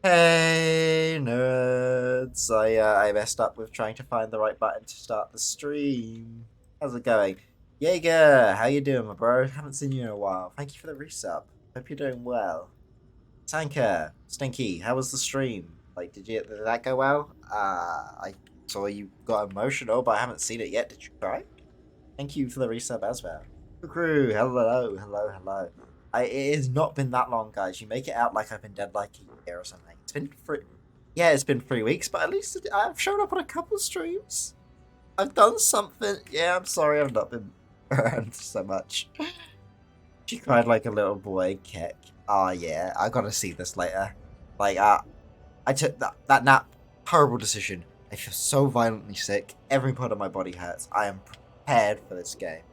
Hey nerds! I messed up with trying to find the right button to start the stream. How's it going? Jaeger, how you doing, my bro? Haven't seen you in a while. Thank you for the resub. Hope you're doing well. Sanka, Stinky, how was the stream? Like, did that go well? I saw you got emotional, but I haven't seen it yet. Did you cry? Thank you for the resub as well. Crew, hello. It has not been that long, guys. You make it out like I've been dead like a year or something. It's been yeah, it's been 3 weeks, but at least I've shown up on a couple streams. I've done something. Yeah, I'm sorry I've not been around so much. She cried like a little boy, Keck. Oh yeah, I gotta see this later. Like, I took that nap. Horrible decision. I feel so violently sick. Every part of my body hurts. I am prepared for this game.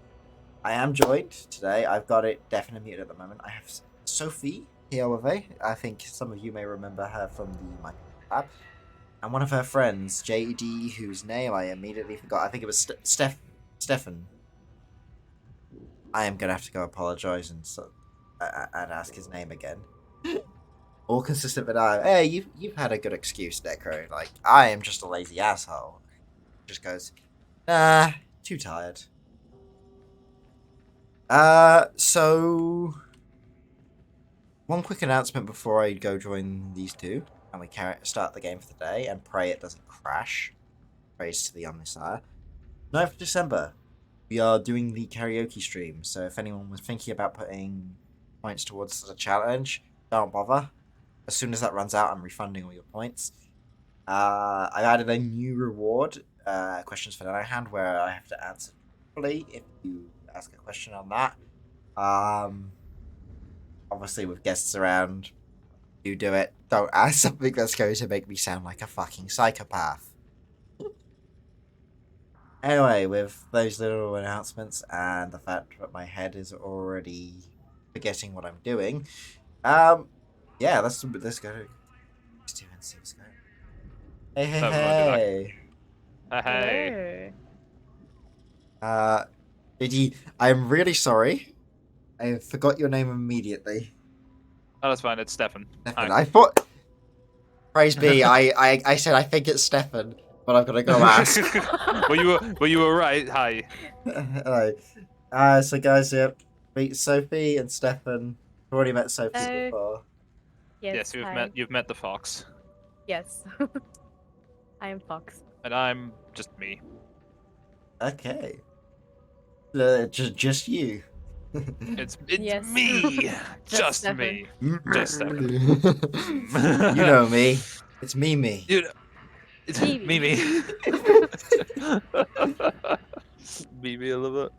I am joined today. I've got it definitely muted at the moment. I have Sophie here with me. I think some of you may remember her from the Minecraft lab. And one of her friends, JD, whose name I immediately forgot. I think it was Stefan. I am gonna have to go apologize and ask his name again. All consistent with I. Hey, you've had a good excuse, Necro. Like I am just a lazy asshole. Just goes, nah, too tired. So one quick announcement before I go join these two, and we start the game for the day, and pray it doesn't crash. Praise to the Omnissiah. 9th of December, we are doing the karaoke stream, so if anyone was thinking about putting points towards the challenge, don't bother. As soon as that runs out, I'm refunding all your points. I've added a new reward, questions for no hand, where I have to answer fully if you ask a question on that. Obviously with guests around, you do it. Don't ask something that's going to make me sound like a fucking psychopath. Anyway, with those little announcements and the fact that my head is already forgetting what I'm doing, yeah, let's go. Let's do and see what's going. Hey, hey, hey. Hey. Diddy, I'm really sorry. I forgot your name immediately. Oh, that's fine. It's Stefan. Stefan, I thought. Praise be. I said I think it's Stefan, but I'm gonna go ask. well, you were right. Hi. Hello. So guys, meet Sophie and Stefan. I've already met Sophie before. Yes, you've met the fox. Yes. I am Fox. And I'm just me. Okay. Just you. It's Yes. me. just Stefan. me. Just Stefan. You know me. It's me. You know, it's Mimi. Mimi. Mimi, I love it.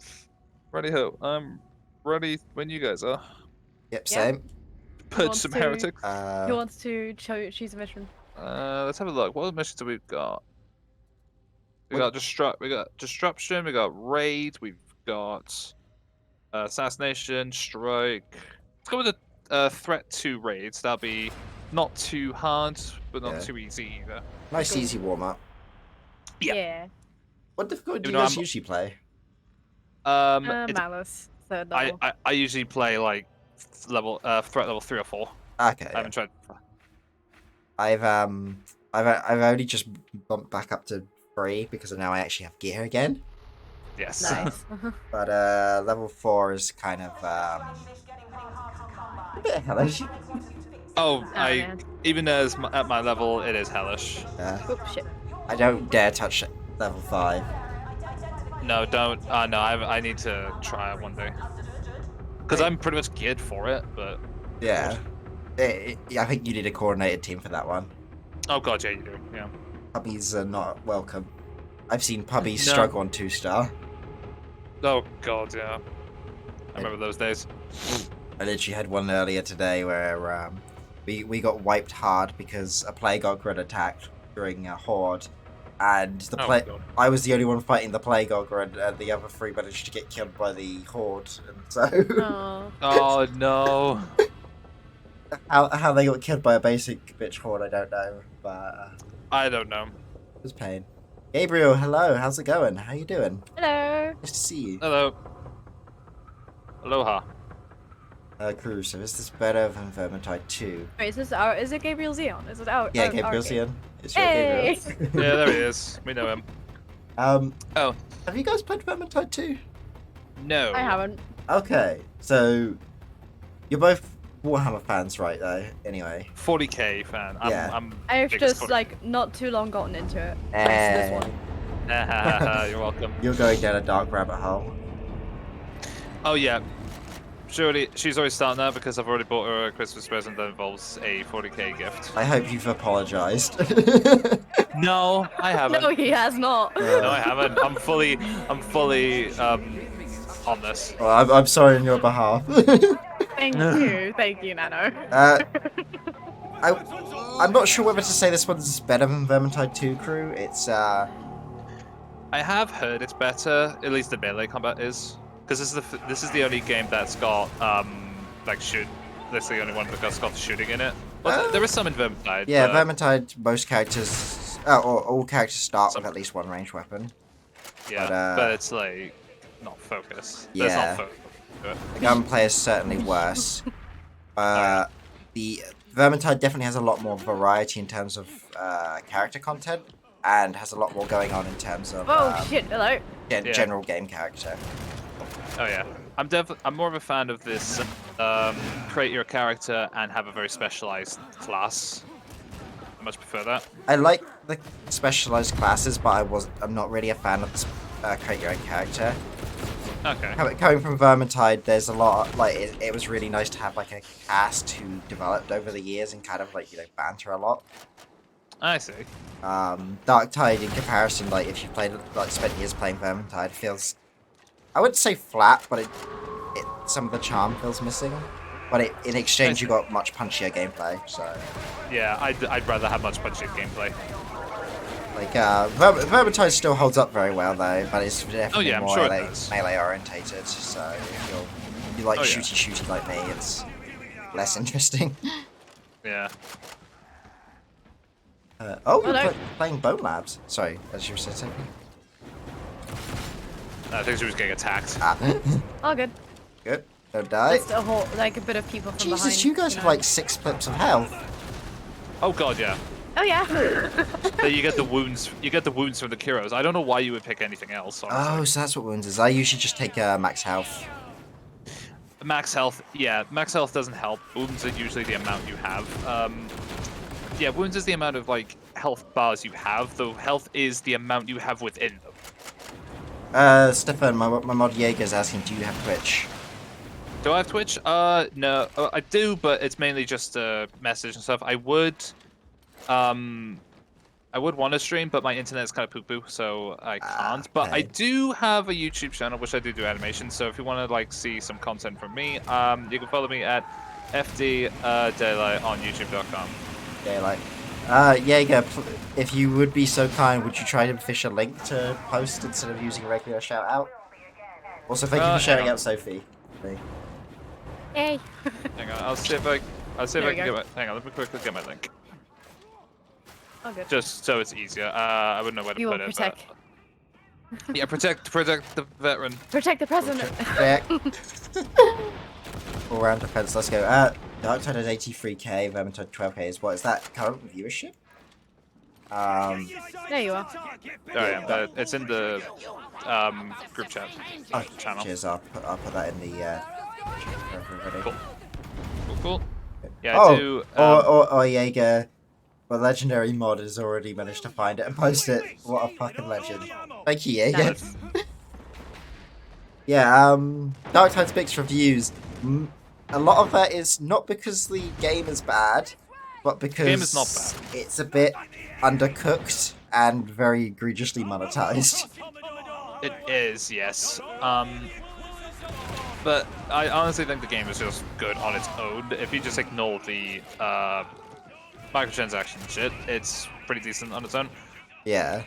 Ready ho. I'm ready when you guys are. Yep, same. Purge some heretics. Who wants to choose a mission? Let's have a look. What missions have we got? We got disruption. We got raid. We've got assassination, strike. Let's go with the threat to raids. That'll be not too hard, but not too easy either. Nice easy warm up. Yeah. What difficulty do you guys usually play? Malice. So I usually play like threat level 3 or 4. Okay. I haven't tried. I've only just bumped back up to 3 because now I actually have gear again. Yes. Nice. But level 4 is kind of a bit hellish. Even at my level, it is hellish. Oops, shit. I don't dare touch level 5. No, don't. No, I need to try it one day. Because I'm pretty much geared for it, but... Yeah. I think you need a coordinated team for that one. Oh god, yeah, you do, yeah. Puppies are not welcome. I've seen puppies struggle on 2-star. Oh god, yeah. I remember those days. I literally had one earlier today where we got wiped hard because a plague ogre had attacked during a horde. And I was the only one fighting the plague ogre, and the other 3 managed to get killed by the horde. And so, oh no! how they got killed by a basic bitch horde, I don't know, but I don't know. It was pain. Gabriel, hello. How's it going? How you doing? Hello. Nice to see you. Hello. Aloha. Cruz, so is this better than Vermintide 2? Wait, is it Gabriel Zeon? Is it our? Yeah, Gabriel Zeon. It's your Hey! Gabriel. Yeah, there he is. We know him. Oh. Have you guys played Vermintide 2? No. I haven't. Okay, so you're both Warhammer fans, right? Though, anyway. 40k fan. I've just not too long gotten into it. Thanks to this one. You're welcome. You're going down a dark rabbit hole. Oh yeah. Surely she's always starting that because I've already bought her a Christmas present that involves a 40k gift. I hope you've apologized. No, I haven't. No, he has not. No, I haven't. I'm fully on this. Well, I'm sorry on your behalf. Thank you, Nano. I'm not sure whether to say this one's better than Vermintide 2 Crew. It's I have heard it's better. At least the melee combat is, because this is the only game that's got shoot. This is the only one that's got shooting in it. Well, there is some in Vermintide. Yeah, Vermintide. Most characters, or all characters start with at least one ranged weapon. Yeah, but it's like not focus. Yeah. There's not to it. The gunplay is certainly worse. The Vermintide definitely has a lot more variety in terms of character content, and has a lot more going on in terms of shit! Hello. general game character. Oh yeah, I'm more of a fan of this. Create your character and have a very specialized class. I much prefer that. I like the specialized classes, but I'm not really a fan of the create your own character. Okay. Coming from Vermintide, there's a lot like it was really nice to have like a cast who developed over the years and kind of like banter a lot. I see. Darktide in comparison, like if you played spent years playing Vermintide, feels I wouldn't say flat, but some of the charm feels missing. But in exchange, you got much punchier gameplay. So yeah, I'd rather have much punchier gameplay. Like Vermintide still holds up very well though, but it's definitely more melee orientated. So if you like shooty like me, it's less interesting. Yeah. You're playing Bone Labs. Sorry, as you were saying. I think she was getting attacked. All good. Good. Don't die. Just a bit of people from behind. Jesus, you guys have like 6 clips of health. Oh god, yeah. Oh yeah. So you get the wounds. You get the wounds from the Kiros. I don't know why you would pick anything else. Honestly. Oh, so that's what wounds is. I usually just take max health. Max health, yeah. Max health doesn't help. Wounds are usually the amount you have. Yeah, wounds is the amount of like health bars you have. Though health is the amount you have within them. Stefan, my mod Jaeger is asking, do you have Twitch? Do I have Twitch? No, I do, but it's mainly just message and stuff. I would want to stream, but my internet is kind of poo-poo, so I can't. But I do have a YouTube channel, which I do animation. So if you want to like see some content from me, you can follow me at FD Daylight on YouTube.com. Daylight. Jaeger, if you would be so kind, would you try to fish a link to post instead of using a regular shout out? Also, thank you for shouting out Sophie. Yay. Hang on, I'll see if I can get my. Hang on, let me quickly get my link. Oh, good. Just so it's easier. I wouldn't know where to put it. Protect. But... yeah, protect the veteran. Protect the president. All round defense. Let's go. Darktide has 83k. Vermintide 12k. Is what is that current viewership? There you are. Oh yeah, it's in the group chat channel. Cheers. I'll put that in the. For everybody. Cool. Yeah, I do. Or Jaeger. The legendary mod has already managed to find it and post it. What a fucking legend. Thank you, Jaeger. Nice. Yeah, Darktide's mixed reviews. A lot of that is not because the game is bad, but because the game is not bad. It's a bit undercooked and very egregiously monetized. It is, yes. But I honestly think the game is just good on its own. If you just ignore the microtransaction shit, it's pretty decent on its own. Yeah.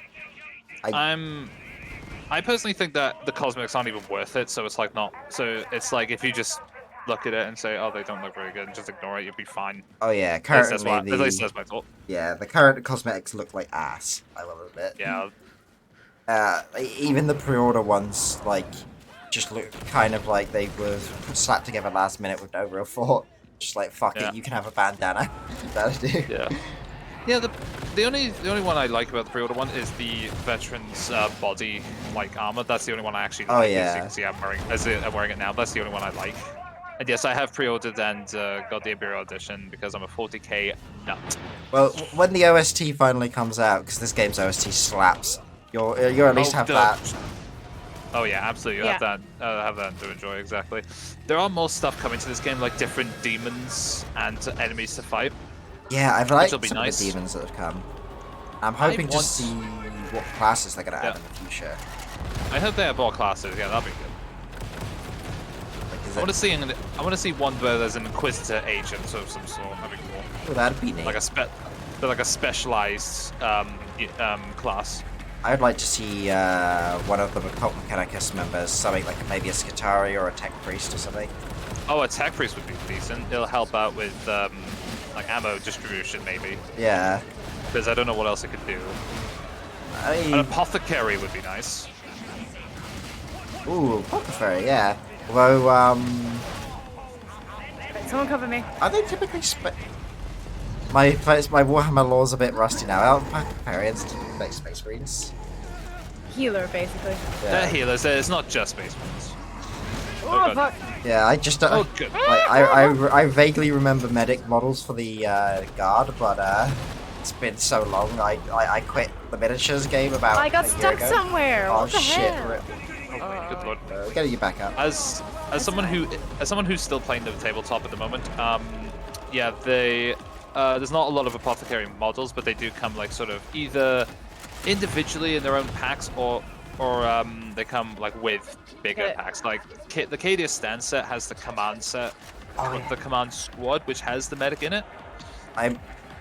I personally think that the cosmetics aren't even worth it, so it's like not. So it's like if you just look at it and say, oh, they don't look very good, and just ignore it, you'll be fine. Oh yeah, at least that's my thought. Yeah, the current cosmetics look like ass, I will admit. Yeah. Even the pre-order ones, like, just look kind of like they were slapped together last minute with no real thought. Just like, fuck it, you can have a bandana. That'll do. Yeah. Yeah, the only one I like about the pre-order one is the veteran's body like armor. That's the only one I actually like. Oh yeah. As you can see, I'm wearing it now. That's the only one I like. And yes, I have pre-ordered and got the Imperial Edition because I'm a 40k nut. Well, when the OST finally comes out, because this game's OST slaps, you'll at least have that. Oh yeah, absolutely. You have that to enjoy, exactly. There are more stuff coming to this game, like different demons and enemies to fight. Yeah, I've liked some nice. of the demons that have come. I'm hoping to see what classes they're going to add in the future. I hope they have more classes, yeah, that'd be good. I want to see one where there's an Inquisitor agent of some sort, that'd be cool. Oh, that'd be neat. Like a specialized class. I would like to see one of the Cult Mechanicus members, something like maybe a Skitari or a Tech Priest or something. Oh, a Tech Priest would be decent. It'll help out with like ammo distribution, maybe. Yeah. Because I don't know what else it could do. An Apothecary would be nice. Ooh, Apothecary, yeah. Although, Right, someone cover me. are they typically my Warhammer lore's a bit rusty now. Alpha Barbarians like Space Marines. Healer, basically. Yeah. They're healers. It's not just Space Marines. Oh, fuck. Yeah, I just Oh, good. like I vaguely remember medic models for the guard, but it's been so long. I quit the miniatures game about. I got a year stuck ago. somewhere. Oh What the shit! hell? Rip. Good lord. Getting you back up. As someone who's still playing the tabletop at the moment, yeah, there's not a lot of apothecary models, but they do come like sort of either individually in their own packs or they come like with bigger packs. Like the Cadia stand set has the command set with the command squad, which has the medic in it.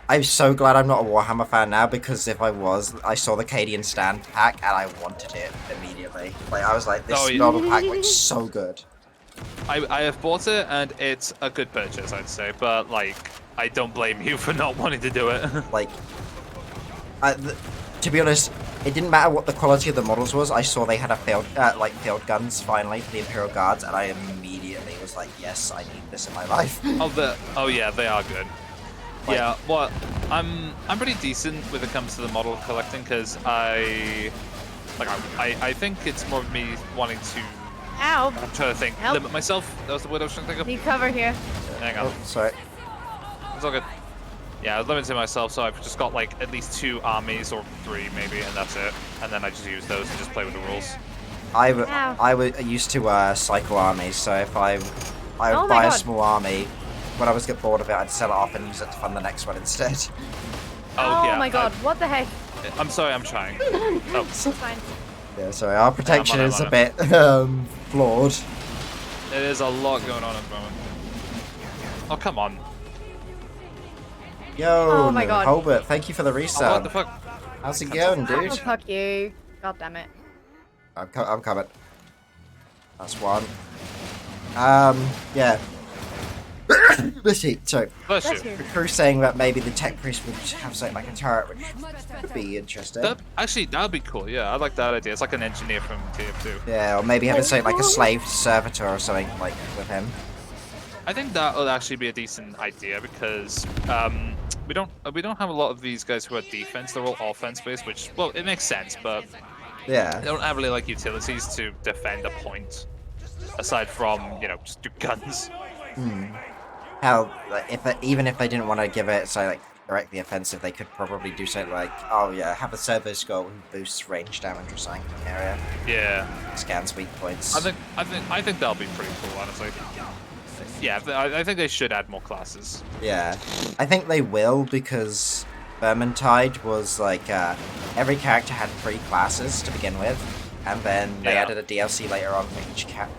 I'm so glad I'm not a Warhammer fan now, because if I was, I saw the Cadian stand pack and I wanted it immediately. Like I was like, this model pack looks so good. I have bought it and it's a good purchase, I'd say, but like I don't blame you for not wanting to do it. Like, to be honest, it didn't matter what the quality of the models was. I saw they had a field guns finally for the Imperial Guards, and I immediately was like, yes, I need this in my life. Oh yeah, they are good. Like, yeah, well, I'm pretty decent when it comes to the model collecting, because I think it's more of me wanting to. Ow. I'm trying to think. Help. Limit myself. That was the word I was trying to think of. Need cover here. Hang on. oh, sorry. It's all good. Yeah, I was limiting myself, so I've just got like at least 2 armies or 3 maybe, and that's it. And then I just use those and just play with the rules. I used to cycle armies, so if I would Oh my buy a God. small army, when I was get bored of it, I'd sell it off and use it to fund the next one instead. Oh, yeah, my god, what the heck? I'm sorry, I'm trying. Oh, It's fine. Yeah, sorry, our protection I'm is on a bit flawed. it is a lot going on at the moment. Oh, come on. Yo, Oh my God. Holbert, thank you for the Oh, what resub. the fuck? How's it going, Oh, dude? fuck you. God damn it. I'm coming. That's one. Yeah. Let's see. So, Bless Bless you. you. the crew saying that maybe the tech priest would have something like a turret, which could be interesting. Actually, that would be cool. Yeah, I like that idea. It's like an engineer from TF2. Yeah, or maybe having something like a slave servitor or something like with him. I think that would actually be a decent idea, because we don't have a lot of these guys who are defense. They're all offense based, which, well, it makes sense, but Yeah. they don't have really like utilities to defend a point aside from, you know, just do guns. Hell, like, even if they didn't want to give it so like directly offensive, they could probably do something like, oh yeah, have a servo skull who boosts range damage or something in the area, Yeah, scans weak points. I think that'll be pretty cool, honestly. Yeah, I think they should add more classes. Yeah, I think they will, because Vermintide was like every character had 3 classes to begin with, and then they Yeah. added a DLC later on for each character.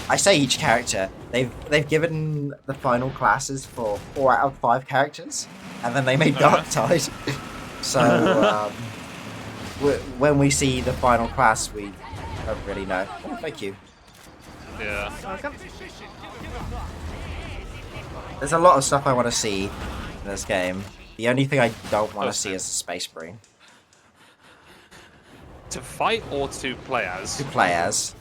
I say each character. They've given the final classes for 4 out of 5 characters, and then they made Uh-huh. Darktide. So when we see the final class, we don't really know. Oh, thank you. Yeah. Welcome. There's a lot of stuff I want to see in this game. The only thing I don't want Oh, to see is the Space Marine. To fight or to play as? To play as.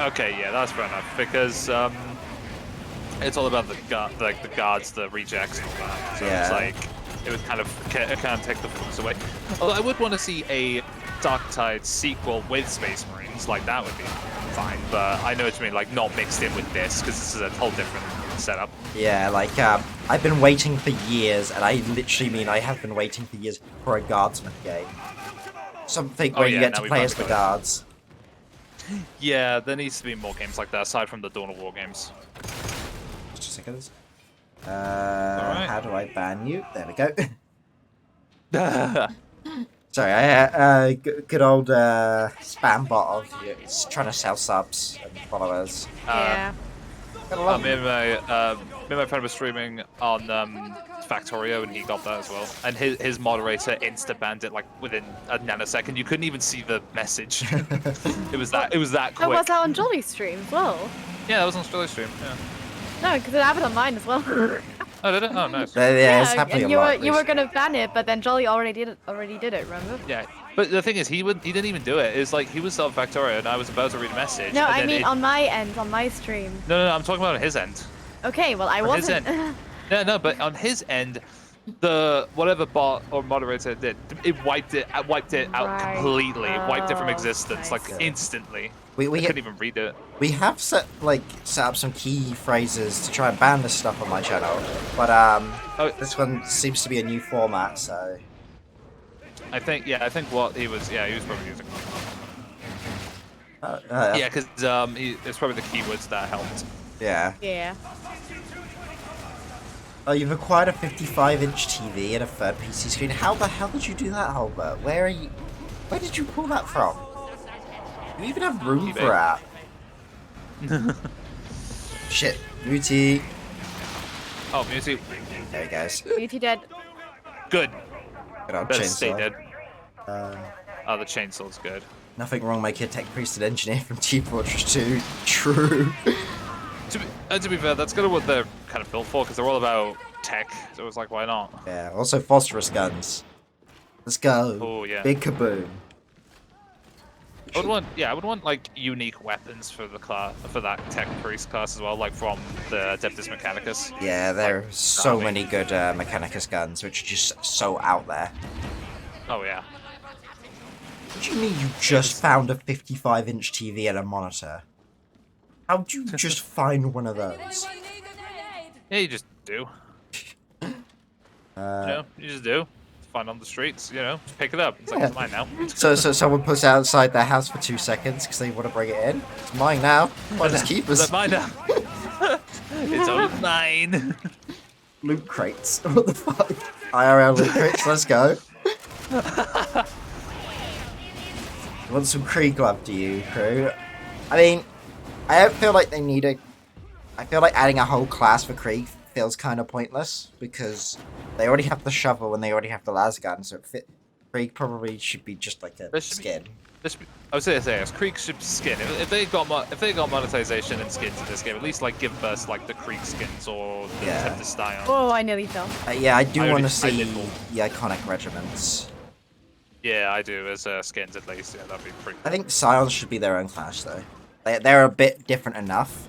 Okay, yeah, that's fair enough, because it's all about the guards, the rejects, and all that. So Yeah. it's like it would kind of take the focus away. Although I would want to see a Darktide sequel with Space Marines, like that would be fine. But I know what you mean, like not mixed in with this, because this is a whole different setup. Yeah, like, I've been waiting for years, and I literally mean I have been waiting for years for a Guardsman game. Something Oh, where yeah, you get now to we play as finally the got it. Guards. Yeah, there needs to be more games like that aside from the Dawn of War games. Just a second. Alright. How do I ban you? There we go. Sorry, I good old spam bot of you. It's trying to sell subs and followers. Yeah. Gotta love Me and my friend were streaming on Factorio, and he got that as well. And his moderator insta-banned it like within a nanosecond. You couldn't even see the message. it was that Oh, quick. was that on Jolly's stream as well? Yeah, that was on Story Stream. Yeah. No, because I have it on mine as well. Oh, did it? Oh, nice. Yeah, it's happening and a lot. you were gonna ban it, but then Jolly already did it. Remember? Yeah, but the thing is, he didn't even do it. It's like he was Victoria, and I was about to read a message. No, and I then mean on my end, on my stream. No, I'm talking about on his end. Okay, well I On his wasn't. end. No, but on his end, the whatever bot or moderator did, it wiped it out Right. completely. It wiped it from existence, I like see. instantly. We I couldn't even read it. We have set up some key phrases to try and ban this stuff on my channel, but this one seems to be a new format, so. I think what he was probably using. Yeah, because it's probably the keywords that helped. Yeah. Yeah. Oh, you've acquired a 55-inch TV and a third PC screen. How the hell did you do that, Holbert? Where did you pull that from? Do you even have room for that? Shit. Muti. Oh, Muti. There he goes. Muti dead. Good. Good old Better stay chainsaw. dead. Oh, the chainsaw's good. Nothing wrong, my kid tech priest and engineer from Team Fortress 2. True. To be fair, that's kind of what they're kind of built for, because they're all about tech. So it's like, why not? Yeah, also phosphorus guns. Let's go. Oh yeah. Big kaboom. I would want like unique weapons for the class, for that tech priest class as well, like from the Adeptus Mechanicus. Yeah, there are so many good Mechanicus guns, which are just so out there. Oh yeah. What do you mean you just found a 55-inch TV and a monitor? How'd you just find one of those? Yeah, you just do. You just do. Find on the streets, just pick it up. It's like, it's mine now. So someone puts it outside their house for 2 seconds because they want to bring it in. It's mine now. Why just keep us? It's mine now. It's all mine. Loot crates. What the fuck? IRL loot crates. Let's go. You want some Krieg love, do you, crew? I mean, I don't feel like they need a. I feel like adding a whole class for Krieg feels kind of pointless because they already have the shovel and they already have the las gun, so Krieg probably should be just like a skin. I was gonna say, Krieg should skin. If they got monetization and skins in this game, at least like give us like the Krieg skins or the Tempest style. Oh, I nearly fell. Yeah, I do want to see the iconic regiments. Yeah, I do as skins at least. Yeah, that'd be pretty cool. I think Scions should be their own class though. They're a bit different enough.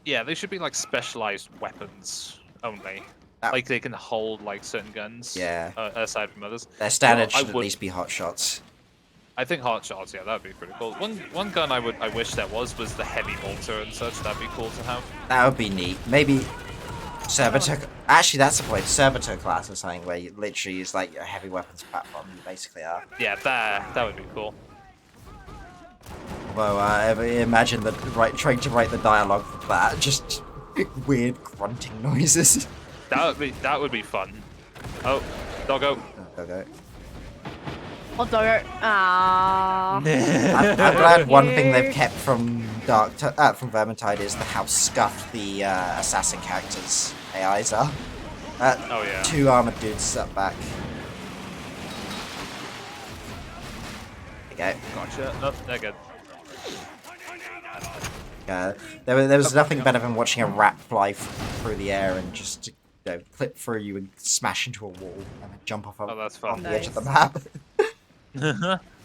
Yeah, they should be like specialized weapons only. Like they can hold like certain guns. Yeah. Aside from others. Their standard should at least be hot shots. I think hot shots. Yeah, that'd be pretty cool. One gun I wish there was the heavy bolter and such. That'd be cool to have. That would be neat. Maybe servitor. Actually, that's the point. Servitor class or something where you literally use like a heavy weapons platform. You basically are. Yeah, that would be cool. Well, imagine trying to write the dialogue for that. Just weird grunting noises. That would be fun. Oh, doggo. Doggo. Oh, doggo. Ah. I'm glad one thing they've kept from from Vermintide is how scuffed the assassin characters' AIs are. Oh yeah. 2 armored dudes up back. There you go. Gotcha. Nope, they're good. There was nothing better than watching a rat fly through the air and just clip through you and smash into a wall and then jump off, that's fun. off the edge of the map.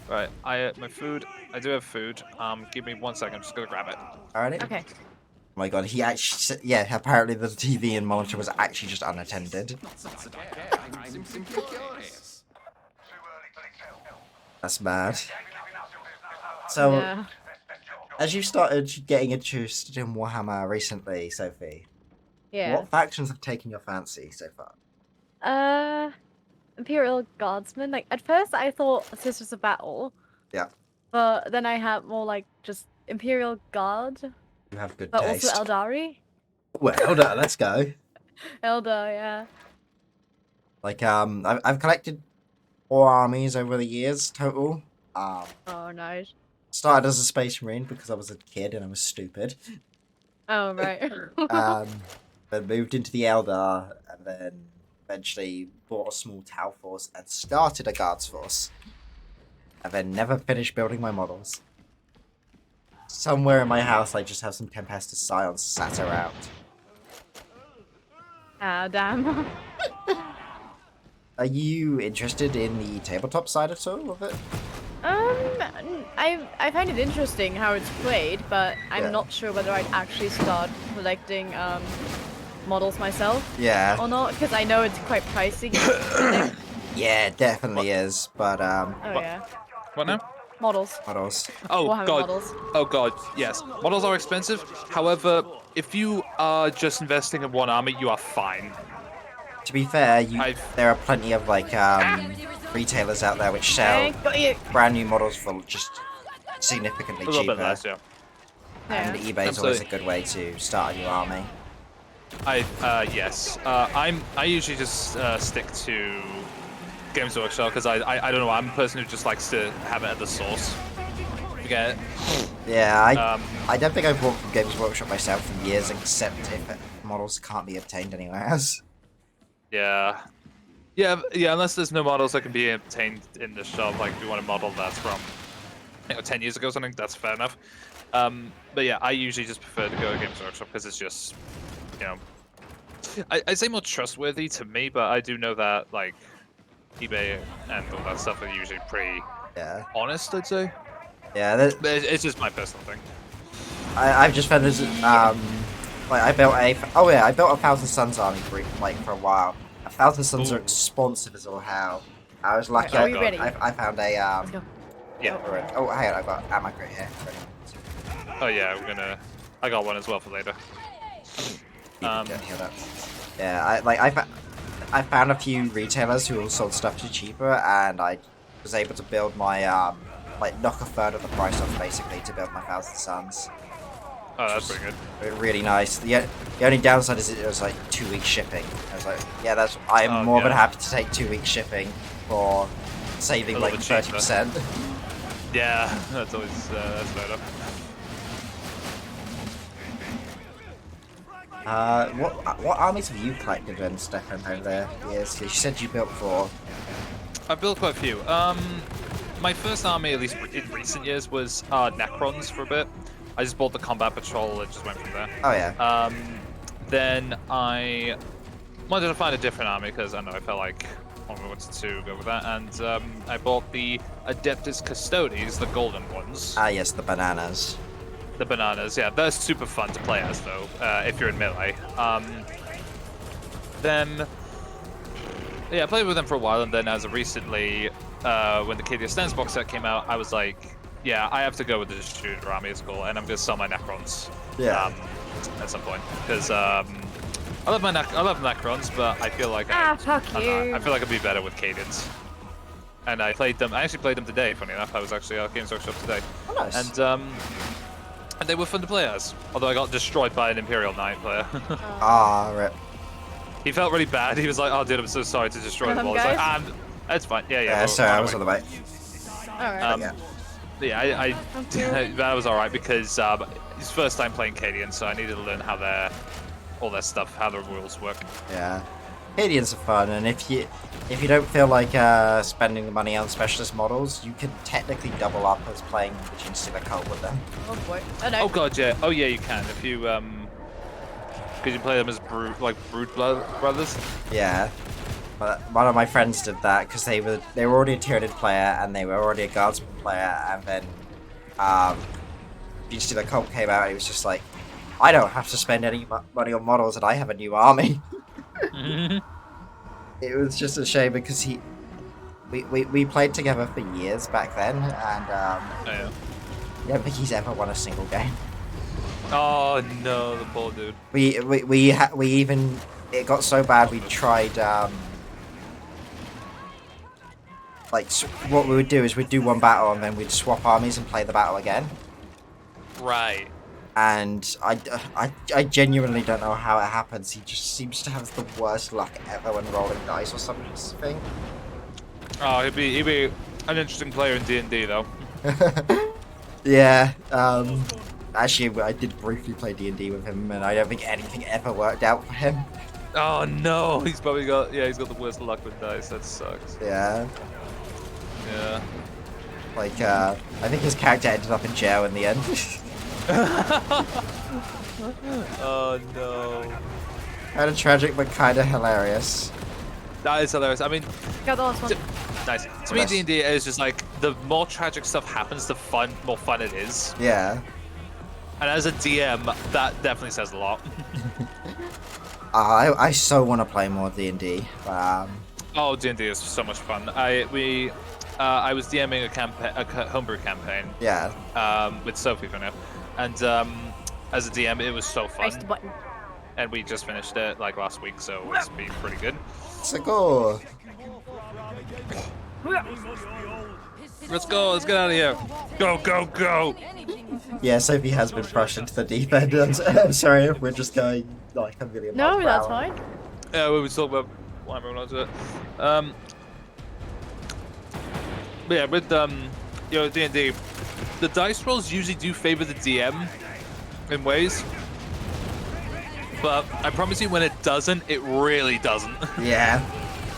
Right, my food. I do have food. Give me 1 second. I'm just gonna grab it. Alrighty. Okay. Oh my god, he actually. Yeah, apparently the TV and monitor was actually just unattended. That's bad. So, Yeah. as you started getting interested in Warhammer recently, Sophie, Yeah. what factions have taken your fancy so far? Imperial Guardsmen. Like at first, I thought Sisters of Battle. Yeah. But then I had more like just Imperial Guard, You have good but taste. also Eldari. Well, Eldar, let's go. Eldar, yeah. Like, I've collected 4 armies over the years total. Oh, nice. Started as a Space Marine because I was a kid and I was stupid. Oh, right. Then moved into the Eldar and then eventually bought a small Tau force and started a Guards force. And then never finished building my models. Somewhere in my house I just have some Tempestus Scions sat around. Ah, damn. Are you interested in the tabletop side at all of it? I find it interesting how it's played, but I'm Yeah. not sure whether I'd actually start collecting models myself Yeah. or not, because I know it's quite pricey. I think. Yeah, it definitely is. But Oh What? yeah, What now? models. models. Oh Warhammer god. models. Oh god. Yes. Models are expensive. However, if you are just investing in one army, you are fine. To be fair, I've there are plenty of like retailers out there which sell Got you. brand new models for just significantly a little cheaper. bit less, yeah. And Yeah. eBay is always a good way to start a new army. Yes. I usually just stick to Games Workshop because I don't know. I'm a person who just likes to have it at the source. Forget it. Yeah, I don't think I've bought from Games Workshop myself in years, except if models can't be obtained anywhere else. Yeah. Yeah. Unless there's no models that can be obtained in the shop, like if you want a model that's from 10 years ago or something, that's fair enough. But yeah, I usually just prefer to go to Games Workshop because it's just, you know, I'd say more trustworthy to me, but I do know that like eBay and all that stuff are usually pretty Yeah. honest, I'd say. Yeah, But it's just my personal thing. I've just found this, like I built I built a Thousand Suns army for a while. A Thousand Suns are Ooh. expensive as all hell. I was lucky. Are we ready? I found a Let's go. Yeah. Oh, hang on, I've got ammo crate here. Oh yeah, I got one as well for later. Don't heal that. Yeah, I found a few retailers who all sold stuff too cheaper, and I was able to build my like knock a third of the price off basically to build my Thousand Suns. Oh, that's pretty good. Really nice. The only downside is it was like 2 weeks shipping. I was like, yeah, I'm Oh, more than yeah. happy to take 2 weeks shipping for saving A like little bit cheaper. 30%. Yeah, that's always that's fair enough. What armies have you collected then, Stefan, over there? Yes, you said you built 4. I've built quite a few. My first army, at least in recent years, was Necrons for a bit. I just bought the Combat Patrol and just went from there. Oh yeah. Then I wanted to find a different army because I don't know, I felt like I wanted to go with that, and I bought the Adeptus Custodes, the golden ones. Ah yes, the bananas. The bananas, yeah, they're super fun to play as though, if you're in melee. Then, yeah, I played with them for a while, and then as of recently, when the Cadia Stands box set came out, I was like, yeah, I have to go with the Distributor Army as goal, and I'm gonna sell my Necrons. Yeah. At some point, because I love Necrons, but I feel like fuck I don't you. know, I feel like I'd be better with Cadians. And I played them. I actually played them today. Funny enough, I was actually at Games Workshop today. Oh, nice. And they were fun to play as. Although I got destroyed by an Imperial Knight player. Ah, rip. He felt really bad. He was like, "Oh, dude, I'm so sorry to destroy the ball." I was like, guys? that's fine. Yeah, yeah. Yeah, we'll sorry, run I was away." on the way. Alright. Yeah. But yeah, that was alright because it's first time playing Cadian, so I needed to learn how all their stuff, how the rules work. Yeah. Cadians are fun, and if you don't feel like spending the money on specialist models, you can technically double up as playing the Genestealer cult with them. Oh boy. Oh no. Oh god, yeah. Oh yeah, you can if you because you play them as Brood Brothers. Yeah. But one of my friends did that because they were already a Tyranid player and they were already a Guardsman player, and then Genestealer cult came out and he was just like, I don't have to spend any money on models and I have a new army. It was just a shame because we played together for years back then, and Yeah. I don't think he's ever won a single game. Oh no, the poor dude. We even, it got so bad we tried what we would do is we'd do one battle and then we'd swap armies and play the battle again. Right. And I genuinely don't know how it happens. He just seems to have the worst luck ever when rolling dice or something. Oh, he'd be an interesting player in D&D though. Yeah. Actually, I did briefly play D&D with him, and I don't think anything ever worked out for him. Oh no, he's got the worst luck with dice. That sucks. Yeah. Yeah. Like, I think his character ended up in jail in the end. Oh no. Kind of tragic, but kind of hilarious. That is hilarious. I mean, Got the last one. nice. To me, D&D is just like the more tragic stuff happens, the more fun it is. Yeah. And as a DM, that definitely says a lot. I so want to play more D&D. Oh, D&D is so much fun. I was DMing a homebrew campaign. Yeah. With Sophie for now, and as a DM, it was so fun. Press the button. And we just finished it like last week, so it's been pretty good. So cool. Let's go. Let's get out of here. Go, go, go. Yeah, Sophie has been brushed into the deep end. I'm sorry if we're just going like a million miles No, per that's hour. fine. Yeah, we were talking about why everyone loves it. But yeah, with D&D, the dice rolls usually do favor the DM in ways. But I promise you, when it doesn't, it really doesn't. Yeah,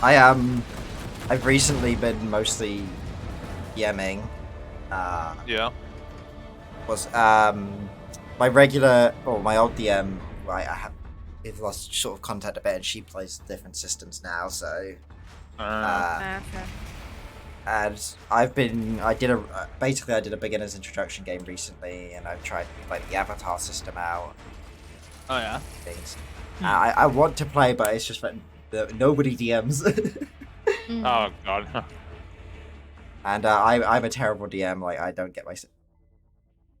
I've recently been mostly DMing. Yeah. Was my regular or my old DM? Right, we've lost sort of contact a bit, and she plays different systems now. So, Okay. and basically I did a beginner's introduction game recently, and I've tried like the Avatar system out. Oh yeah. Things. I want to play, but it's just that nobody DMs. Oh god. And I'm a terrible DM. Like I don't get my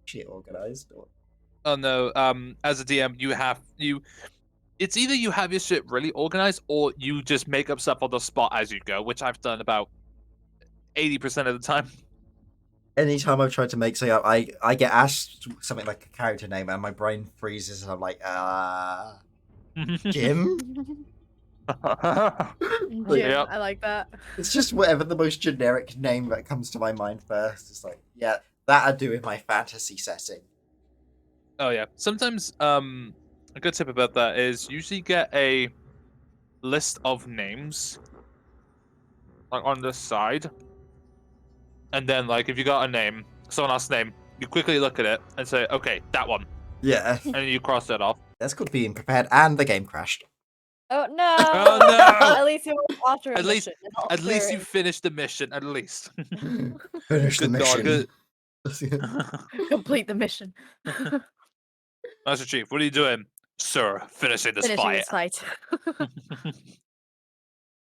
shit organized. Oh no. As a DM, it's either you have your shit really organized, or you just make up stuff on the spot as you go, which I've done about 80% of the time. Anytime I've tried to make something up, I get asked something like a character name, and my brain freezes, and I'm like, Jim? Jim, Yep. I like that. It's just whatever the most generic name that comes to my mind first. It's like, yeah, that I'd do in my fantasy setting. Oh yeah. Sometimes a good tip about that is usually get a list of names like on the side. And then like if you got a name, someone else's name, you quickly look at it and say, okay, that one. Yeah. And you cross that off. That's called being prepared, and the game crashed. Oh no! Oh no! At least it was after a At least- mission, not At least you during. finished the mission, at least. Finish the Good dog, mission. Complete the mission. Master Chief, what are you doing? Sir, finishing this Finishing fight. this fight.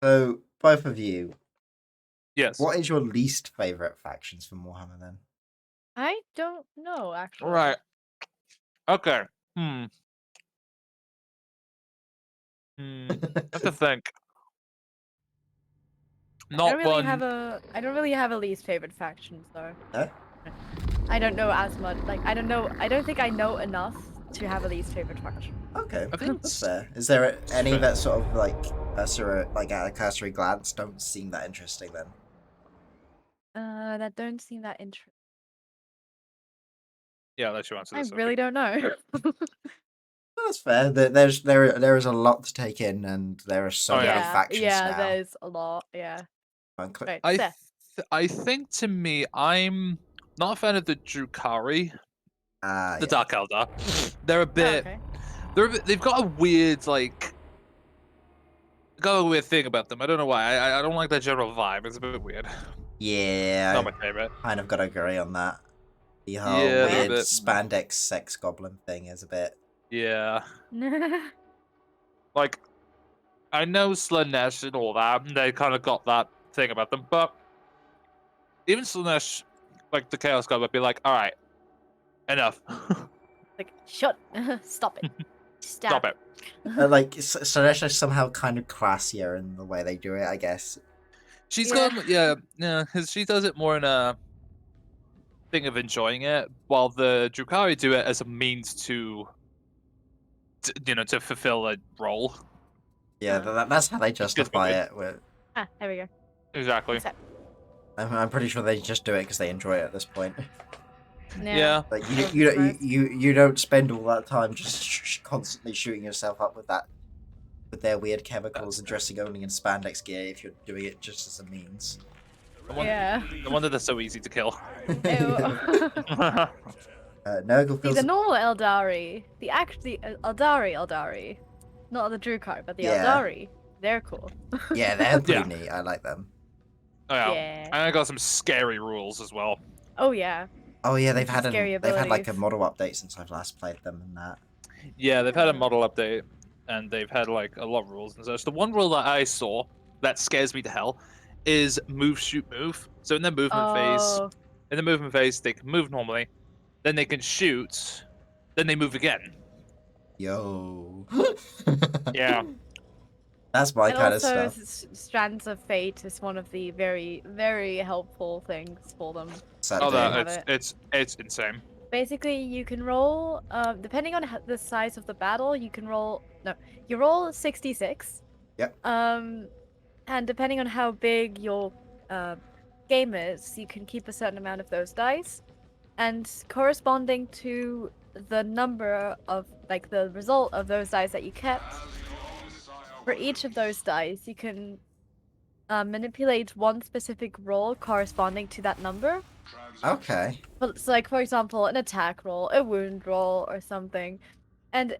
So, both of you, Yes. what is your least favorite factions from Warhammer then? I don't know actually. Right. Okay. I have to think. I Not don't really one. have a. I don't really have a least favorite faction, though. Huh? I don't know as much. Like I don't know. I don't think I know enough to have a least favorite faction. Okay, I think that's fair. Is there any fair. that sort of like at a cursory glance don't seem that interesting then? That don't seem that interesting. Yeah, let you answer I this. really don't know. That's fair. There is a lot to take in, and there are so Oh, many yeah. factions yeah, now. there's a lot. Yeah. Right, I Seth. I think to me, I'm not a fan of the Drukhari, the Yeah. Dark Eldar. They're a Oh, bit. okay. They've got a weird got a weird thing about them. I don't know why. I don't like their general vibe. It's a bit weird. Yeah, Not my favorite. I kind of got to agree on that. The whole Yeah, weird but- spandex sex goblin thing is a bit. Yeah. Like, I know Slanesh and all that, and they kind of got that thing about them, but even Slanesh, like the Chaos God, would be like, all right, enough. Like, shut. Stop it. Stop it. Like Slanesh is somehow kind of classier in the way they do it, I guess. She's Yeah. got, because she does it more in a thing of enjoying it, while the Drukhari do it as a means to to fulfill a role. Yeah, that's how they justify good. it. With, Ah, there we go. Exactly. Except- I'm pretty sure they just do it because they enjoy it at this point. Yeah. Like That's right. you don't spend all that time just constantly shooting yourself up with their weird chemicals and dressing only in spandex gear if you're doing it just as a means. Yeah. No wonder they're so easy to kill. Ew. Nurgle See, feels the normal Eldari, the Eldari, not the Drew card, but the Yeah. Eldari. They're cool. Yeah, they're pretty Yeah. neat. I like them. Oh, yeah. Yeah. And I got some scary rules as well. Oh yeah. Oh yeah, they've Some had scary they've had like a abilities. model update since I've last played them and that. Yeah, they've had a model update, and they've had like a lot of rules and such. The one rule that I saw that scares me to hell is move, shoot, move. So in the movement phase, they can move normally, then they can shoot, then they move again. Yo. Yeah. That's my And kind of also, stuff. Strands of Fate is one of the very, very helpful things for them. Saturday. Oh, have that it. it's insane. Basically, you can roll, depending on the size of the battle, you can roll, no, you roll 66. Yep. And depending on how big your game is, you can keep a certain amount of those dice. And corresponding to the number of, like, the result of those dice that you kept, for each of those dice, you can manipulate one specific roll corresponding to that number. Okay. So, like, for example, an attack roll, a wound roll, or something. And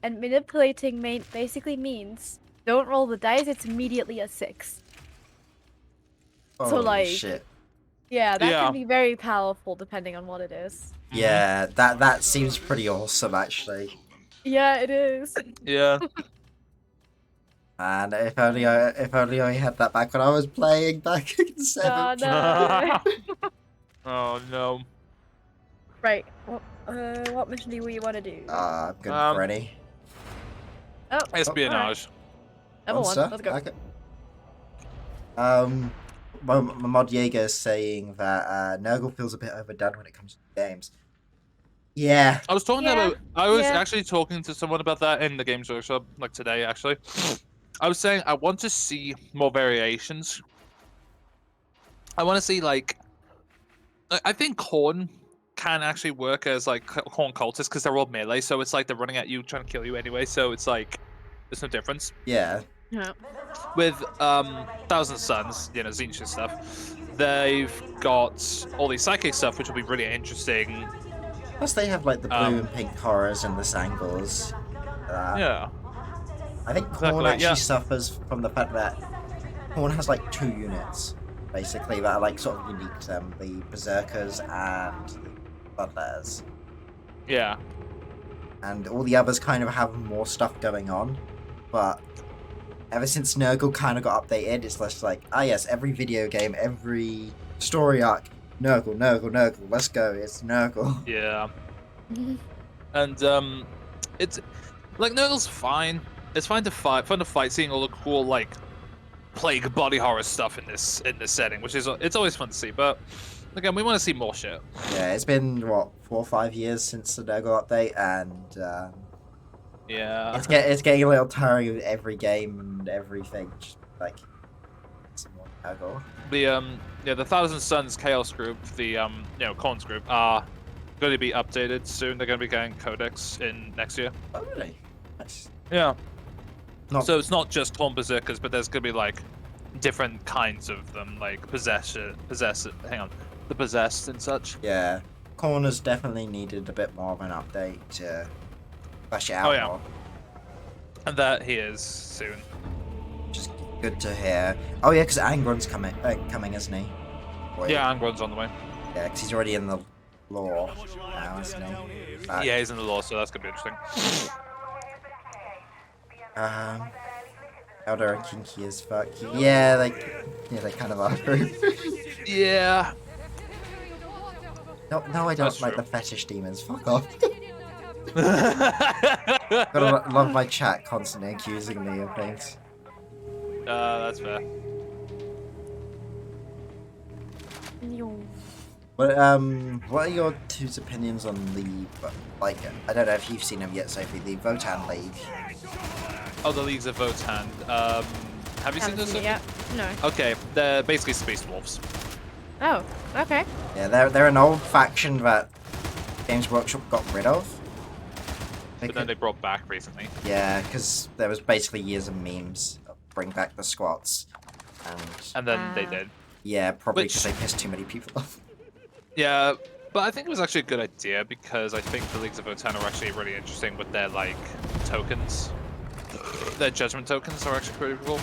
manipulating basically means don't roll the dice, it's immediately a 6. Oh, So, like, shit. Yeah, that Yeah. can be very powerful depending on what it is. Yeah, that seems pretty awesome actually. Yeah, it is. Yeah. And if only I had that back when I was playing back in Oh, 7th. no. Oh no. Right. What mission do we want to do? Ah, good Um, for any. Oh, Espionage. Number one. Monster? Let's go. Okay. My mod Jaeger is saying that Nurgle feels a bit overdone when it comes to games. Yeah. I was talking Yeah, about. I was yeah. actually talking to someone about that in the games workshop, like today, actually. I was saying I want to see more variations. I want to see like. I think Khorne can actually work as like Khorne cultists because they're all melee, so it's like they're running at you, trying to kill you anyway. So it's like there's no difference. Yeah. Yeah. With Thousand Suns, you know, Zinch stuff, they've got all these psychic stuff, which will be really interesting. Plus they have like the blue and pink horrors and the Sangors. Yeah. I think Khorne actually suffers from the fact that Khorne has like 2 units, basically, that are like sort of unique to them. The Berserkers and the Bloodletters. Yeah. And all the others kind of have more stuff going on. But ever since Nurgle kind of got updated, it's just like, ah yes, every video game, every story arc, Nurgle, Nurgle, Nurgle, let's go, it's Nurgle. Yeah. And it's like Nurgle's fine. It's fun to fight, seeing all the cool like plague body horror stuff in this setting, which is it's always fun to see. But again, we want to see more shit. Yeah, it's been what 4 or 5 years since the Nurgle update, and Yeah. it's getting a little tiring with every game and everything. Just like some more Nurgle. The Thousand Suns Chaos group, the Khorne's group are going to be updated soon. They're going to be getting Codex in next year. Oh really? Nice. Yeah. So it's not just Khorne Berserkers, but there's going to be like different kinds of them, like the possessed and such. yeah, Corners definitely needed a bit more of an update to flesh it out Oh, yeah. more. And that he is soon. Which is good to hear. Oh yeah, because Angron's coming, isn't he? Wait, Yeah, Angron's on the way. yeah, because he's already in the lore now, isn't he? Yeah, he's in the law, so that's going to be interesting. Elder are kinky as fuck. Yeah, they kind of are. Yeah. No, I don't That's like true. the fetish demons. Fuck off. Gotta love my chat constantly accusing me of things. That's fair. But what are your two's opinions on the like? I don't know if you've seen them yet, Sophie. The Votan League. Oh, the Leagues of Votan. Have you seen this? Yeah. No. Okay, they're basically Space Wolves. Oh, okay. Yeah, they're an old faction that Games Workshop got rid of. But then they brought back recently. Yeah, because there was basically years of memes of bring back the squats, And then they did. yeah, probably Which- because they pissed too many people off. Yeah, but I think it was actually a good idea because I think the Leagues of Votan are actually really interesting with their like tokens. their judgment tokens are actually pretty cool.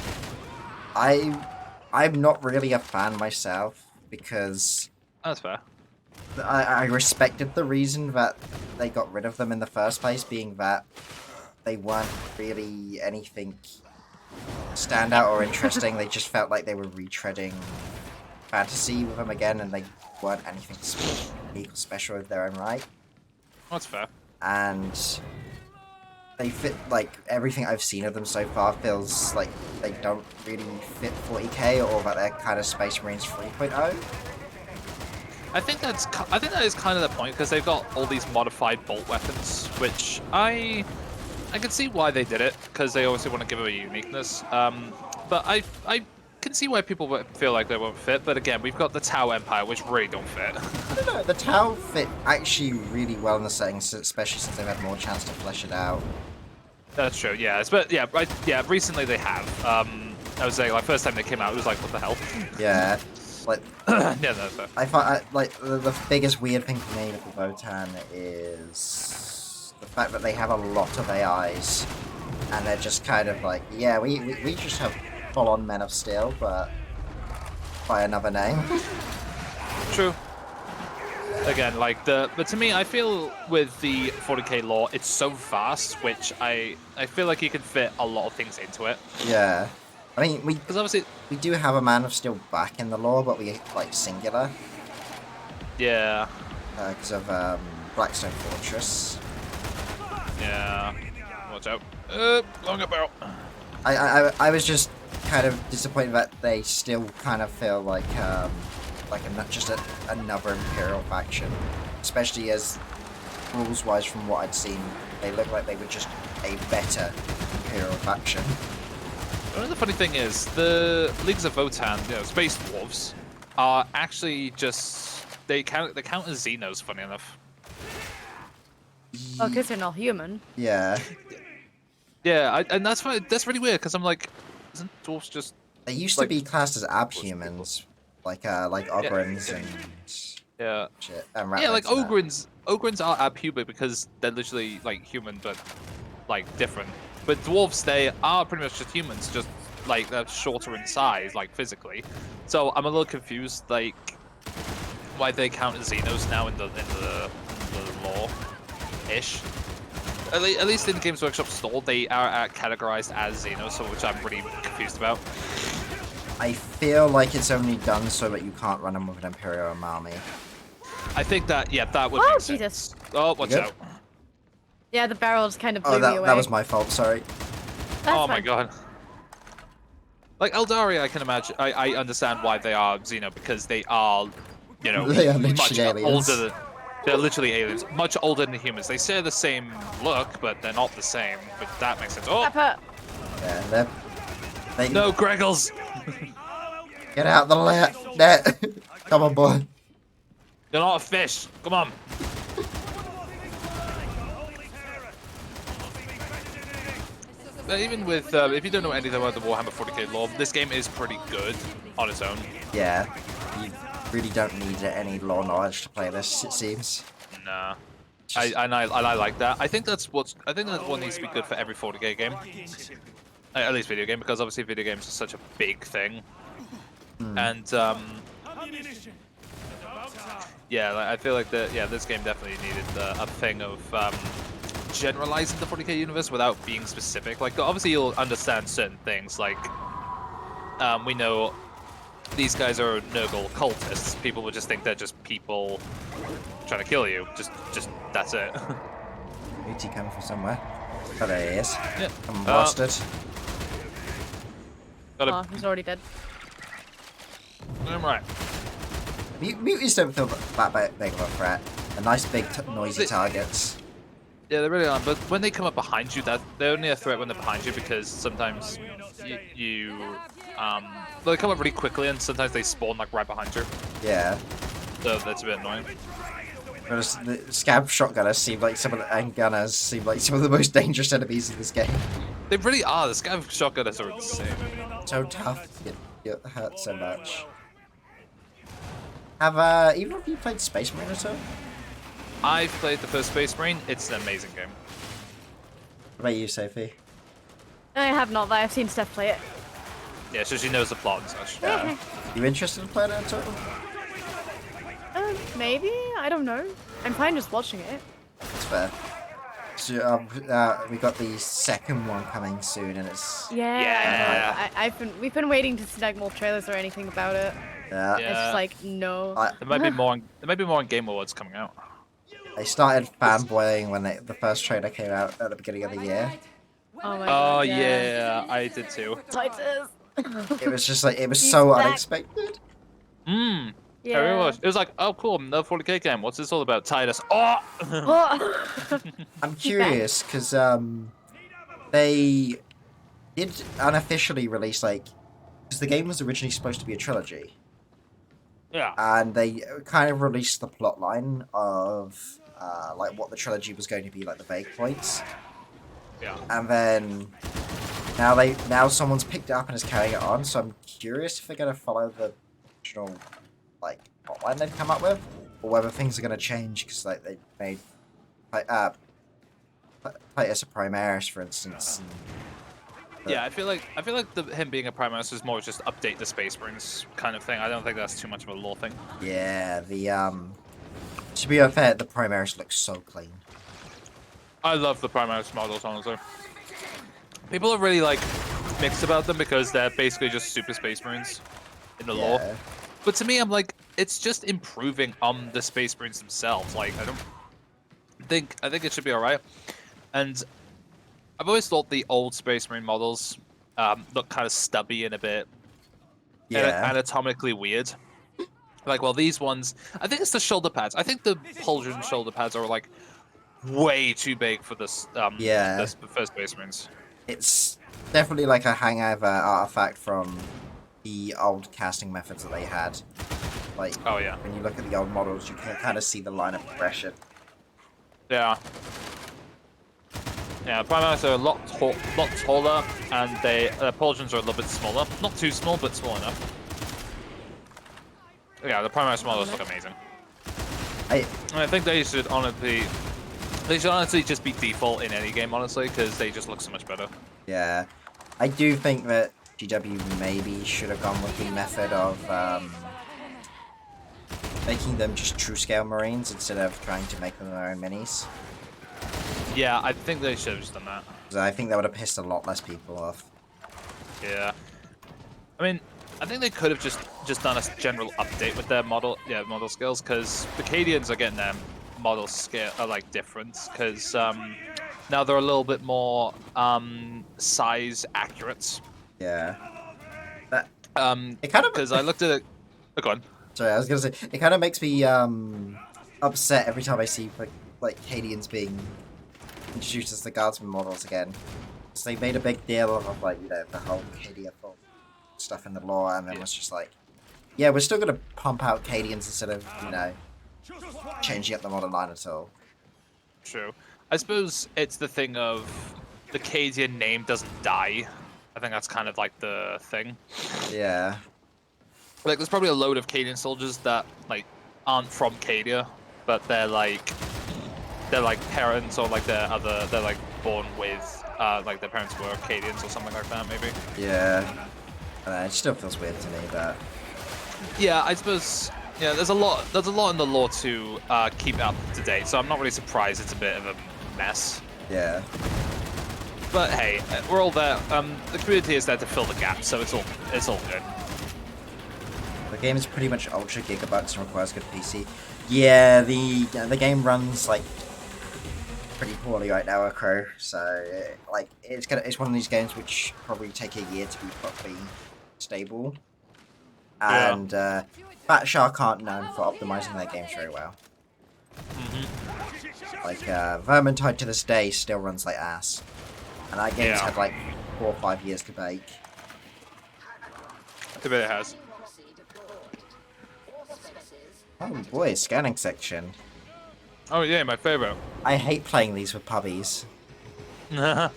I'm not really a fan myself because That's fair. I respected the reason that they got rid of them in the first place, being that they weren't really anything standout or interesting. They just felt like they were retreading fantasy with them again, and they weren't anything unique or special of their own right. That's fair. And they fit, like, everything I've seen of them so far feels like they don't really fit 40k, or that they're kind of Space Marines 3.0. I think that is kind of the point, because they've got all these modified bolt weapons, which I can see why they did it, because they obviously want to give it a uniqueness. But I can see why people would feel like they won't fit. But again, we've got the Tau Empire, which really don't fit. I don't know, the Tau fit actually really well in the settings, especially since they've had more chance to flesh it out. That's true. Yeah, but yeah, recently they have. I was saying, like, first time they came out, it was like, what the hell? Yeah, like Yeah, that's fair. I find like the biggest weird thing for me with the Votan is the fact that they have a lot of AIs, and they're just kind of like, yeah, we just have full-on Men of Steel, but by another name. True. Again, like but to me, I feel with the 40k lore, it's so vast, which I feel like you can fit a lot of things into it. Yeah, I mean Because obviously, we do have a Man of Steel back in the lore, but we like singular. yeah, Because of Blackstone Fortress. yeah. Watch out. Long barrel. I was just kind of disappointed that they still kind of feel like just another Imperial faction, especially as rules-wise from what I'd seen, they look like they were just a better Imperial faction. Another funny thing is the Leagues of Votan, Space Dwarves, are actually just they count as Xenos. Funny enough. Oh, because they're not human. Yeah, Yeah, and that's really weird because I'm like, isn't dwarves just they used like, to be classed as abhumans, like Ogrins and yeah. shit. And Yeah, like Rattlers and that. Ogrins are abhuman because they're literally like human, but like different. But dwarves, they are pretty much just humans, just like they're shorter in size, like physically. So I'm a little confused, like why they count as Xenos now in the lore ish. At least in Games Workshop store, they are categorized as Xenos, so which I'm pretty confused about. I feel like it's only done so that you can't run them with an Imperial army. I think that that would Oh, make Jesus. sense. Oh, watch good? out! Yeah, the barrel just kind of blew Oh, me away. that was my fault. Sorry. That's Oh my fine. god. Like Eldari, I can imagine. I understand why they are Xeno because they are, They are much literally aliens. older than. They're literally aliens, much older than humans. They share the same look, but they're not the same. But that makes sense. Oh Pepper. Yeah, they no, Greggles! get out the net. Come on, boy. You're not a fish. Come on. But even with, if you don't know anything about the Warhammer 40k lore, this game is pretty good on its own. Yeah, you really don't need any lore knowledge to play this. It seems. Nah. Just- I like that. I think that's what needs to be good for every 40k game. At least video game, because obviously video games are such a big thing. And yeah, like, I feel like this game definitely needed a thing of generalizing the 40k universe without being specific. Like obviously you'll understand certain things, like we know these guys are Nurgle cultists. People would just think they're just people trying to kill you. Just that's it. Who's he coming from somewhere? Oh, there he is. Yeah. Come bastard. Got Oh, him. he's already dead. I'm right. Muties don't feel that big of a threat. They're nice, big, noisy They- targets. Yeah, they really are. But when they come up behind you, they're only a threat when they're behind you because sometimes they come up really quickly and sometimes they spawn like right behind you. Yeah. So that's a bit annoying. Whereas the scab shotgunners seem like and gunners seem like some of the most dangerous enemies in this game. They really are. The scav shotgunners are insane. So tough. It hurts so much. Have either of you played Space Marine at all? I've played the first Space Marine. It's an amazing game. What about you, Sophie? I have not, but I've seen Steph play it. Yeah, so she knows the plot and such. Yeah. You interested in playing it at all? Maybe? I don't know. I'm fine just watching it. It's fair. So, we got the second one coming soon, and it's Yeah. We've been waiting to see like more trailers or anything about it. yeah. It's just like no. There might be more. There might be more on Game Awards coming out. They started fanboying when the first trailer came out at the beginning of the year. Oh my Oh god. yeah, I did too. Titus. It was just like it was He's so back. unexpected. I Yeah. really was. It was like, oh cool, another 40k game. What's this all about? Titus. Oh. Oh. I'm curious because they did unofficially release like because the game was originally supposed to be a trilogy, Yeah. and they kind of released the plot line of like what the trilogy was going to be, like the vague points, Yeah. and then now someone's picked it up and is carrying it on. So I'm curious if they're going to follow the original like plot line they'd come up with, or whether things are going to change because like they made Titus a Primaris, for instance. Yeah, I feel like him being a Primaris is more just update the Space Marines kind of thing. I don't think that's too much of a lore thing. Yeah, to be fair, the Primaris looks so clean. I love the Primaris models, honestly. People are really like mixed about them because they're basically just super Space Marines in the lore. Yeah. But to me, I'm like, it's just improving on the Space Marines themselves. Like, I think it should be alright. And I've always thought the old Space Marine models look kind of stubby and a bit anatomically weird. Like, well, these ones, I think it's the shoulder pads. I think the Pauldron shoulder pads are like way too big for this. This first Space Marines. It's definitely like a hangover artifact from the old casting methods that they had. Like, Oh yeah. when you look at the old models, you can kind of see the line of progression. Yeah. Yeah, Primaris are a lot taller, and the Pauldrons are a little bit smaller. Not too small, but small enough. Yeah, the Primaris models look amazing. I think they should honestly just be default in any game, honestly, because they just look so much better. Yeah, I do think that GW maybe should have gone with the method of making them just true scale Marines instead of trying to make them their own minis. Yeah, I think they should have just done that. 'Cause I think that would have pissed a lot less people off. Yeah. I mean, I think they could have just done a general update with their model skills, because the Cadians are getting their model scale are like different, because now they're a little bit more size accurate. Yeah. It kind of because I looked at it. Oh, go on. Sorry, I was gonna say it kind of makes me upset every time I see like Cadians being introduced as the Guardsman models again. So they made a big deal of like the whole Cadia stuff in the lore, and then was just like, yeah, we're still gonna pump out Cadians instead of changing up the model line at all. True. I suppose it's the thing of the Cadian name doesn't die. I think that's kind of like the thing. Yeah. Like, there's probably a load of Cadian soldiers that like aren't from Cadia, but they're like parents or like they're like born with like their parents were Cadians or something like that, maybe. Yeah. It still feels weird to me, but yeah, I suppose there's a lot in the lore to keep up to date, so I'm not really surprised it's a bit of a mess. yeah. But hey, we're all there. The community is there to fill the gap, so it's all good. The game is pretty much ultra gigabytes and requires good PC. Yeah, the game runs like pretty poorly right now, Crow. So like it's one of these games which probably take a year to be properly stable. And Fat Shark aren't known for optimizing their games very well. Like Vermintide to this day still runs like ass, and that game's had like 4 or 5 years to bake. I bet it has. Oh boy, scanning section. Oh yeah, my favorite. I hate playing these with puppies. I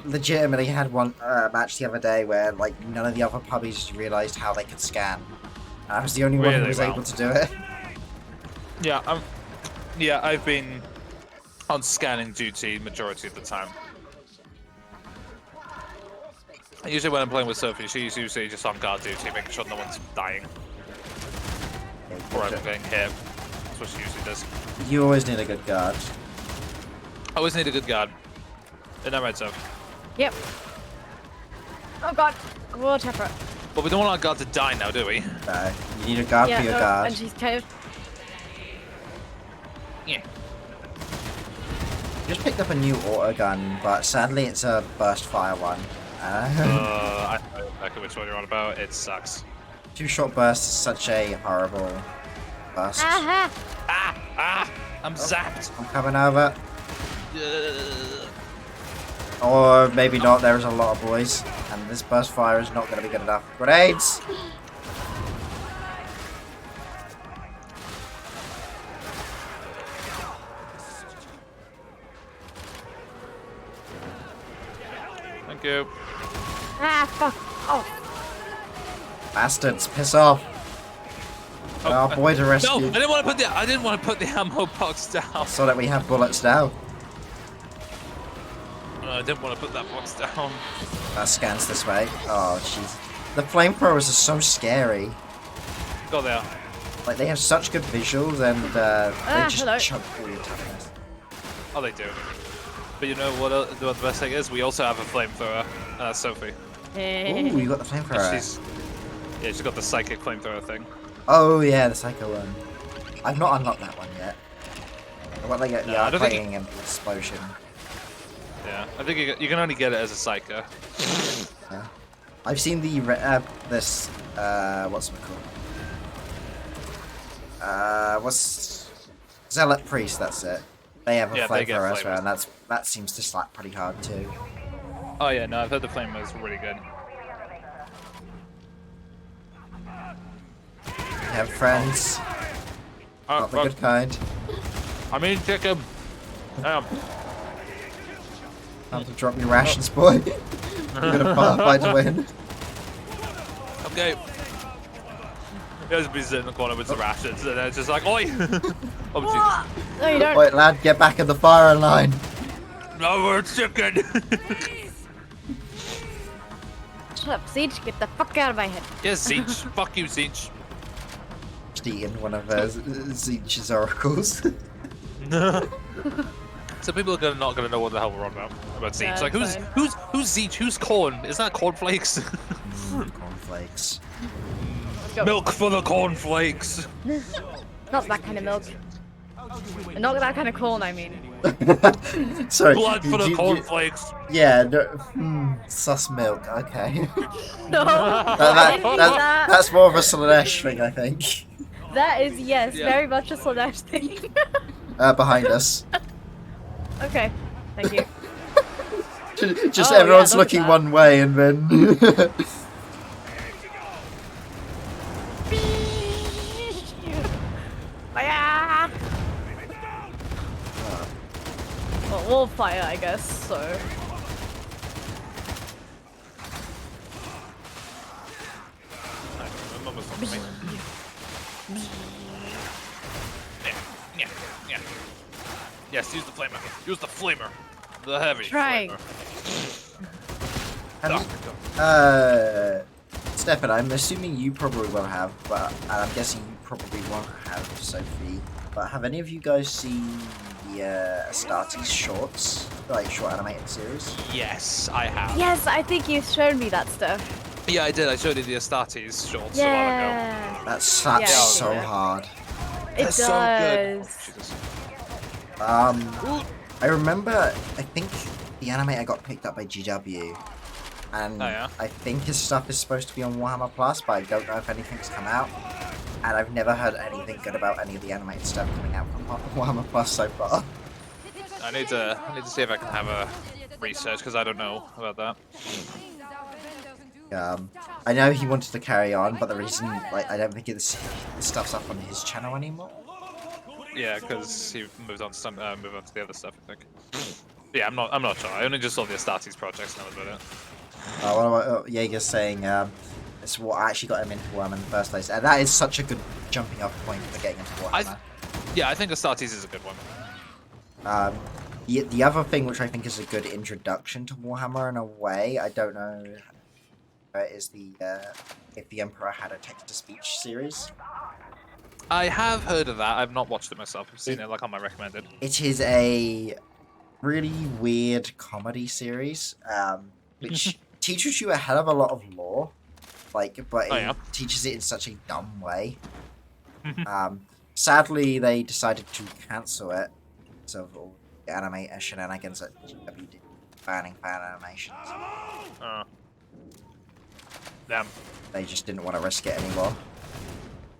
legitimately had one match the other day where like none of the other puppies realized how they could scan. And I was the only one who was able to do it. Yeah, I've been on scanning duty majority of the time. Usually when I'm playing with Sophie, she's usually just on guard duty, making sure no one's dying or I'm getting hit. That's what she usually does. You always need a good guard. I always need a good guard. In that red zone. Yep. Oh god. Whatever. But we don't want our guard to die now, do we? No, you need a guard for your no, guard. and she's kind of. Yeah. Just picked up a new auto gun, but sadly it's a burst fire one. I know exactly which one you're on about. It sucks. Two shot bursts is such a horrible burst. Aha! I'm zapped. I'm coming over. Or maybe not, there's a lot of boys. And this burst fire is not going to be good enough. Grenades! Thank you. Ah, fuck. Oh. Bastards, piss off. Our boy to No, rescue. I didn't want to put the ammo box down. So that we have bullets now. I didn't want to put that box down. Scans this way. Oh, jeez. The flamethrowers are so scary. Got there. Like, they have such good visuals and they just hello. chunk through your toughness. Oh, they do. But you know what the best thing is? We also have a flamethrower. Sophie. Ooh, you got the flamethrower. She's got the psychic flamethrower thing. Oh, yeah, the psycho one. I've not unlocked that one yet. I want to get the I don't think arcing and the explosion. Yeah, I think you can only get it as a psycho. Yeah. I've seen the this what's it called? What's Zealot Priest? That's it. They have a They get flamethrower as well, flavors. and that seems to slap pretty hard too. Oh yeah, no, I've heard the flame was really good. You have friends, Oh, not the good kind. I mean, chicken. Time to drop your rations, boy. You're gonna fight to win. Okay. He'll just be sitting in the corner with the rations, and then it's just like, oi! Oh, Jesus. No, you don't. Wait, lad, get back in the firing line. No, we're chicken! Shut up, Siege. Get the fuck out of my head. Yes, Zeech. Fuck you, Zeech. Just eating one of Zeech's oracles. So people are not gonna know what the hell we're on about Zeech. Yeah, Like, it's who's Zeech? Who's corn? Isn't that cornflakes? Cornflakes. Go. Milk for the cornflakes. Not that kind of milk. And not that kind of corn, I mean. Sorry. Blood for the cornflakes. Yeah, no, sus milk, okay. No, I didn't mean that. That's more of a Slanesh thing, I think. That is, yes, Yeah. very much a Slanesh thing. Behind us. Okay, thank you. Just Oh, yeah, everyone's look at looking that. one way and then... Fire! Well, we'll fire, I guess, so. Yes, use the flamer. Use the flamer. The heavy Trying. flamer. Stefan, I'm assuming you probably will have, but and I'm guessing you probably won't have, Sophie. But have any of you guys seen the Astartes shorts, like short animated series? Yes, I have. Yes, I think you've shown me that stuff. Yeah, I did. I showed you the Astartes shorts a while ago. Yeah, That slaps Yeah, so yeah. hard. it That's does. so good. I remember, I think the anime got picked up by GW, and Oh, yeah? I think his stuff is supposed to be on Warhammer Plus, but I don't know if anything's come out. And I've never heard anything good about any of the animated stuff coming out from Warhammer Plus so far. I need to see if I can have a research because I don't know about that. I know he wanted to carry on, but the reason, like, I don't think this stuff's up on his channel anymore. Yeah, because he moved on to the other stuff, I think. Yeah, I'm not sure. I only just saw the Astartes projects and that was about it. What about Jaeger's saying? It's what actually got him into Warhammer in the first place, and that is such a good jumping off point for getting into Warhammer. Yeah, I think Astartes is a good one. The other thing which I think is a good introduction to Warhammer in a way, I don't know is the If the Emperor Had a Text-to-Speech series. I have heard of that. I've not watched it myself. I've seen it like on my recommended. It is a really weird comedy series, which teaches you a hell of a lot of lore, but it teaches it in such a dumb way. Sadly, they decided to cancel it because of all the anime shenanigans that GW did, banning fan animations. Damn. They just didn't want to risk it anymore.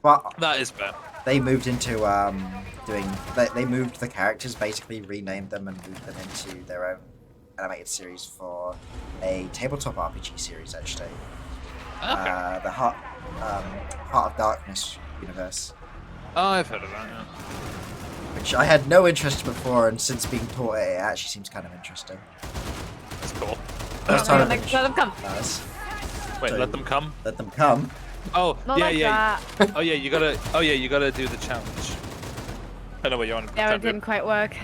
But that is fair. They moved into They moved the characters, basically renamed them and moved them into their own animated series for a tabletop RPG series, actually. Okay. The Heart of Darkness universe. Oh, I've heard of that. Yeah. Which I had no interest before, and since being taught it, it actually seems kind of interesting. That's cool. First Let time them come. Wait, So let them come. Let them come. Oh, Not yeah, like yeah. that. Oh yeah, you gotta do the challenge. I know what you're on. Yeah, it didn't quite work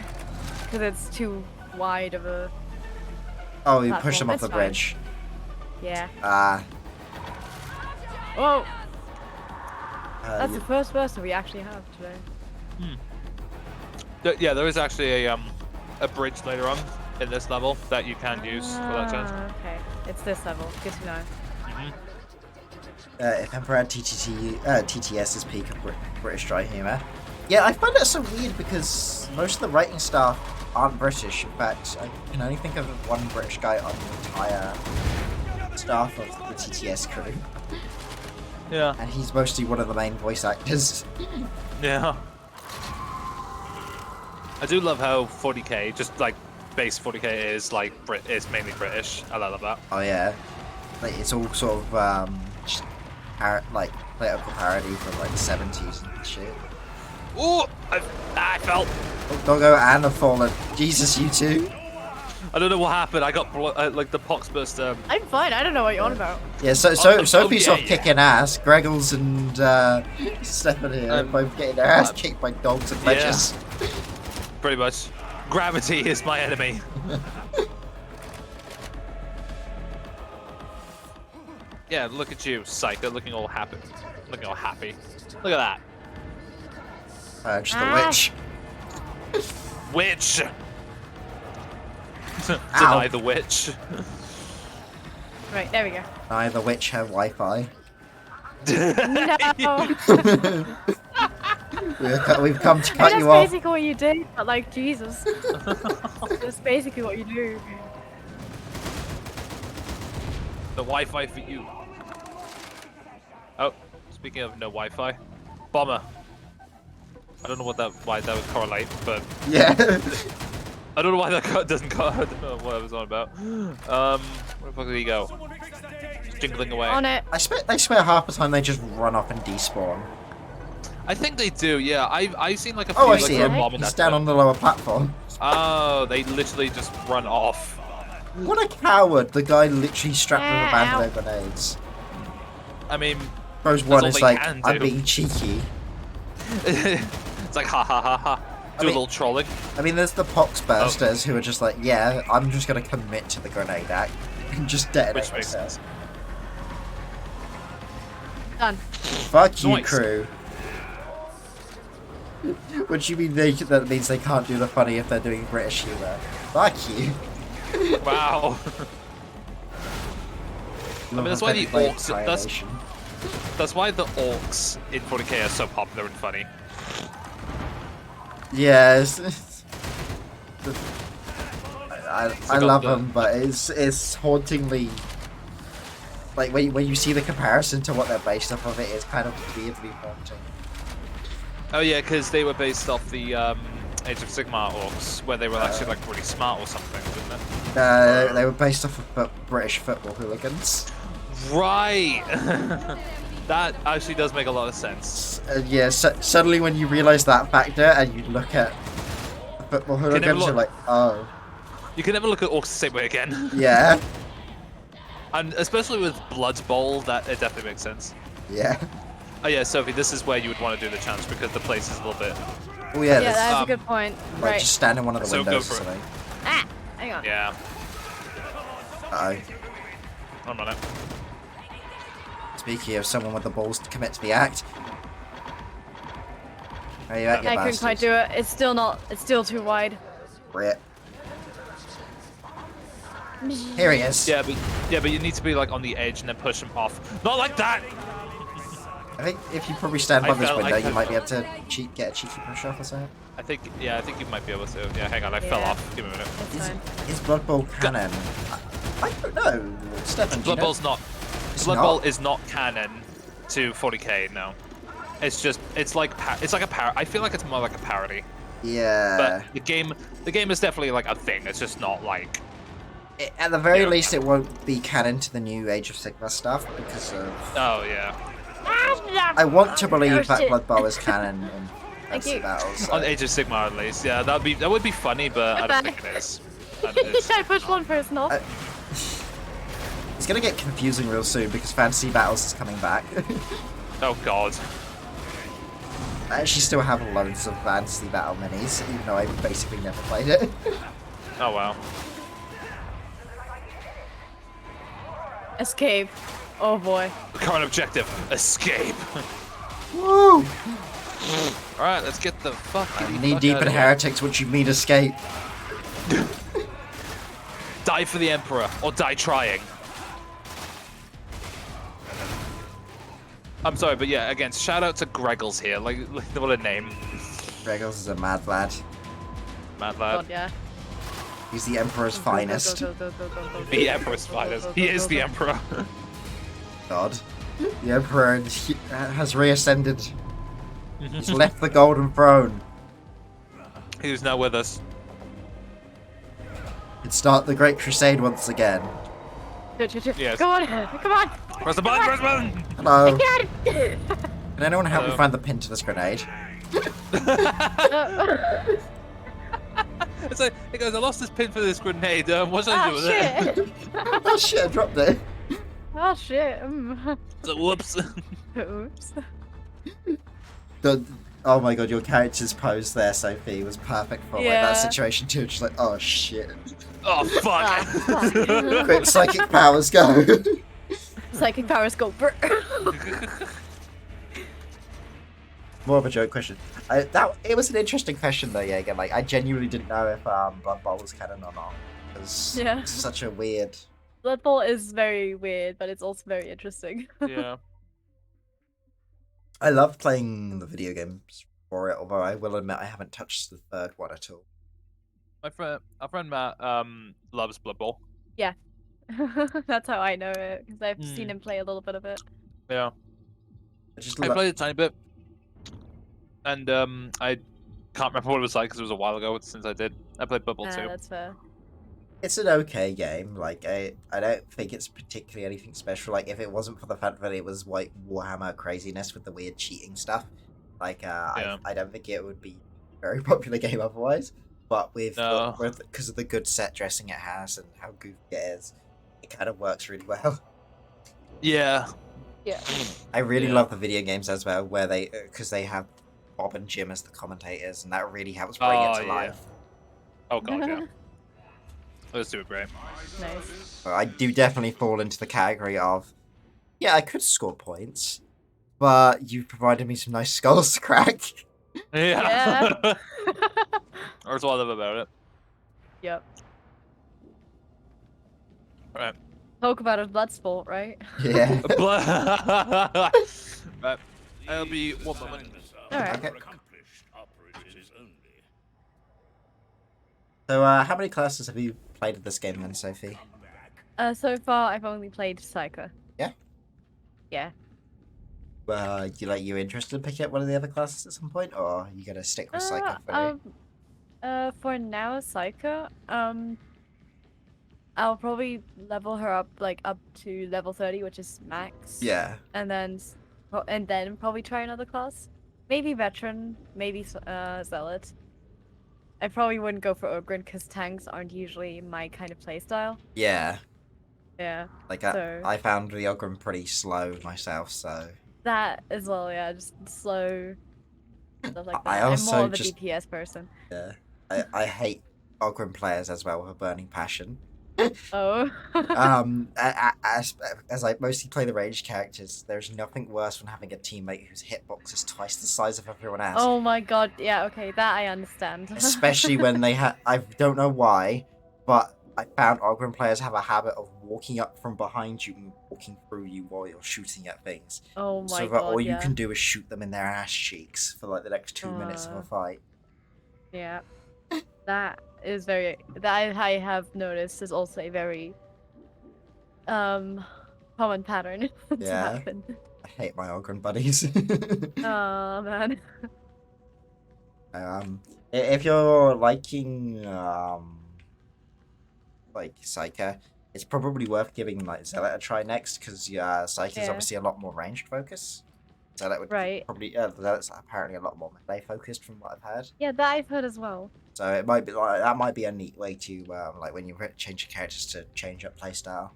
because it's too wide of a. Oh, you push them off the That's fine. bridge. Yeah. Whoa! That's Yeah. the first person we actually have today. Yeah, there is actually a bridge later on in this level that you can use for that challenge. Okay, it's this level. Good to know. If Emperor had TTS's peak of British dry humour. Yeah, I find that so weird because most of the writing staff aren't British. In fact, I can only think of one British guy on the entire staff of the TTS crew. Yeah. And he's mostly one of the main voice actors. Yeah. I do love how 40k, just like base 40k is like is mainly British. I love that. Oh yeah, like it's all sort of just like political parody from like the 70s and shit. Oh, I fell. Oh, Doggo and a fallen. Jesus, you two. I don't know what happened. I got like the pox burst. I'm fine. I don't know what you're on about. Yeah, Sophie's sort of kicking ass. Greggles and Stephanie are both getting their ass kicked by dogs and ledges. Yeah. Pretty much. Gravity is my enemy. Yeah, look at you, Psycho, looking all happy. Looking all happy. Look at that. Purge the witch. Witch! Deny the witch. Right, there we go. Deny the witch her Wi-Fi. No! We've come to cut That's you off. basically what you do, but like, Jesus. That's basically what you do. The Wi-Fi for you. Oh, speaking of no Wi-Fi, bomber. I don't know why that would correlate, but Yeah. I don't know why that doesn't. I don't know what I was on about. Where the fuck did he go? Just jingling away. On it. I swear half the time they just run off and despawn. I think they do. Yeah, I've seen like a few. Oh, I like, see little him. bomb in He's that down thing. on the lower platform. Oh, they literally just run off. What a coward! The guy literally strapped with a Ow. band of grenades. I mean, Throws That's one all is they like, can I'm do. being cheeky. it's like ha ha ha ha. Do a little trolling. I mean, there's the poxbursters who are just like, yeah, I'm just gonna commit to the grenade act and just detonate Which makes myself. sense. Done. Fuck you, Nice. crew. What do you mean that means they can't do the funny if they're doing British humour? Fuck you. Wow. I mean, that's why the orcs. That's why the orcs in 40k are so popular and funny. Yes. I love the- them, but it's hauntingly. Like when you see the comparison to what they're based off of, it is kind of weirdly haunting. Oh yeah, because they were based off the Age of Sigmar orcs, where they were actually like really smart or something, didn't They were based off of British football hooligans. they? Right. That actually does make a lot of sense. Yeah, suddenly when you realise that factor and you look at the football never hooligans, you're look- like, oh, You can never look at orcs the same way again. yeah, And especially with Blood Bowl, that it definitely makes sense. yeah. Oh yeah, Sophie, this is where you would want to do the challenge because the place is a little bit. Oh yeah, Yeah, there's, that's a um, good point. like Right. just stand in one of the So go windows for or it. something. Ah! Hang on. Yeah. Uh-oh. I'm on it. Speaking of someone with the balls to commit to the act. Where you at, you I couldn't quite bastards? do it. It's still not. It's still too wide. Rip. Here he is. Yeah, but you need to be like on the edge and then push him off. Not like that. I think if you probably stand I above this fell- I window, you fell- might be able to get a cheeky push off or something. I think you might be able to. Yeah, hang on, I fell Yeah. off. Give me a minute. It's fine. Is Blood Bowl canon? I don't know. Stefan, do you Blood know? Bowl's not. It's Blood not? Bowl is not canon to 40k. No, it's like a I feel like it's more like a parody. Yeah. But the game is definitely like a thing. It's just not like. At the very Yeah. least, it won't be canon to the new Age of Sigmar stuff because of. Oh yeah. I want to believe Oh, that shit. Blood Bowl is canon in Thank Fantasy you. Battles. On So. Age of Sigmar at least. Yeah, that would be funny, but I don't think it is. I pushed one person off. It's gonna get confusing real soon because Fantasy Battles is coming back. Oh god. I actually still have loads of Fantasy Battle minis, even though I basically never played it. Oh wow. Escape. Oh boy. Current objective: escape. Woo! All right, let's get the fuck. Knee deep in heretics, what you mean escape? Die for the Emperor, or die trying. I'm sorry, but yeah, again, shout out to Greggles here. Like what a name. Regals is a mad lad. Mad lad. God, yeah. He's the Emperor's finest. The Emperor's finest. He is the Emperor. God. The Emperor has reascended. He's left the Golden Throne. He's now with us. Let's start the Great Crusade once again. Yes. Come on, come on. Press the button, press the button! Hello. Get it. Can anyone help me Hello. find the pin to this grenade? It's like, hey guys, I lost this pin for this grenade. What should I do Oh with it? shit. Oh shit, I dropped it. Oh shit. So, whoops. Oops. Oh my god, your character's pose there, Sophie, was perfect for like, Yeah. that situation too. Just like, oh shit. Oh Ah, fuck. fuck. Quick psychic powers go. Psychic powers go. Brr. More of a joke question. It was an interesting question though, yeah. Again, like I genuinely didn't know if Blood Bowl was canon or not. Because Yeah. it's such a weird. Blood Bowl is very weird, but it's also very interesting. Yeah. I love playing the video games for it, although I will admit I haven't touched the third one at all. Our friend Matt loves Blood Bowl. That's how I know it, because I've Hmm. seen him play a little bit of it. Yeah. I just I love. played a tiny bit. And I can't remember what it was like because it was a while ago since I did. I played Blood Bowl too. That's fair. It's an okay game. Like I don't think it's particularly anything special. Like if it wasn't for the fact that it was like Warhammer craziness with the weird cheating stuff, like Yeah. I don't think it would be a very popular game otherwise. But with No. because of the good set dressing it has and how goofy it is, it kind of works really well. Yeah. Yeah. I really Yeah. love the video games as well, where because they have Bob and Jim as the commentators, and that really helps bring it Oh, to yeah. life. Oh god, yeah. Those two are great. Nice. But I do definitely fall into the category of, yeah, I could score points, but you've provided me some nice skulls to crack. Yeah. That's what I love about it. Yep. Right. Talk about a blood sport, right? Yeah. Right. I'll be one moment. Alright. Okay. So, how many classes have you played of this game then, Sophie? So far, I've only played Psycho. Yeah? Yeah. You interested in picking up one of the other classes at some point, or are you gonna stick with Psycho for now? For now, Psycho. I'll probably level her up up to level 30, which is max. Yeah. And then probably try another class. Maybe veteran, maybe zealot. I probably wouldn't go for Ogren because tanks aren't usually my kind of playstyle. Yeah. Yeah, Like, So- I found the Ogren pretty slow myself, so... that as well. Yeah, just slow stuff like that. I I'm also more of a just- DPS person. Yeah. I hate Ogren players as well with a burning passion. Oh. As I mostly play the ranged characters, there's nothing worse than having a teammate whose hitbox is twice the size of everyone else. Oh my god, yeah, okay, that I understand. Especially when they have. I don't know why, but I found Ogren players have a habit of walking up from behind you and walking through you while you're shooting at things. Oh my So that god, all you yeah. can do is shoot them in their ass cheeks for like the next 2 minutes of a fight. Yeah. That is very that I have noticed is also a very common pattern to Yeah. happen. I hate my Ogren buddies. Oh man. If you're liking like Psyker, it's probably worth giving like Zealot a try next because Psyker's Yeah. obviously a lot more ranged focus. Zealot would Right. probably Zealot's apparently a lot more melee focused from what I've heard. Yeah, that I've heard as well. So it might be like that might be a neat way to like when you change your characters to change up playstyle.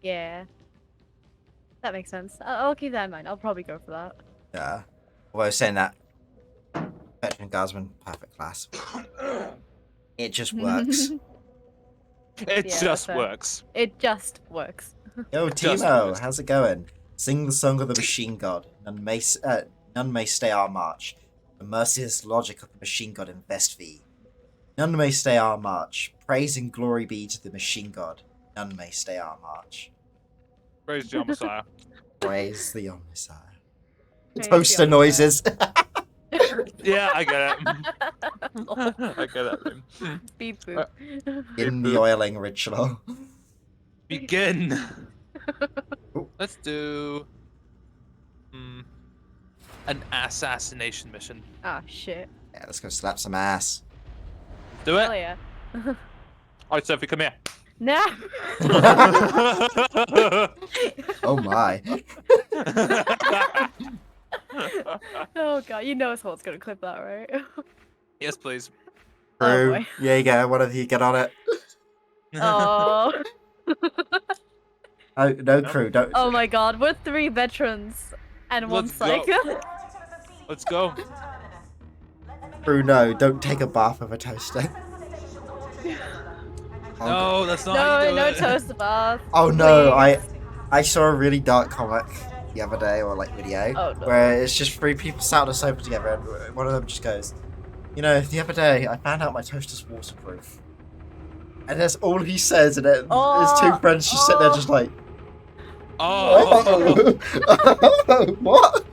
Yeah. That makes sense. I'll keep that in mind. I'll probably go for that. Yeah. Although saying that, Veteran Guardsman, perfect class. It just works. It Yeah, just fair. works. It just works. Yo, Just Timo, works. how's it going? Sing the song of the machine god. None may stay our march. The merciless logic of the machine god invest thee. None may stay our march. Praise and glory be to the machine god. None may stay our march. Praise the Messiah. Praise the Omnissiah. Praise the Toaster Omnissiah. noises. Yeah, I get it. I get it. Beep boop. In the oiling ritual. Begin. Ooh. Let's do an assassination mission. Ah, shit. Yeah, let's go slap some ass. Do Hell it. yeah. Alright, Sophie, come here. Nah. Oh my. Oh god, you know someone's gonna clip that, right? Yes, please. Oh, Crew, boy. Jaeger, one of you get on it. Oh. Oh, no crew, don't. Oh my god, we're 3 veterans and 1 Let's go. psycho. Let's go. Crew, no, don't take a bath with a toaster. No, that's not how you No, do no it. toaster bath. Oh no, please. I saw a really dark comic the other day, or like video, Oh, no. where it's just 3 people sat on a sofa together, and one of them just goes, you know, the other day I found out my toaster's waterproof. And that's all he says, and then his 2 friends just sit there just like, Oh. what?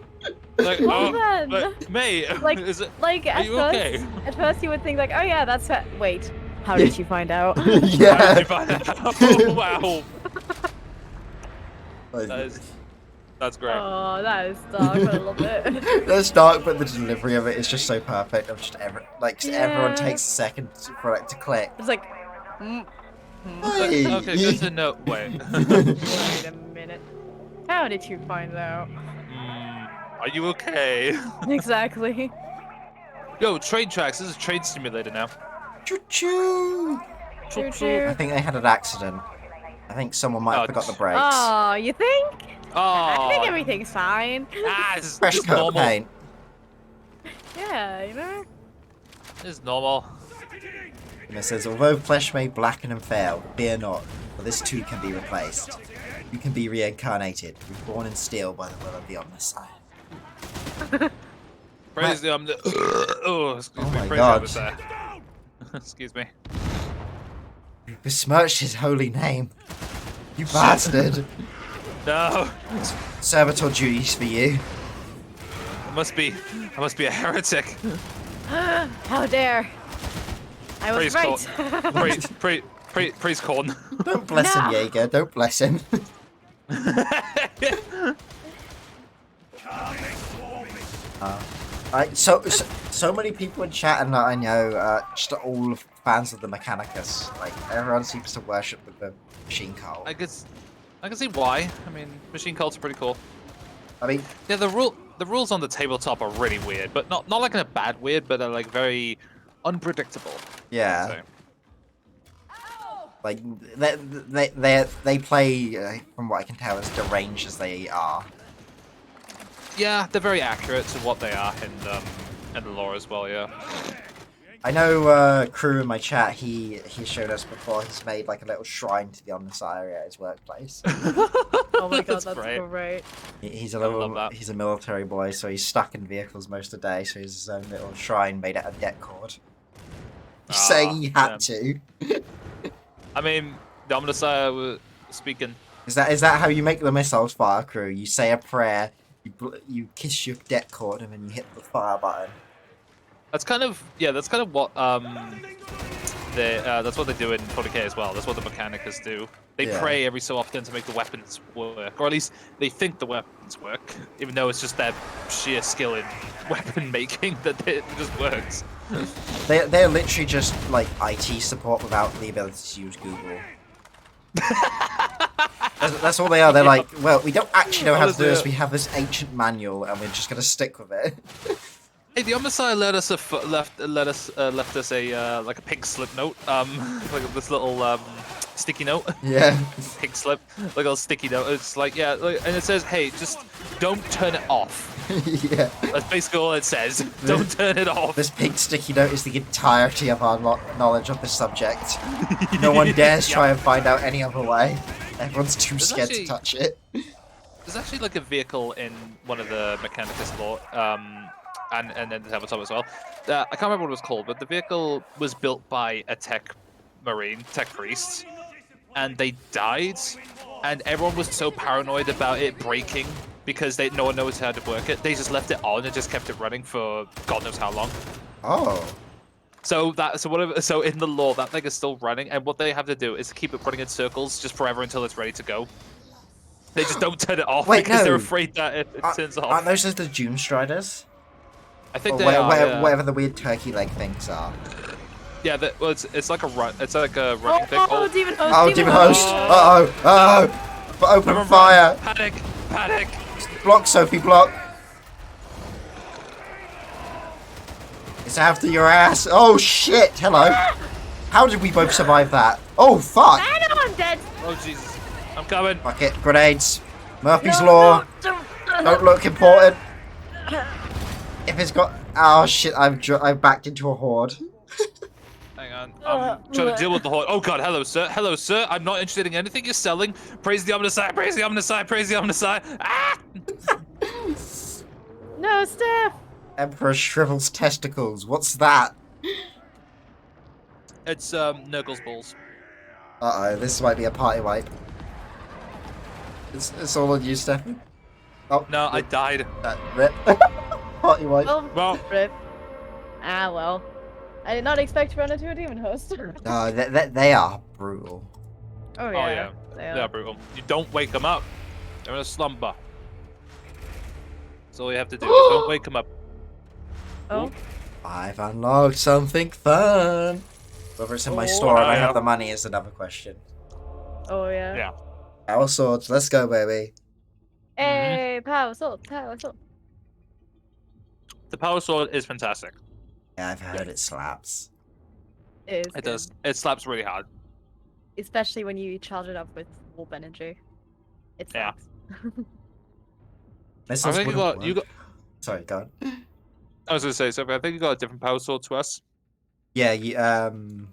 Like, Well oh, then. like, mate, Like- is it? Like, Are you okay? at first you would think like, oh yeah, that's wait, how did you find out? How did Yeah. you find out? Wow. That's great. Oh, that is dark a little bit. That's dark, but the delivery of it is just so perfect. Of just everyone Yeah. takes a second for it to click. It's like, mm, Hey. Okay, good to know. Wait. wait a minute. How did you find out? Are you okay? Exactly. Yo, train tracks. This is a train simulator now. Choo choo. Choo I choo. think they had an accident. I think someone might have Oh, forgot the brakes. Oh, you think? Oh. I think everything's fine. Ah, this Fresh is coat of normal. paint. Yeah, you know? This is normal. And it says, although flesh may blacken and fail, fear not, for this too can be replaced. You can be reincarnated, reborn in steel by the will of the Omnissiah. Praise the oh, excuse Oh me. my Praise God. the Messiah. Excuse me. You besmirched his holy name. You bastard. No, Servitor duties for you. I must be a heretic. How dare! I was Praise right. praise corn. Don't bless him, No. Jaeger. Don't bless him. So many people in chat and that I know, just all fans of the Mechanicus. Like everyone seems to worship the machine cult. I can see why. I mean, machine cults are pretty cool. I mean, Yeah, the rules on the tabletop are really weird, but not like in a bad weird, but they're like very unpredictable. yeah, So, like they play from what I can tell as deranged as they are. yeah, they're very accurate to what they are in the lore as well. Yeah. I know crew in my chat. He showed us before. He's made like a little shrine to the Omnissiah at his workplace. Oh my god, that's great. great. He's a I love little. that. He's a military boy, so he's stuck in vehicles most of the day. So he's his own little shrine made out of debt cord. He's saying he had to. I mean, the Omnissiah was speaking. Is that how you make the missiles fire, crew? You say a prayer, you kiss your debt cord, and then you hit the fire button. That's kind of what that's what they do in 40k as well. That's what the mechanicus do. They Yeah. pray every so often to make the weapons work, or at least they think the weapons work, even though it's just their sheer skill in weapon making that it just works. They're literally just like IT support without the ability to use Google. That's all they are. They're like, well, we don't actually know how to do this. We have this ancient manual, and we're just gonna stick with it. Hey, the Omnissiah left us a like a pink slip note, like this little sticky note. Yeah. Pink slip, like a little sticky note. It's like and it says, "Hey, just don't turn it off." Yeah. That's basically all it says. Don't turn it off. This pink sticky note is the entirety of our knowledge of the subject. No one dares try and find out any other way. Everyone's too scared to touch it. There's actually like a vehicle in one of the Mechanicus lore, and then the tabletop as well. I can't remember what it was called, but the vehicle was built by a tech priest, and they died, and everyone was so paranoid about it breaking because no one knows how to work it. They just left it on and just kept it running for God knows how long. Oh. So in the lore, that thing is still running, and what they have to do is keep it running in circles just forever until it's ready to go. They just don't turn it off because they're afraid that it turns off. Aren't those just the Doom Striders? I think Or they are. Yeah. whatever the weird turkey leg things are. Yeah, well, it's like a run. It's like a running thing. Oh, demon host! Oh, demon host! Open fire! Panic! Panic! Block, Sophie, block! It's after your ass! Oh shit! Hello! How did we both survive that? Oh fuck! I know I'm dead! Oh Jesus! I'm coming! Fuck it, grenades! Murphy's Law! Don't look important! If it's got... Oh shit, I've backed into a horde. Hang on, I'm trying to deal with the horde. Oh god, hello sir, hello sir. I'm not interested in anything you're selling. Praise the Omnissiah, praise the Omnissiah, praise the Omnissiah. Ah! No, Steph! Emperor Shrivel's testicles, what's that? It's Nurgle's balls. Uh-oh, this might be a party wipe. It's all on you, Stefan. Oh, No, I died. Rip. Party wipe. Well, Rip. Ah, well. I did not expect to run into a demon host. No, they are brutal. Oh, oh yeah. yeah, They they are. are brutal. You don't wake them up. They're in a slumber. That's all you have to do. Don't wake them up. Oh. I've unlocked something fun. Whether it's in my store and I have the money is another question. Oh, yeah. Yeah. Power swords, let's go, baby. Hey, power sword, power sword. The power sword is fantastic. Yeah, I've heard it slaps. It is It good. does. It slaps really hard. Especially when you charge it up with warp energy. It Yeah. sucks. Missiles I think wouldn't you work. got. Sorry, go on. I was gonna say something. I think you got a different power sword to us. Yeah, Psychers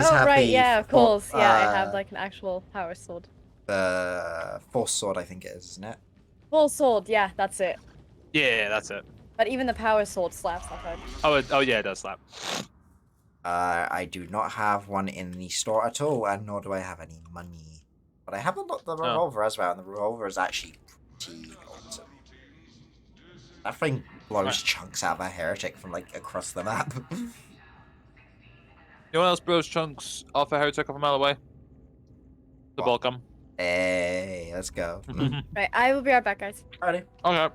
Oh, have right, the yeah, of fo- course. Yeah, I have like an actual power sword. the force sword, I think it is, isn't it? Full sword, yeah, that's it. Yeah, that's it. But even the power sword slaps, I've heard. Oh yeah, it does slap. I do not have one in the store at all, and nor do I have any money. But I have unlocked the revolver as well, and the revolver is actually pretty awesome. That thing blows chunks out of a heretic from like across the map. You know what else blows chunks off a heretic off a mile away? The What? Balcom. Hey, let's go. Right, I will be right back, guys. Alrighty. Okay.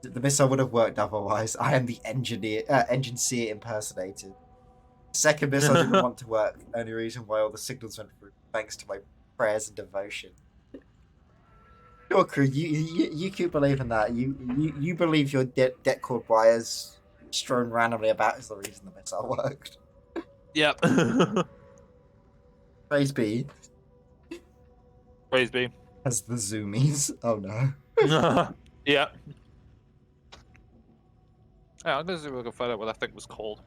The missile would have worked otherwise. I am the engine seer impersonated. Second missile didn't want to work. Only reason why all the signals went through, thanks to my prayers and devotion. Your crew, you keep believing that. You believe your debt cord wires strewn randomly about is the reason the missile worked. Yep. Praise be. Praise be. As the zoomies. Oh no. Yeah. Yeah, I'm gonna see if I can find out what that thing was called.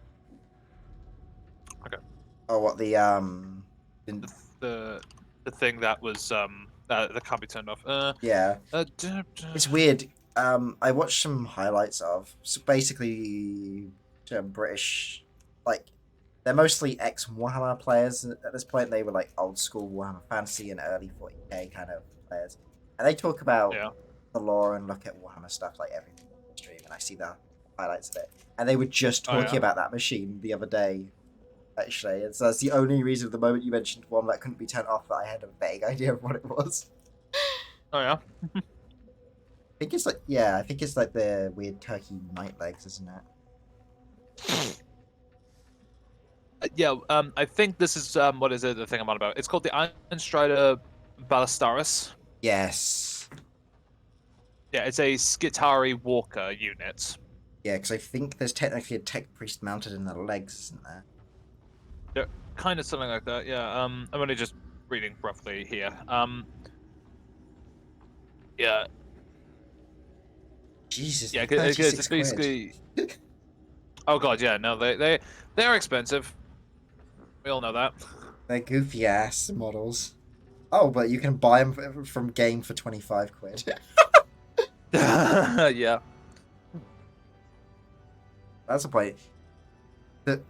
Oh, what The the, the thing that was that can't be turned off. yeah. Duh, It's duh. weird. I watched some highlights of so basically British, like they're mostly ex Warhammer players at this point. They were like old school Warhammer Fantasy and early 40k kind of players, and they talk about Yeah. the lore and look at Warhammer stuff like every stream, and I see the highlights of it. And they were just Oh talking yeah. about that machine the other day, actually, and so that's the only reason at the moment you mentioned one that couldn't be turned off that I had a vague idea of what it was. Oh yeah. I think it's like yeah, I think it's like the weird turkey night legs, isn't it? Yeah. I think this is what is it? The thing I'm on about. It's called the Iron Strider Ballistaris. Yes. Yeah, it's a Skitari Walker unit. Yeah, because I think there's technically a tech priest mounted in the legs, isn't there? Yeah, kind of something like that. Yeah. I'm only just reading roughly here. Yeah. Jesus, Yeah. they're Because it's 36 quid. basically. Oh god, yeah. No, they are expensive. We all know that. They're goofy ass models. Oh, but you can buy them from game for 25 quid. Yeah. That's the point.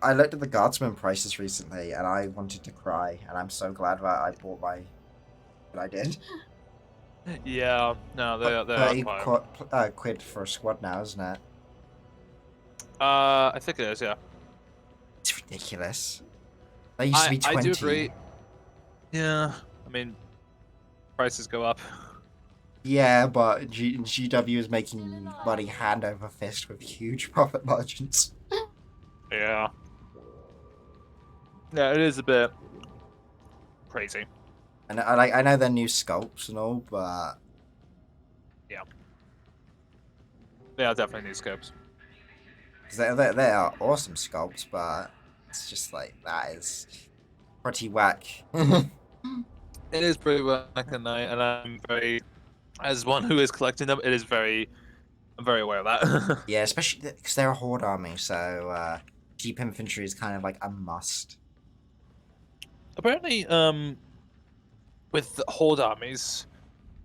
I looked at the guardsman prices recently and I wanted to cry, and I'm so glad that I bought what I did. Yeah. No, they are 30 quite. quid for a squad now, isn't it? I think it is. Yeah. It's ridiculous. They used to be 20. I do agree. Yeah. I mean, prices go up. Yeah, but GW is making money hand over fist with huge profit margins. Yeah. Yeah, it is a bit crazy. And I know they're new sculpts and all, but They are definitely new scopes. 'cause they are awesome sculpts, but it's just like that is pretty whack. It is pretty whack, and I'm very, as one who is collecting them, I'm very aware of that. Yeah, especially because they're a horde army, so cheap infantry is kind of like a must. Apparently, with the horde armies,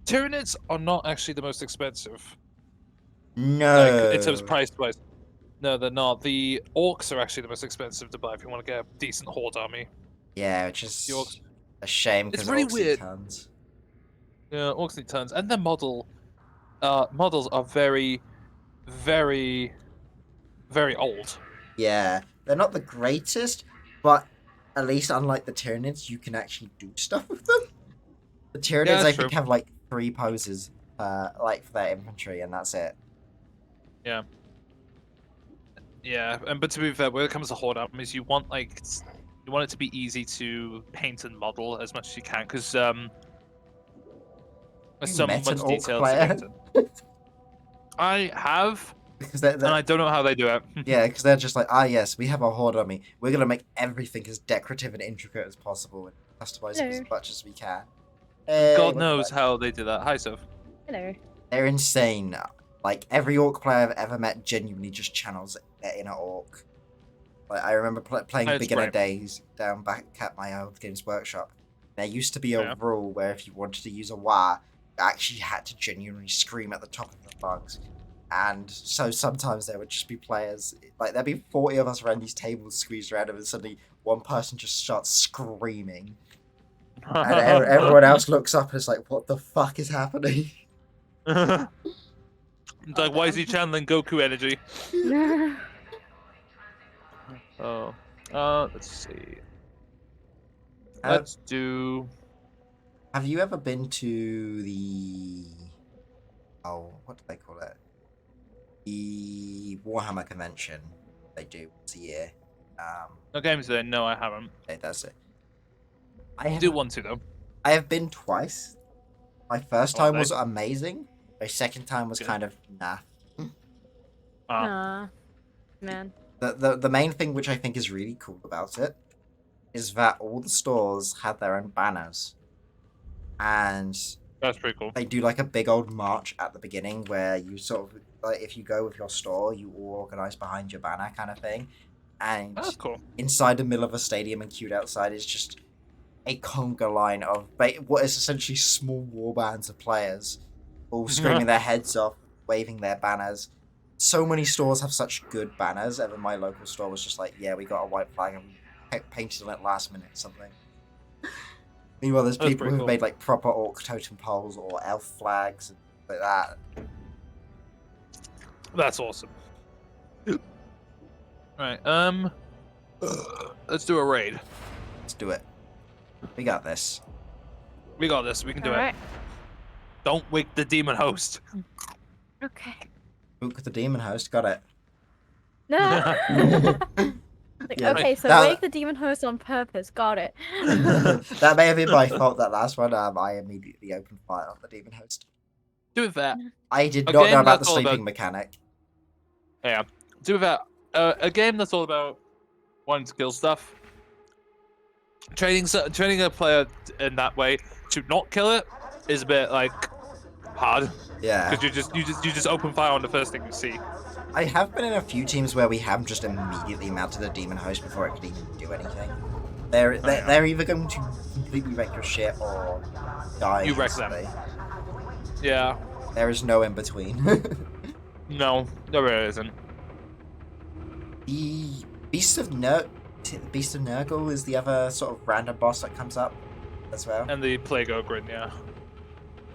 Tyranids are not actually the most expensive. Like in terms of No. price wise. No, they're not. The orcs are actually the most expensive to buy if you want to get a decent horde army. Yeah, which The is orcs. a shame It's because really Orcs need weird. tons. Yeah, orcs need tons, and their models are very, very, very old. Yeah, they're not the greatest, but at least unlike the Tyranids, you can actually do stuff with them. The Yeah, Tyranids, I that's think, true. have like 3 poses, like for their infantry, and that's it. Yeah. Yeah, and but to be fair, when it comes to horde armies, you want you want it to be easy to paint and model as much as you can, because there's You so met an much Orc detail to player? get into. I have, Because and I don't know how they do it. yeah, because they're just like, ah, yes, we have a horde army. We're gonna make everything as decorative and intricate as possible and customize it as Hello. much as we can. Hey, God welcome knows back. how they do that. Hi, Soph. Hello. They're insane. Like every Orc player I've ever met genuinely just channels their inner Orc. Like I remember playing It's beginner great. days down back at my old Games Workshop. There used to be a Yeah. rule where if you wanted to use a wah, you actually had to genuinely scream at the top of the lungs. And so sometimes there would just be players, like there'd be 40 of us around these tables squeezed around, and suddenly one person just starts screaming. And everyone else looks up and is like, what the fuck is happening? It's like, why is he channeling Goku energy? Oh, let's see. Have, Let's do. have you ever been to the... Oh, what do they call it? The Warhammer convention they do once a year. No games there. No, I haven't. That's it. I do want to though. I have been twice. My first Oh, time nice. was amazing. My second time was Good. kind of nah. Aw, man. The main thing which I think is really cool about it is that all the stores have their own banners. And That's pretty cool. they do like a big old march at the beginning where you sort of like if you go with your store, you all organize behind your banner kind of thing, and That's cool. inside the middle of a stadium and queued outside is just a conga line of what is essentially small war bands of players, all screaming their heads off, waving their banners. So many stores have such good banners. Even my local store was just like, yeah, we got a white flag and we painted on it last minute or something. Meanwhile, there's That's people pretty who've cool. made like proper orc totem poles or elf flags and like that. That's awesome. Right. Let's do a raid. Let's do it. We got this. We got this. We can do All it. right. Don't wake the demon host. Okay. Book the demon host. Got it. No. Like, Yeah, okay, so that- wake the demon host on purpose. Got it. That may have been my fault. That last one. I immediately opened fire on the demon host. Do with that. I did A not game know about the that's all sleeping about- mechanic. Yeah. Do with that. A game that's all about wanting to kill stuff. Training a player in that way to not kill it is a bit like hard Yeah. because you just open fire on the first thing you see. I have been in a few teams where we have just immediately mounted a demon host before it could even do anything. They're either going to completely wreck your shit or die. You wreck them. instantly. Yeah. There is no in between. No, there really isn't. The Beast of Nurgle is the other sort of random boss that comes up as well. And the Plague Ogre, yeah.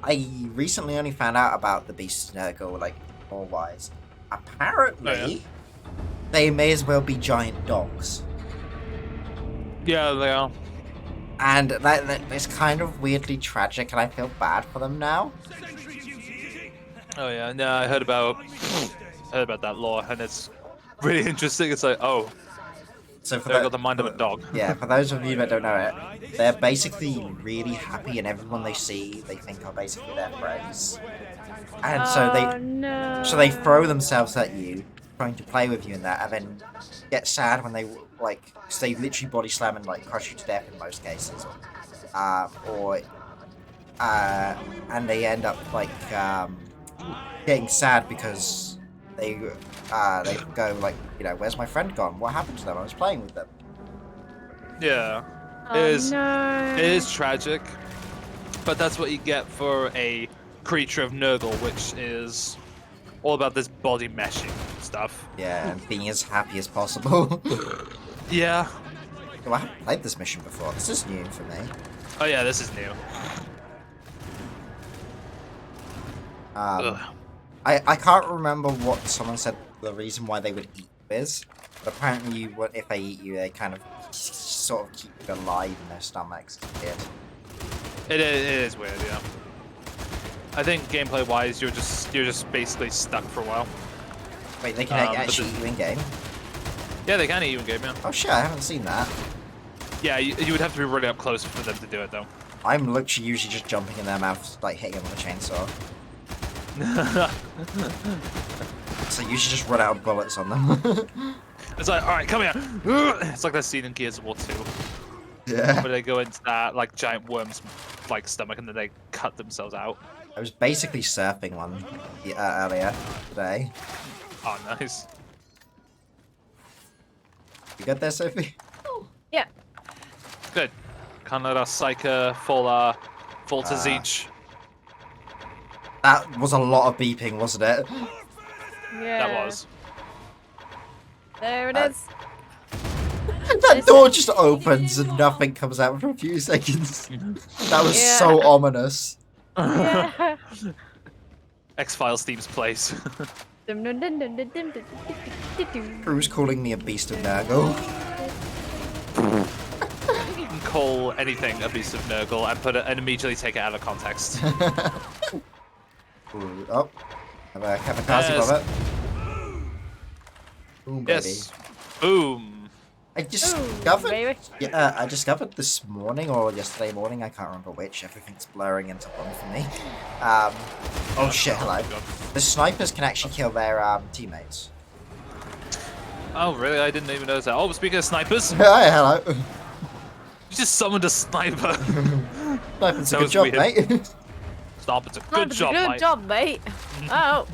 I recently only found out about the Beast of Nurgle, like, lore-wise. Apparently, Oh, yeah. they may as well be giant dogs. Yeah, they are. And it's kind of weirdly tragic, and I feel bad for them now. Oh yeah, no, I heard about that lore, and it's really interesting. It's like, oh, So for they've got the mind of a dog. Yeah, for those of you that don't know it, they're basically really happy, and everyone they see, they think are basically their friends. And so Oh, no. they throw themselves at you, trying to play with you in that, and then get sad when they like, 'cause they literally body slam and like crush you to death in most cases, and they end up like getting sad because they go like, you know, where's my friend gone? What happened to them? I was playing with them. Yeah, Oh, no. no. it is tragic, but that's what you get for a creature of Nurgle, which is all about this body meshing stuff. Yeah, and being as happy as possible. Yeah. Oh, I haven't played this mission before. This is new for me. Oh yeah, this is new. Ugh. I can't remember what someone said the reason why they would eat you is, but apparently if they eat you, they kind of sort of keep you alive in their stomachs. It is weird, yeah. I think gameplay-wise, you're just basically stuck for a while. Wait, they can but actually eat you in game? Yeah, they can eat you in game, yeah. Oh shit, I haven't seen that. Yeah, you would have to be really up close for them to do it, though. I'm literally usually just jumping in their mouths, like hitting them with a chainsaw. So you should just run out of bullets on them. It's like, alright, come here! It's like that scene in Gears of War 2, Yeah. where they go into that, like, giant worm's, like, stomach and then they cut themselves out. I was basically surfing one earlier today. Oh, nice. You good there, Sophie? Yeah. Good. Can't let our Psyker fall to Zeech. That was a lot of beeping, wasn't it? Yeah. That was. There it Uh, is. That door just opens and nothing comes out for a few seconds. That was Yeah. so ominous. Yeah. X-Files Steam's place. Dum, dum, dum, dum, dum, dum, dum, dum, dum. Who's calling me a beast of Nurgle? You can call anything a beast of Nurgle and put it and immediately take it out of context. Ooh, oh, have a kamikaze Yes. bomb it. Boom, baby. Yes. Boom. I Ooh, discovered. baby. Yeah, I discovered this morning or yesterday morning. I can't remember which. Everything's blurring into one for me. Oh shit! Hello. The snipers can actually kill their teammates. Oh, really? I didn't even notice that. Oh, speaking of snipers, you Hi, hello. just summoned a sniper. Sniping's a That good was job, weird. mate. Stop it. Good Good job, Good mate. job, mate. Oh.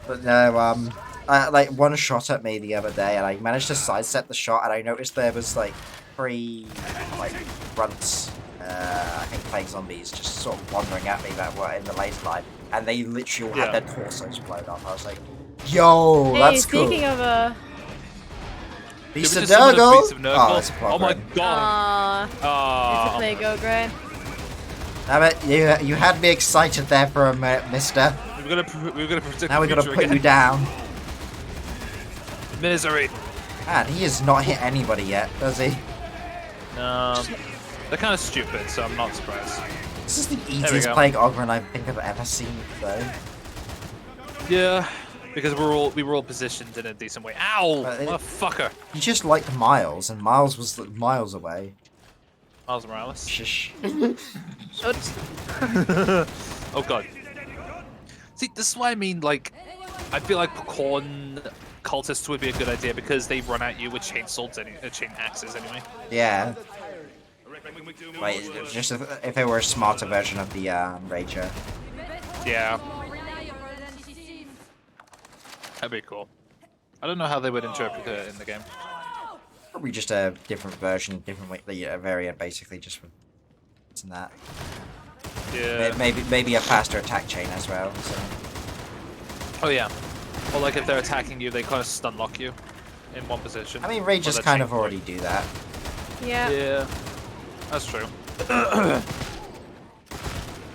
But no, like one shot at me the other day, and I managed to sidestep the shot, and I noticed there was like 3 like grunts, I think fake zombies, just sort of wandering at me that were in the laser line, and they literally all had their torsos blown off. I was like, "Yo, Hey, that's cool." speaking of Beast Did we of just summon a Nurgle. Beast of Nurgle? Oh, it's a Oh my problem. god. it's Oh. a Lego Grant. Damn it, you had me excited there for a minute, Mister. We're gonna predict Now we're the gonna future put again. you down. Misery. Man, he has not hit anybody yet, does he? They're kind of stupid, so I'm not surprised. This is the we easiest go. playing Ogren I think I've ever seen, though. Yeah, because we were all positioned in a decent way. Ow! Motherfucker. You just liked Miles, and Miles was like, miles away. Miles Morales. Shush. Oops. Oh god. See, this is why I mean, like, I feel like corn cultists would be a good idea because they run at you with chain swords, chain axes anyway. Yeah. Wait, just if it were a smarter version of the Rager. Yeah. That'd be cool. I don't know how they would interpret it in the game. Probably just a different version, different variant, basically, just from that. Yeah. Maybe a faster attack chain as well. So. Oh yeah. Or like if they're attacking you, they kind of stun lock you in one position. I mean, Or Ragers they're kind chain of already point. do that. Yeah. Yeah. That's true.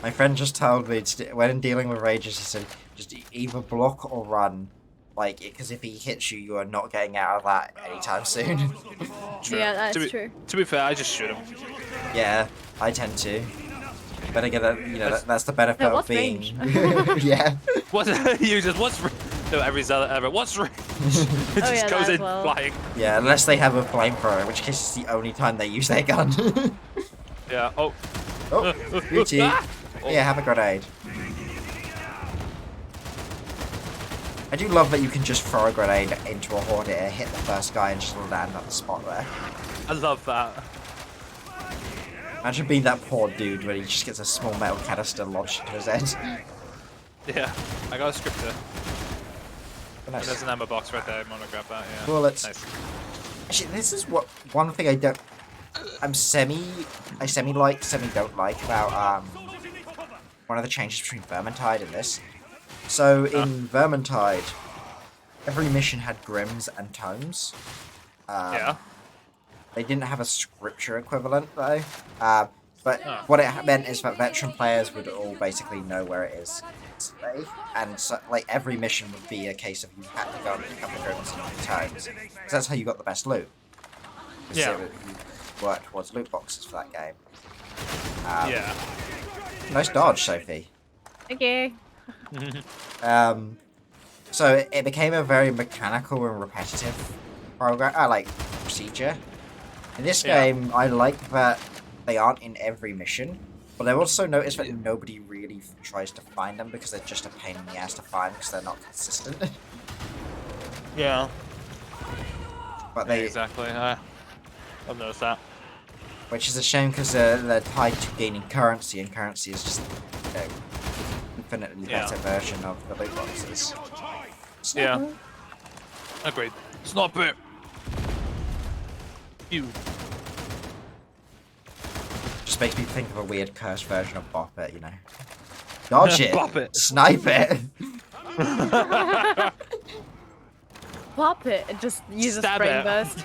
My friend just told me when dealing with Ragers, he said just either block or run. Like, because if he hits you, you are not getting out of that anytime soon. True. Yeah, that's to be, true. To be fair, I just shoot him. Yeah, I tend to. But again, that's the benefit No, of what's being. range? Yeah. What you just what's no every Zelda ever? What's range? It just yeah, goes that in as well. flying. Yeah, unless they have a flamethrower, in which case it's the only time they use their gun. Yeah. Oh. Oh, beauty. Ah! Yeah, have a grenade. I do love that you can just throw a grenade into a horde, hit the first guy, and just land at the spot there. I love that. Imagine being that poor dude when he just gets a small metal canister lodged into his head. Yeah. I got a scripter. Nice. There's an ammo box right there. I'm gonna grab that. Yeah. Bullets. Nice. Actually, this is one thing I don't. I semi like, semi don't like about one of the changes between Vermintide and this. So in Vermintide, every mission had Grims and Tomes. Yeah. They didn't have a scripture equivalent though. But what it meant is that veteran players would all basically know where it is. And so, like, every mission would be a case of you had to go and pick up the Grims and the Tomes. Because that's how you got the best loot. Yeah. So you work towards loot boxes for that game. Yeah. Nice dodge, Sophie. Okay. So it became a very mechanical and repetitive program, like procedure. In this Yeah. game, I like that they aren't in every mission, but I also noticed that nobody really tries to find them because they're just a pain in the ass to find because they're not consistent. Yeah. But they, Exactly. I've noticed that. which is a shame because they're tied to gaining currency, and currency is just infinitely better version of the loot boxes. Yeah. Agreed. Stop it. You. Just makes me think of a weird cursed version of Bop It, you know. Dodge it! Bop it. Snipe it! Pop it and just use a Stab spring it. burst.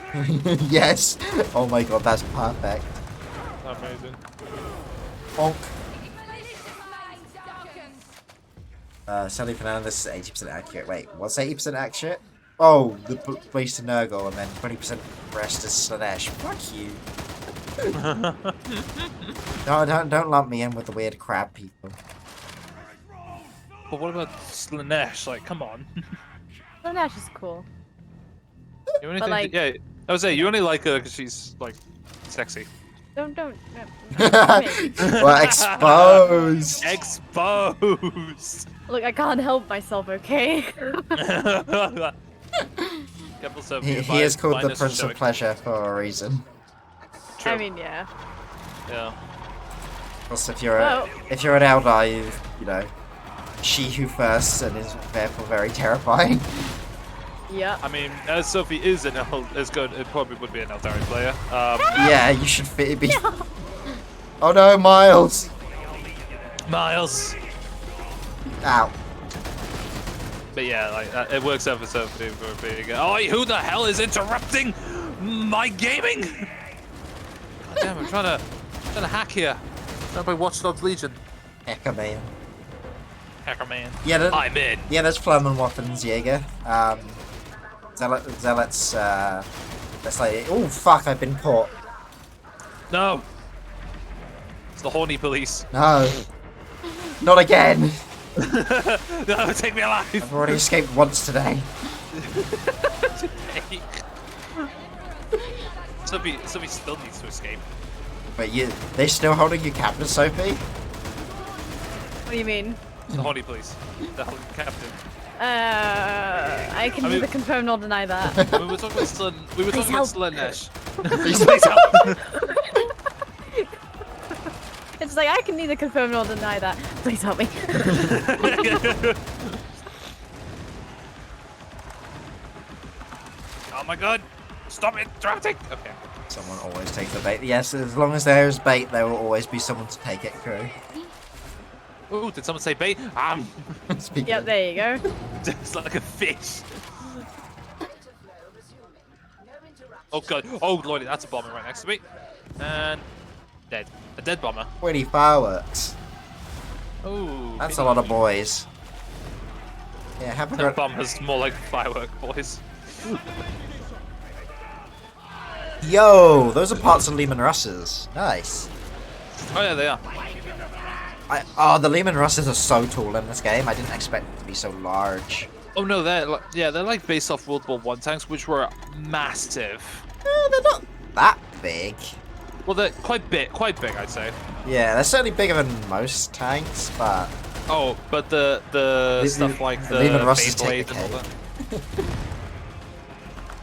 Yes! Oh my god, that's perfect. Amazing. Bonk. Sadly for now, this is 80% accurate. Wait, what's 80% accurate? Oh, the Beast of Nurgle, and then 20% rest is Slanesh. Fuck you. No, don't lump me in with the weird crab people. But what about Slanesh? Like, come on. Slanesh is cool. You only But, think like- yeah, I would say you only like her because she's like sexy. Don't. Well, exposed! Exposed. Look, I can't help myself, okay? Careful, Sophie, He is called the Finest Prince of Stoic. Pleasure for a reason. I mean, yeah. Yeah. Also, if you're Oh. if you're an ally, you know, she who first and is therefore very terrifying. Yep. I mean, as Sophie is as good, it probably would be an Eldari player. Yeah, you should be. Oh no, Miles! Miles. Ow. But yeah, like it works out for Sophie for being. Oh, who the hell is interrupting my gaming? God damn, I'm trying to hack here. Trying to play Watch Dogs Legion. Hecker man. Hacker man. Yeah, I'm in. yeah, there's Flamen Waffens, Jaeger. Zealots, that's like, oh fuck, I've been caught. No. It's the horny police. No. Not again. No, take me alive. I've already escaped once today. Sophie still needs to escape. Wait, they still holding you captive, Sophie? What do you mean? The horny police. The horny captain. I can I mean- neither confirm nor deny that. We were talking about help. Slanesh. Please help. It's like I can neither confirm nor deny that. Please help me. Oh my god! Stop interrupting! Okay. Someone always takes the bait. Yes, as long as there's bait, there will always be someone to take it, crew. Ooh, did someone say bait? Speaking Yep, of- there you go. It's like a fish. Oh god. Oh lordy, that's a bomber right next to me. And dead. A dead bomber. 20 fireworks. Ooh. That's a lot of boys. Yeah, have a That good... bomber's more like firework boys. Yo, those are parts of Lehman Russes. Nice. Oh yeah, they are. Oh, the Lehman Russes are so tall in this game. I didn't expect them to be so large. Oh no, they're like based off World War I tanks, which were massive. They're not that big. Well, they're quite big, I'd say. Yeah, they're certainly bigger than most tanks, but Oh, but the stuff like the Lehman Bane Russes blades take and the all that.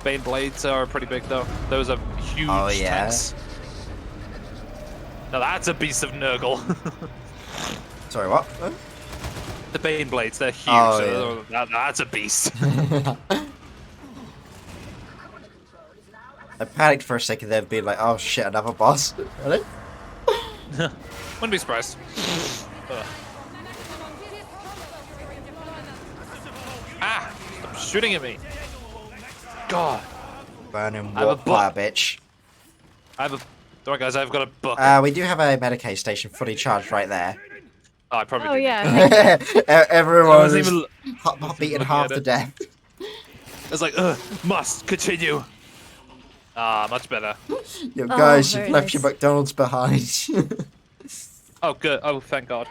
Bane blades are pretty big though. Those are huge Oh, yeah? tanks. Now that's a beast of Nurgle. Sorry, what? Huh? The Bane blades, they're huge. Oh, So that's a beast. I panicked for a second there, being like, "Oh shit, another boss." Really? Wouldn't be surprised. Ugh. Ah! Stop shooting at me. God. Burning I have a warp fire, bitch. I have a. Don't worry, guys. I've got a book. We do have a Medicaid station fully charged right there. Oh, I probably Oh do. yeah. I Everyone wasn't is even beaten looking half at to it. death. It's like, must continue. Ah, much better. Yo, guys, very you've left your nice. McDonald's behind. Oh, good. Oh, thank God.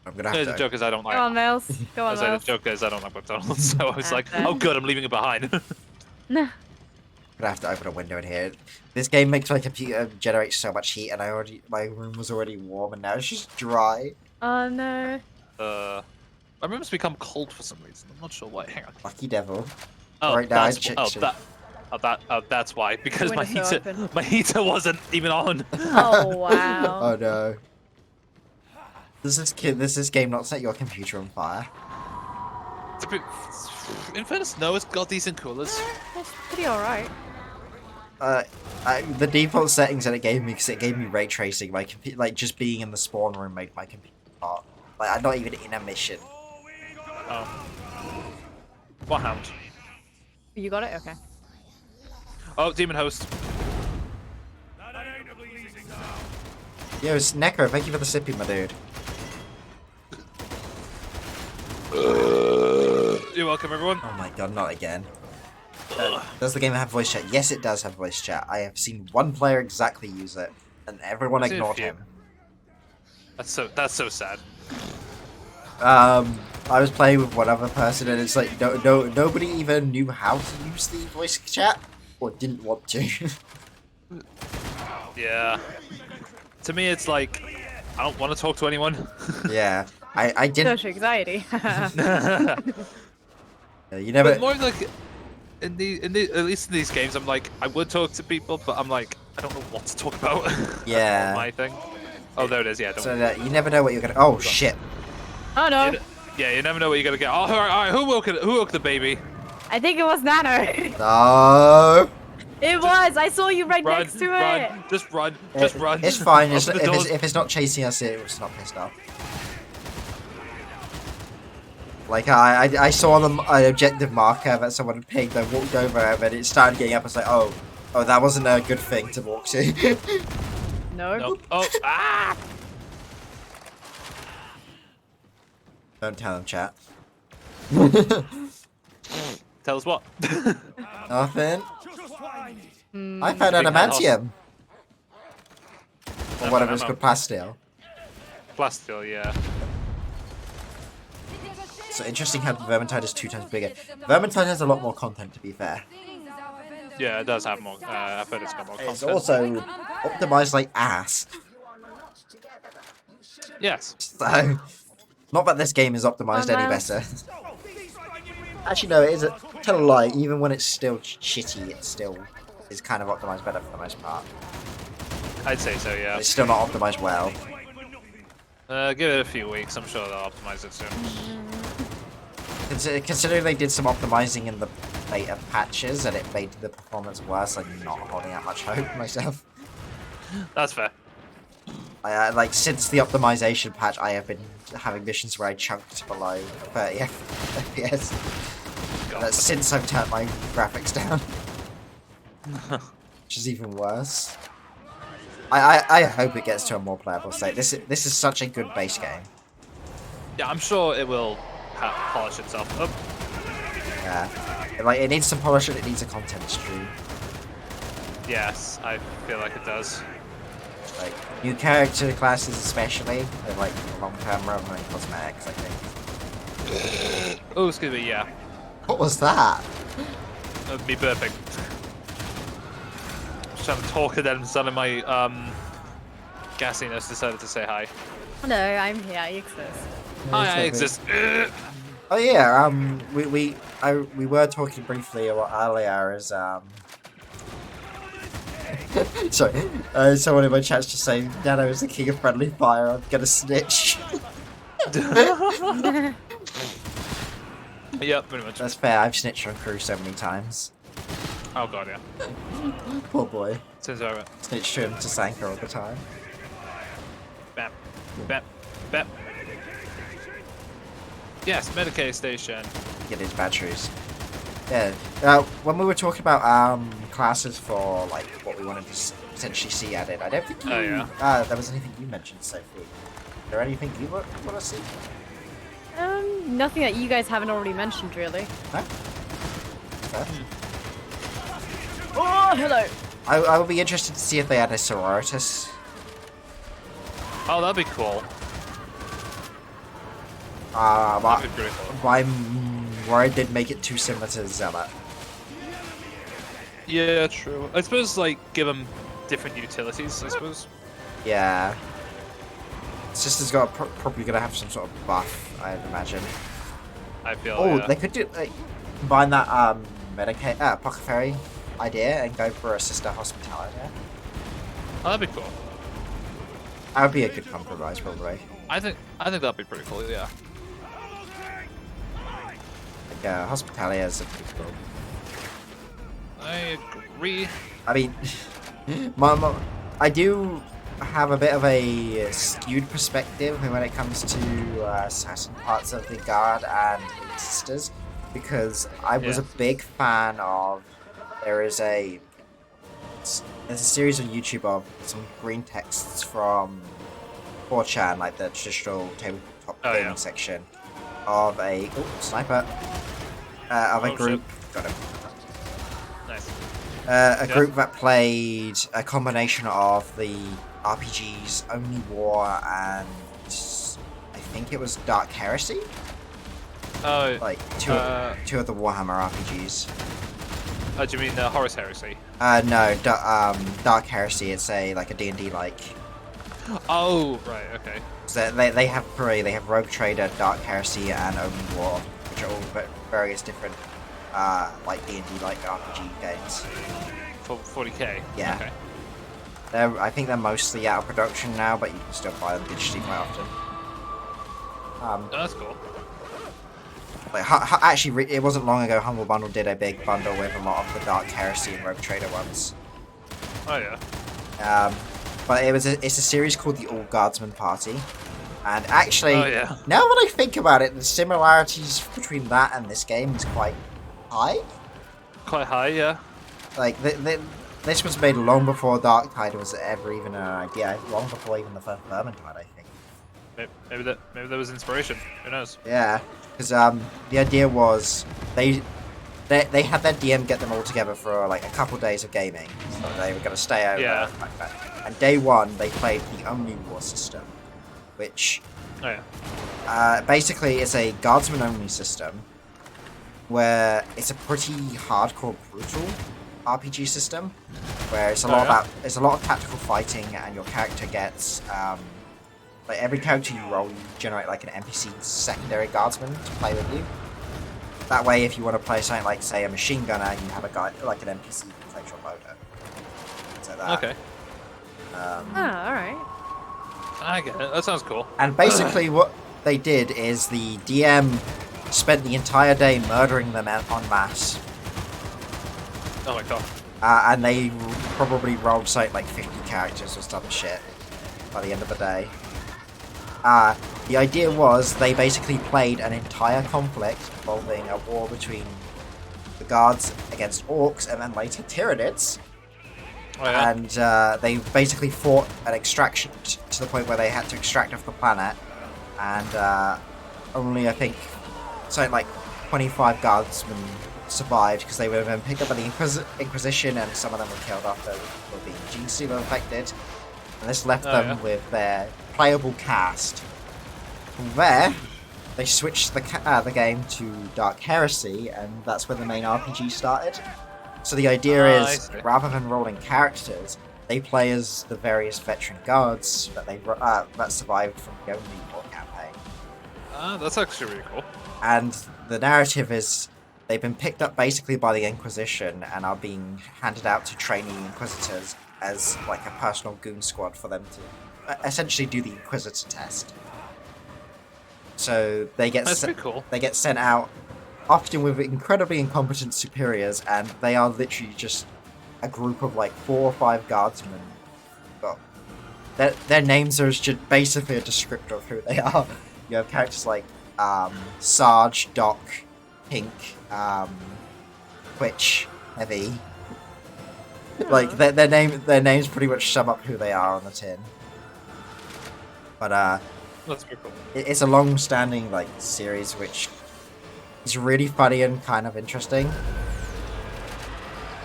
I'm gonna The have to. joke is I don't Go like. on, Miles. Go I on, was like, Miles. the joke is I don't like McDonald's, so I was like, fair. oh, good, I'm leaving it behind. No. I'm gonna have to open a window in here. This game makes my computer generate so much heat, and my room was already warm, and now it's just dry. Oh no. My room has become cold for some reason. I'm not sure why. Hang on. Lucky devil. Oh, Right now, I that's, checked it. that's why. Because my Window's heater, open. my heater wasn't even on. Oh wow. Oh no. Does this game not set your computer on fire? It's a bit- In fairness, no, it's got decent coolers. That's pretty alright. The default settings that it gave me, because it gave me ray tracing, my computer, like just being in the spawn room made my computer hot. Like I'm not even in a mission. Oh. What hound? You got it? Okay. Oh, demon host. Yo, it's Necro, thank you for the sippy, my dude. You're welcome, everyone. Oh my god, not again. Does the game have voice chat? Yes, it does have voice chat. I have seen one player exactly use it, and everyone I've seen a ignored few. him. That's so sad. I was playing with one other person, and it's like nobody even knew how to use the voice chat, or didn't want to. Yeah. To me, it's like I don't want to talk to anyone. Yeah, I didn't. Social anxiety. You never. But more like in the at least in these games, I'm like I would talk to people, but I'm like I don't know what to talk about. Yeah. On my thing. Oh, there it is. Yeah. Don't So that you never know what you're gonna. Oh shit! Oh no! Yeah, you never know what you're gonna get. Oh, all right. Who woke the baby? I think it was Nano. No. It was. I saw you right Run, next to run, it. just run, just run. It's fine. It's, Open the doors. if it's not chasing us, it's not pissed off. Like I saw an objective marker that someone had pinged. I walked over and then it started getting up. I was like, oh, that wasn't a good thing to walk to. No. No. Oh, ah! Don't tell them, chat. Tell us what? Nothing. Hmm. I found Big adamantium. Or That's whatever an it's ammo. called, plasteel. Plasteel, yeah. So interesting how Vermintide is 2 times bigger. Vermintide has a lot more content, to be fair. Yeah, it does have more. I've heard it's got more It's content. also optimized like ass. Yes. So, not that this game is optimized any Miles. better. Actually, no, it is. Tell a lie. Even when it's still shitty, it still is kind of optimized better for the most part. I'd say so, yeah. But it's still not optimized well. Give it a few weeks. I'm sure they'll optimize it soon. Considering they did some optimizing in the beta patches and it made the performance worse, I'm not holding out much hope myself. That's fair. Like since the optimization patch, I have been having missions where I chunked below 30 FPS. God. That's since I've turned my graphics down, which is even worse. I hope it gets to a more playable state. This is such a good base game. Yeah, I'm sure it will polish itself up. Yeah, like it needs some polish and it needs a content stream. Yes, I feel like it does. Like new character classes, especially, they're like long term rather than cosmetics. I think. Oh, excuse me. Yeah, What was that? me burping. Just trying to talk and then suddenly my gassiness decided to say hi. Hello, I'm here. I exist. Hi, I exist. Oh yeah, we were talking briefly about earlier as sorry, someone in my chat's just saying Nano is the king of friendly fire. I'm gonna snitch. Yep, pretty much. That's fair. I've snitched on crew so many times. Oh god, yeah. Poor boy. Since I Snitched to him to Sanka all the time. bap, bap, bap. Yes, Medicaid station. Get his batteries. Yeah. When we were talking about classes for like what we wanted to potentially see added, I don't think you, Oh, yeah. there was anything you mentioned, Sophie. Is there anything you want to see? Nothing that you guys haven't already mentioned, really. No? Fair. Oh, hello. I would be interested to see if they add a sororitas. Oh, that'd be cool. But That'd be pretty cool. I'm worried they'd make it too similar to Zealot. Yeah, true. I suppose, like, give them different utilities, I suppose. Yeah. Sister's got probably gonna have some sort of buff, I'd imagine. I feel, Oh, yeah. they could do like combine that apothecary idea and go for a sister hospitality. Oh, that'd be cool. That would be a good compromise, probably. I think that'd be pretty cool, yeah. Like hospitality is pretty cool. I agree. I mean, I do have a bit of a skewed perspective when it comes to certain parts of the Guard and the Sisters, because I was Yeah. a big fan of. There's a series on YouTube of some green texts from 4chan, like the traditional tabletop Oh, gaming yeah. section, of a sniper of a Oh, group. Got him. Nice. A Yeah. group that played a combination of the RPGs Only War and I think it was Dark Heresy, Oh, like two of the Warhammer RPGs. do you mean Horus Heresy? No, Dark Heresy. It's like a D&D like. Oh, right, okay. So they have three. They have Rogue Trader, Dark Heresy, and Only War, which are all various different like D&D like RPG games. For 40k. Yeah. Okay. I think they're mostly out of production now, but you can still buy them digitally quite often. Oh, that's cool. Like, actually, it wasn't long ago Humble Bundle did a big bundle with a lot of the Dark Heresy and Rogue Trader ones. Oh yeah. But it's a series called the All Guardsmen Party, and actually, Oh yeah. now that I think about it, the similarities between that and this game is quite high. Quite high, yeah. Like this was made long before Dark Tide was ever even an idea, long before even the first Vermintide, I think. Maybe that was inspiration. Who knows? Yeah, because the idea was they had their DM get them all together for like a couple days of gaming, so they were going to stay over. Yeah. Like that. And day one, they played the Only War system, which Oh yeah. basically is a guardsman only system, where it's a pretty hardcore, brutal RPG system, where it's a lot of tactical fighting, and your character gets like every character you roll, you generate like an NPC secondary guardsman to play with you. That way, if you want to play something like, say, a machine gunner, you have a guy like an NPC who plays your loader. So that. Okay. Alright. I get it. That sounds cool. And basically, what they did is the DM spent the entire day murdering them en masse. Oh my god. And they probably rolled something like 50 characters or some shit by the end of the day. The idea was they basically played an entire conflict involving a war between the guards against orcs and then later Tyranids. Oh, yeah. And they basically fought an extraction to the point where they had to extract off the planet. And only, I think, something like 25 guardsmen survived because they would have been picked up by the Inquisition, and some of them were killed after being gene stealer affected. And this left them with their playable cast. From there, they switched the game to Dark Heresy, and that's where the main RPG started. So the idea is, rather than rolling characters, they play as the various veteran guards that survived from the Only War campaign. That's actually really cool. And the narrative is they've been picked up basically by the Inquisition and are being handed out to trainee Inquisitors as like a personal goon squad for them to essentially do the Inquisitor test. So they get they get sent out often with incredibly incompetent superiors, and they are literally just a group of like 4 or 5 guardsmen. Well, their names are just basically a descriptor of who they are. You have characters like Sarge, Doc, Pink, Twitch, Heavy. Like their names pretty much sum up who they are on the tin. But that's pretty cool. It's a long-standing like series which is really funny and kind of interesting.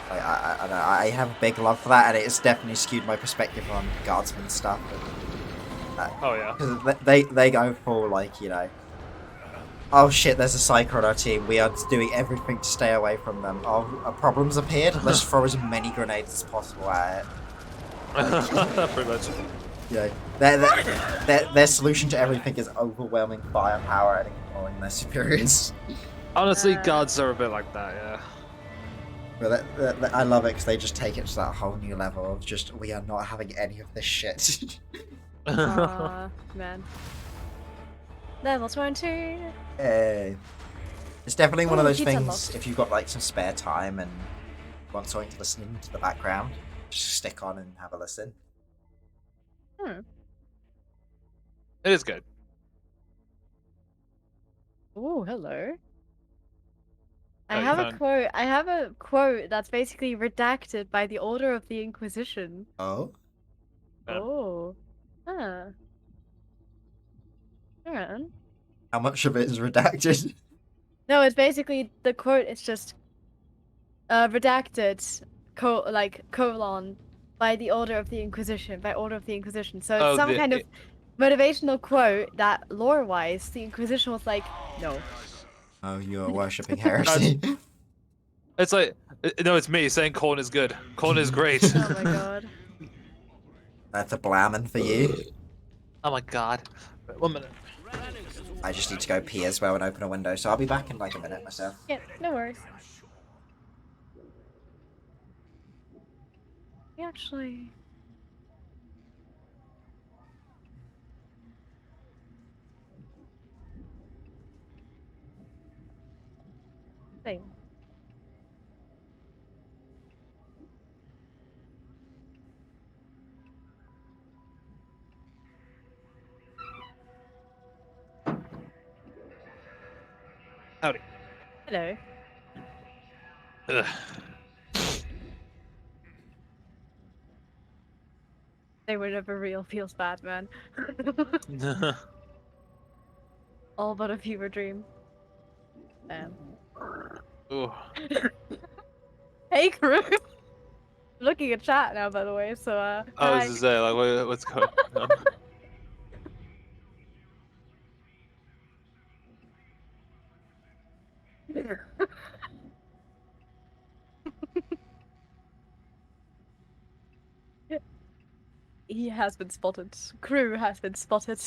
Like, I have a big love for that, and it's definitely skewed my perspective on guardsman stuff. Oh yeah. Because they go full like, you know, oh shit, there's a psyker on our team. We are doing everything to stay away from them. Oh, a problem's appeared. Let's throw as many grenades as possible at it. Pretty much. You know, their solution to everything is overwhelming firepower and ignoring their superiors. Honestly, gods are a bit like that, yeah. But I love it because they just take it to that whole new level of just, we are not having any of this shit. Aw, man. Level 20. Hey. It's definitely one of those keeps things, unlocked. if you've got like some spare time and want something to listen to the background, just stick on and have a listen. It is good. Oh, hello. I Oh, you have a found- quote. I have a quote that's basically redacted by the Order of the Inquisition. Oh? Yeah. Oh. Huh. Alright. How much of it is redacted? No, it's basically the quote. It's just redacted, colon by the Order of the Inquisition. By Order of the Inquisition. So it's some kind of motivational quote that, lore-wise, the Inquisition was like, no. Oh, you're worshipping heresy. It's like, no, it's me saying corn is good. Corn is great. Oh my god. That's a blamming for you. Oh my god. Wait, 1 minute. I just need to go pee as well and open a window, so I'll be back in like a minute myself. Yeah, no worries. Actually, Same. Howdy. Hello. Ugh. They were never real feels bad, man. All but a fever dream. Ooh. Hey, crew. Looking at chat now, by the way. So, I was hi. to say, like, what's going on? He has been spotted. Crew has been spotted.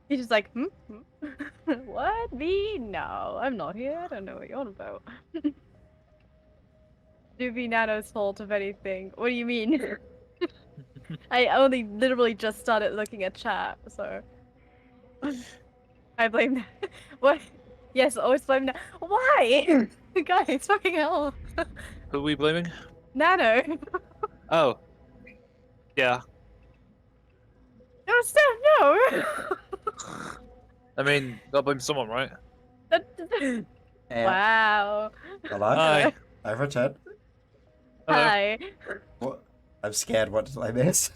He's just like, hmm? What? Me? No, I'm not here. I don't know what you're on about. Doobie Nano's fault, if anything. What do you mean? I only literally just started looking at chat, so I blame. What? Yes, always blame. Why? Guys, fucking hell. Who are we blaming? Nano. Oh. Yeah. No, Steph, no. I mean, gotta blame someone, right? Yeah. Wow. Hello? Hi. I've returned. Hello. Hi. What? I'm scared. What did I miss?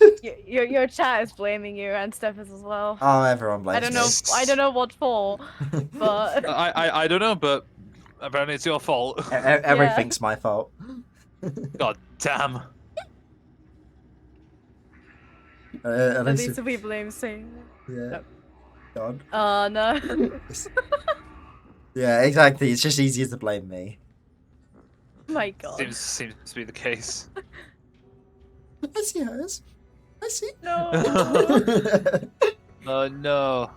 Your chat is blaming you, and Steph is as well. Oh, everyone blames I don't know what for, me. but I don't know, but apparently it's your fault. Everything's my fault. God damn. At at least least we blame Sing. yeah. God. Oh no. Yeah, exactly. It's just easier to blame me. My god. Seems to be the case. I see hers. I see. No. Oh no.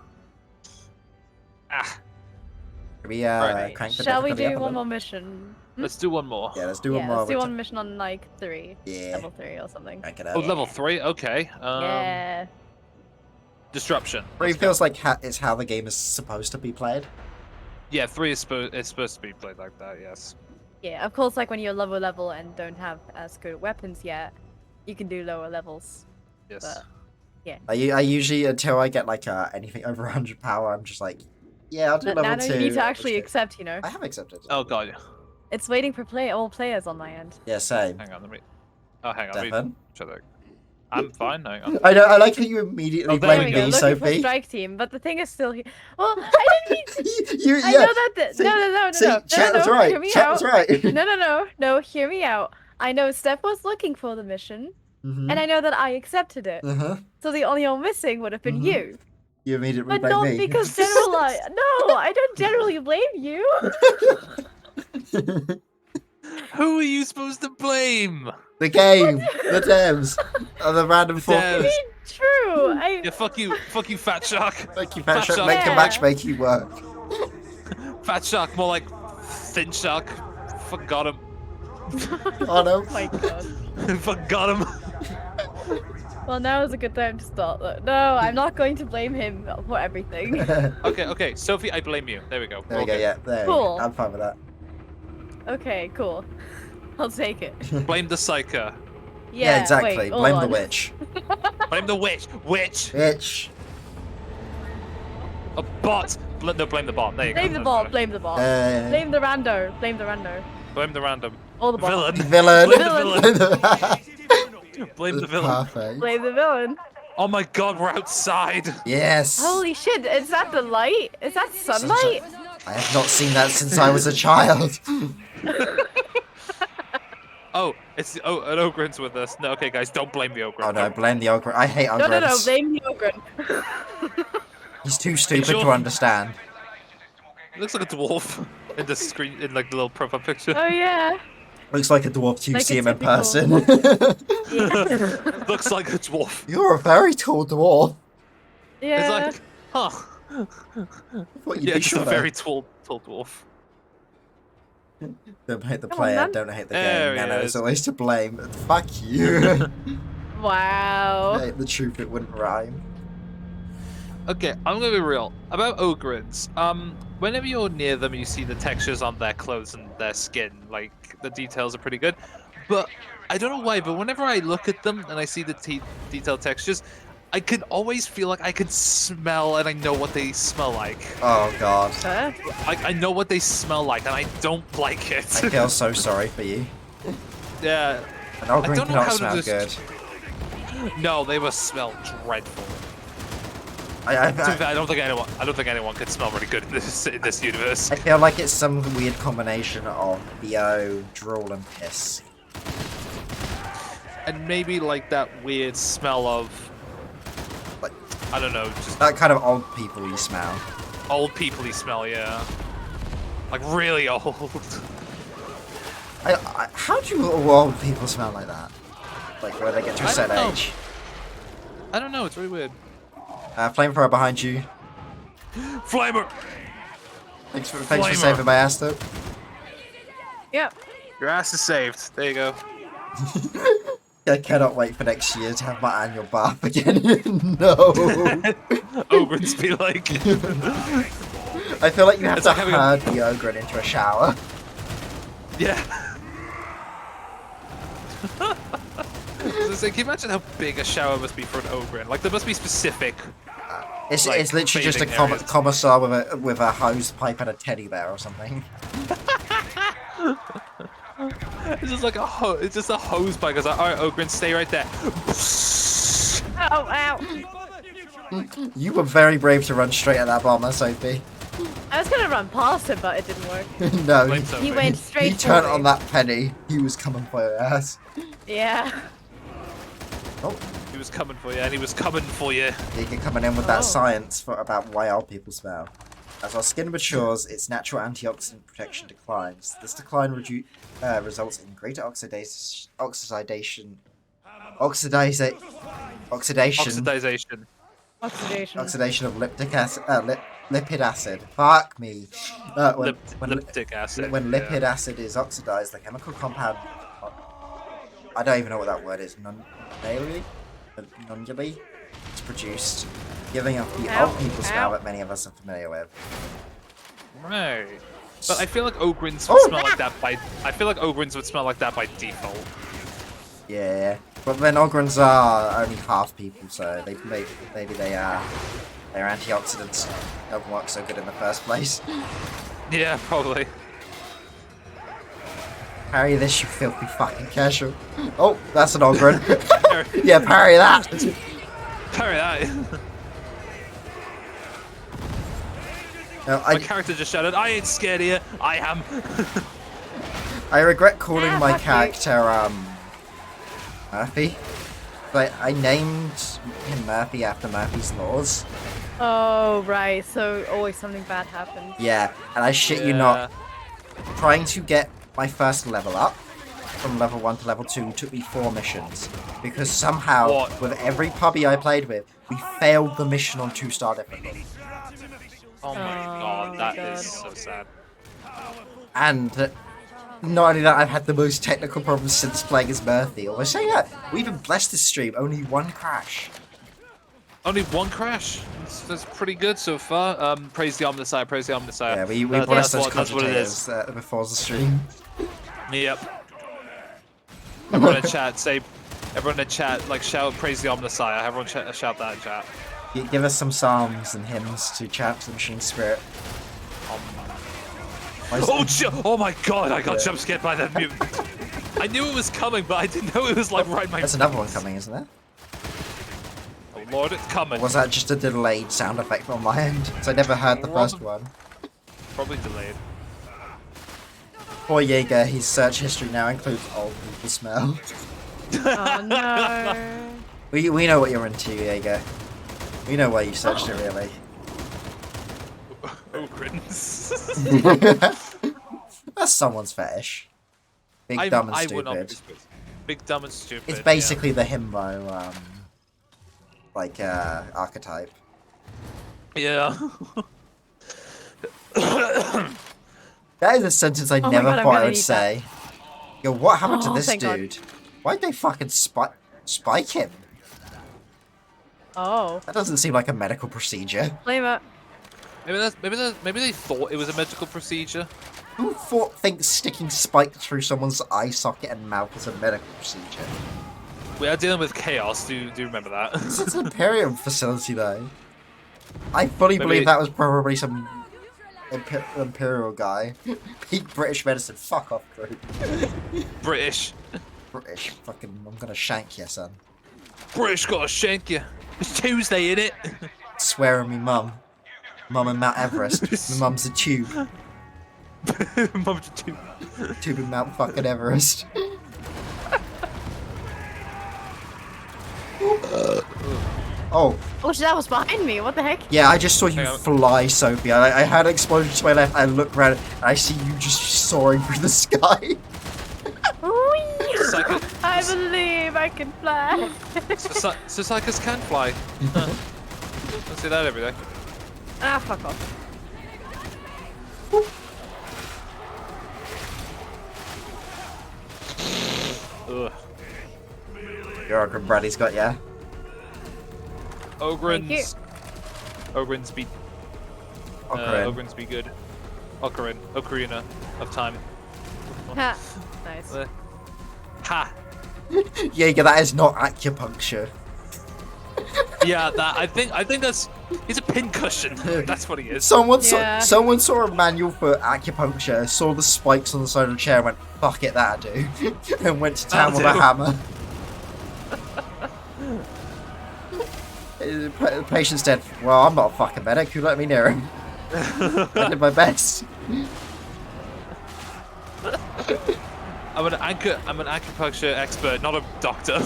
Ah. Can we Right. crank the Shall we difficulty up do a one little? more mission? Let's do one more. Yeah, let's do one more. Let's do which- one mission on like 3. Yeah. Level 3 or something. Crank it Oh, up. level 3? Okay. Yeah. Disruption. Three Let's go. feels like it's how the game is supposed to be played. Yeah, 3 is supposed to be played like that, yes. Yeah, of course, like when you're lower level and don't have as good weapons yet, you can do lower levels. Yes. But I usually, until I get like anything over 100 power, I'm just like, yeah, I'll do level Nano, 2. you need to level actually 2. accept, you know. I have accepted. Oh god. It's waiting for all players on my end. Yeah, same. Hang on, let me... Oh, hang on, let me... Stefan? Shut up. I'm fine, hang on. I know. I like how you immediately Oh, there There blame we we go, me, looking for Sophie. strike team, but the thing is still here. Well, I didn't mean you, I yeah. know that. See- No. See, chat was no, right. Hear me Chat out. was right. No. Hear me out. I know Steph was looking for the mission, Mhm. and I know that I accepted it. Uh-huh. So the only one missing would have been Mhm. you. You immediately But blame not me. because No, I don't generally blame you. Who are you supposed to blame? The game, the devs, the random The fork. devs. True. Yeah, fuck you, Fat Shark. Make you Fat fat shark, shark. make a Yeah. match make you work. Fat Shark, more like Thin Shark. Forgot him. Oh no. Oh my god. Forgot him. Well, now is a good time to start. No, I'm not going to blame him for everything. There Okay, Sophie, I blame you. There we go. we go, Okay. yeah, there. Cool. I'm fine with that. Okay, cool. I'll take it. Blame the Psyker. Yeah, exactly. Wait, hold Blame the on. witch. Blame the witch. Witch. Bitch. A bot. No, blame the bot. There you Blame go. the bot. Blame the bot. Blame the rando. Blame the rando. Blame the random. All the bots. Villain. Villain. Blame the villain. Villain. Blame the villain. Perfect. Blame the villain. Oh my god, we're outside. Yes. Holy shit! Is that the light? Is that sunlight? I have not seen that since I was a child. Oh, it's an Ogren's with us. No, okay, guys, don't blame the Ogren. Oh no, blame the ogre. I hate No, ogres. blame the ogre. He's too stupid Sure. to understand. It looks like a dwarf in the screen, in like the little profile picture. Oh yeah. Looks like a dwarf till you Like see a him in typical- person. Looks like a dwarf. You're a very tall dwarf. Yeah. It's like, huh? What you Yeah, do just a shorter. very tall dwarf. Don't hate the Come on, player, man. don't hate the There game. he Nano is. is always to blame. Fuck you. Wow. Hate the truth, it wouldn't rhyme. Okay, I'm gonna be real about Ogrins. Whenever you're near them, you see the textures on their clothes and their skin. Like the details are pretty good. But I don't know why. But whenever I look at them and I see the detailed textures, I can always feel like I can smell and I know what they smell like. Oh god. Huh? Like I know what they smell like, and I don't like it. I feel so sorry for you. Yeah. An Ogren don't know cannot how to smell just- good. No, they must smell dreadful. I To be fair, I don't think anyone can smell really good in this universe. I feel like it's some weird combination of BO, drool, and piss. And maybe like that weird smell of, Like I don't know, just that kind of old people you smell. old people-y smell, yeah. Like really old. How do old people smell like that? Like where they get to a I certain don't know. age. I don't know, it's really weird. Flamethrower behind you. Flamer! Thanks for Flamer. saving my ass though. Yep. Your ass is saved. There you go. I cannot wait for next year to have my annual bath again. No. Ogrins be like. I feel like you have It's to like having a- herd the ogre into a shower. Yeah. Can you imagine how big a shower must be for an Ogrin? Like, there must be specific. It's Like, it's literally just a bathing areas. commissar with a hose pipe and a teddy bear or something. It's just like it's just a hose pipe. It's like, alright, Ogrin, stay right there. Oh, ow. You were very brave to run straight at that bomber, Sophie. I was gonna run past him, but it didn't work. No, Blame he Sophie. He went straight turned for on me. that penny. He was coming for your ass. Yeah. Oh, He was coming for you, and he was coming for you. you're coming in with that Oh. science about why old people smell. As our skin matures, its natural antioxidant protection declines. This decline results in greater oxidation, Oxidization. oxidation of lipid acid. Fuck me. Liptic acid. When yeah. lipid acid is oxidized, the chemical compound. I don't even know what that word is. Nonuli is produced, giving off the Ow, old people smell ow. that many of us are familiar with. Right. But I feel like Ogrins would Oh! smell like that by. I feel like Ogrins would smell like that by default. Yeah, but then Ogrins are only half people, so maybe their antioxidants don't work so good in the first place. Yeah, probably. Parry this, you filthy fucking casual. Oh, that's an Ogren. Yeah, parry that. Parry that. No, My character just shouted, "I ain't scared of you. I am." I regret calling my fuck you. character Murphy. But I named him Murphy after Murphy's Laws. Oh, right. So always something bad happens. Yeah, and I shit you not, trying to get my first level up from level 1 to level 2 took me 4 missions. Because somehow, What? with every puppy I played with, we failed the mission on 2-star difficulty. Oh my Oh god, my that God. is so sad. And not only that, I've had the most technical problems since playing as Murphy. Although saying that, we've been blessed this stream, only 1 crash. Only 1 crash. That's pretty good so far. Praise the Omniscient. Praise the Omniscient. Yeah, we That- blessed that's those what- that's what it is. commentators before the stream. Yep. Everyone in chat say. Everyone in chat like shout praise the Omniscient. Everyone shout that in chat. Give us some psalms and hymns to chant to the machine spirit. Why is- Oh shit! Oh my god! I got jump scared by that mutant. I knew it was coming, but I didn't know it was like right in my. There's another one coming, isn't there? Oh lord, it's coming. Or was that just a delayed sound effect from my end? So I never heard the first one. Probably delayed. Poor Jaeger, his search history now includes old people smell. Oh no. We know what you're into, Jaeger. We know why you searched it, really. Ogrins. That's someone's fetish. Big, dumb, and I would not be stupid. stupid. Big, dumb, and stupid. It's basically the himbo, archetype. Yeah. That is a sentence I my never God, I'm thought I gonna would need say. Yo, what happened to Oh, this thank God. dude? Why'd they fucking spike him? Oh, That doesn't seem like a medical procedure. blame it. Maybe they thought it was a medical procedure. Who thinks sticking spikes through someone's eye socket and mouth is a medical procedure? We are dealing with chaos. Do you remember that? It's an Imperium facility, though. I fully Maybe- believe that was probably some Imperial guy. Peak British medicine. Fuck off, crew. British. British. Fucking, I'm gonna shank you, son. British gotta shank you. It's Tuesday, innit? Swear on me, mum. Mum and Mount Everest. My mum's a tube. Mum's a tube. Tube in Mount fucking Everest. Oh, Oh, that was behind me. What the heck? yeah, I just saw you Hang on. fly, Sophie. I had an explosion to my left. I look around and I see you just soaring through the sky. Whee! Psycho- I believe I can fly. So psychos can fly. I see that every day. Ah, fuck off. Ugh. Your Uncle Braddy's got ya. Ogrins. Ogrins be. Ocarina. Ogrins be good. Ocarina of time. Ha. Nice. Ha. Jaeger, that is not acupuncture. Yeah, that I think that's. He's a pincushion. That's what he is. Someone Yeah. saw a manual for acupuncture, saw the spikes on the side of the chair, and went, "Fuck it, that'll do," and went to town with a That'll hammer. The patient's dead. Well, I'm not a fucking medic. Who let me near him? I did my best. I'm an acupuncture expert, not a doctor.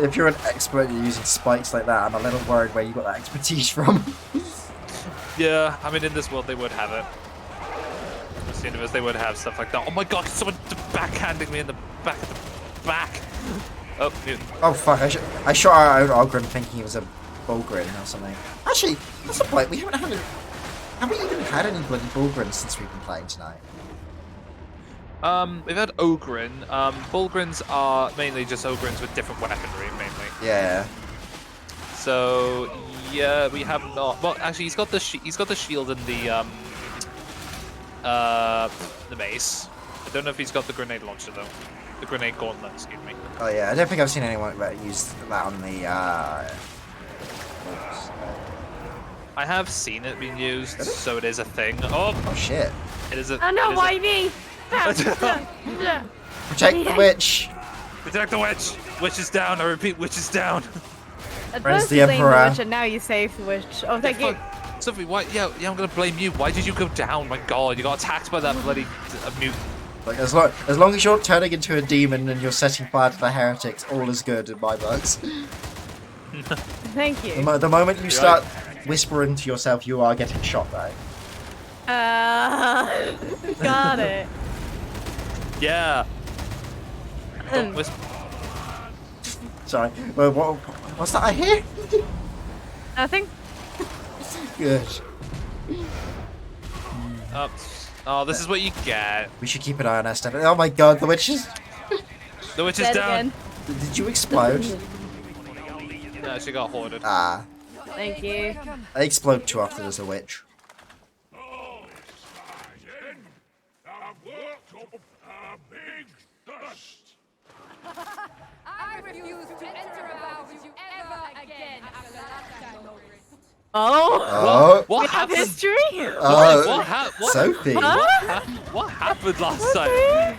If you're an expert at using spikes like that, I'm a little worried where you got that expertise from. Yeah, I mean in this world they would have it. In this universe they would have stuff like that. Oh my god, someone backhanding me in the back of the back. Oh, mutant. Oh fuck! I shot our own Ogren thinking it was a Bulgrin or something. Actually, that's the point. We haven't even had any bloody Bulgrins since we've been playing tonight. We've had Ogrin. Bulgrins are mainly just Ogrins with different weaponry, mainly. Yeah. So yeah, we have not. Well, actually, he's got the shield and the mace. I don't know if he's got the grenade launcher though. The grenade gauntlet, excuse me. Oh yeah. I don't think I've seen anyone that use that on the. I have seen it being used, so it is a thing. Oh, Oh shit! it is a. Oh no, it is why a- me? Protect the witch. Protect the witch! Witch is down, I repeat, witch is down! At Where's first the you blamed Emperor? the witch and now you saved the witch. Oh, thank you. Fuck. Sophie, why? Yeah, I'm gonna blame you. Why did you go down? My god, you got attacked by that bloody mutant. Like as long as you're turning into a demon and you're setting fire to the heretics, all is good in my books. Thank you. The moment you start whispering to yourself, you are getting shot though. Got it. Yeah. Don't Hmm. whisper. Sorry. Well, what's that I hear? Nothing. Good. Oh, this is what you get. We should keep an eye on our step. Oh my god, the witch is. The witch is Dead down. again. Did you explode? No, she got hoarded. Ah. Thank you. I explode too often as a witch. I refuse to enter a vow with you ever again after the last time over it. Oh. Oh. What We have happened? history. What Sophie. What happened last time?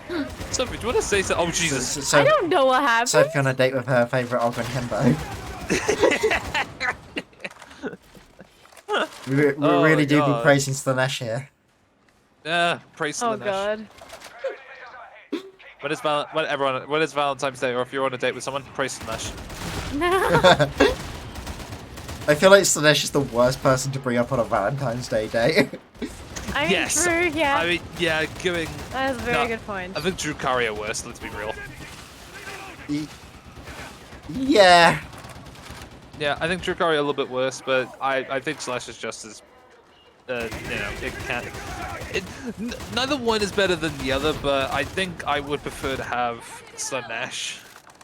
Sophie, do you want to say something? Oh, Jesus. So, I don't know what happened. Sophie on a date with her favourite Ogren himbo. we Oh really my do be God. praising Slanesh here. Yeah, praise to Oh the Nesh. god. When it's Valentine's Day, or if you're on a date with someone, praise to the Nesh. I feel like Slanesh is the worst person to bring up on a Valentine's Day date. I mean, Yes. true, yeah. I mean, yeah, giving. That is a very No, good point. I think Drew Carey are worse. Let's be real. Yeah. Yeah, I think Drew Carey a little bit worse, but I think Slash is just as. It can't. Neither one is better than the other, but I think I would prefer to have Slanesh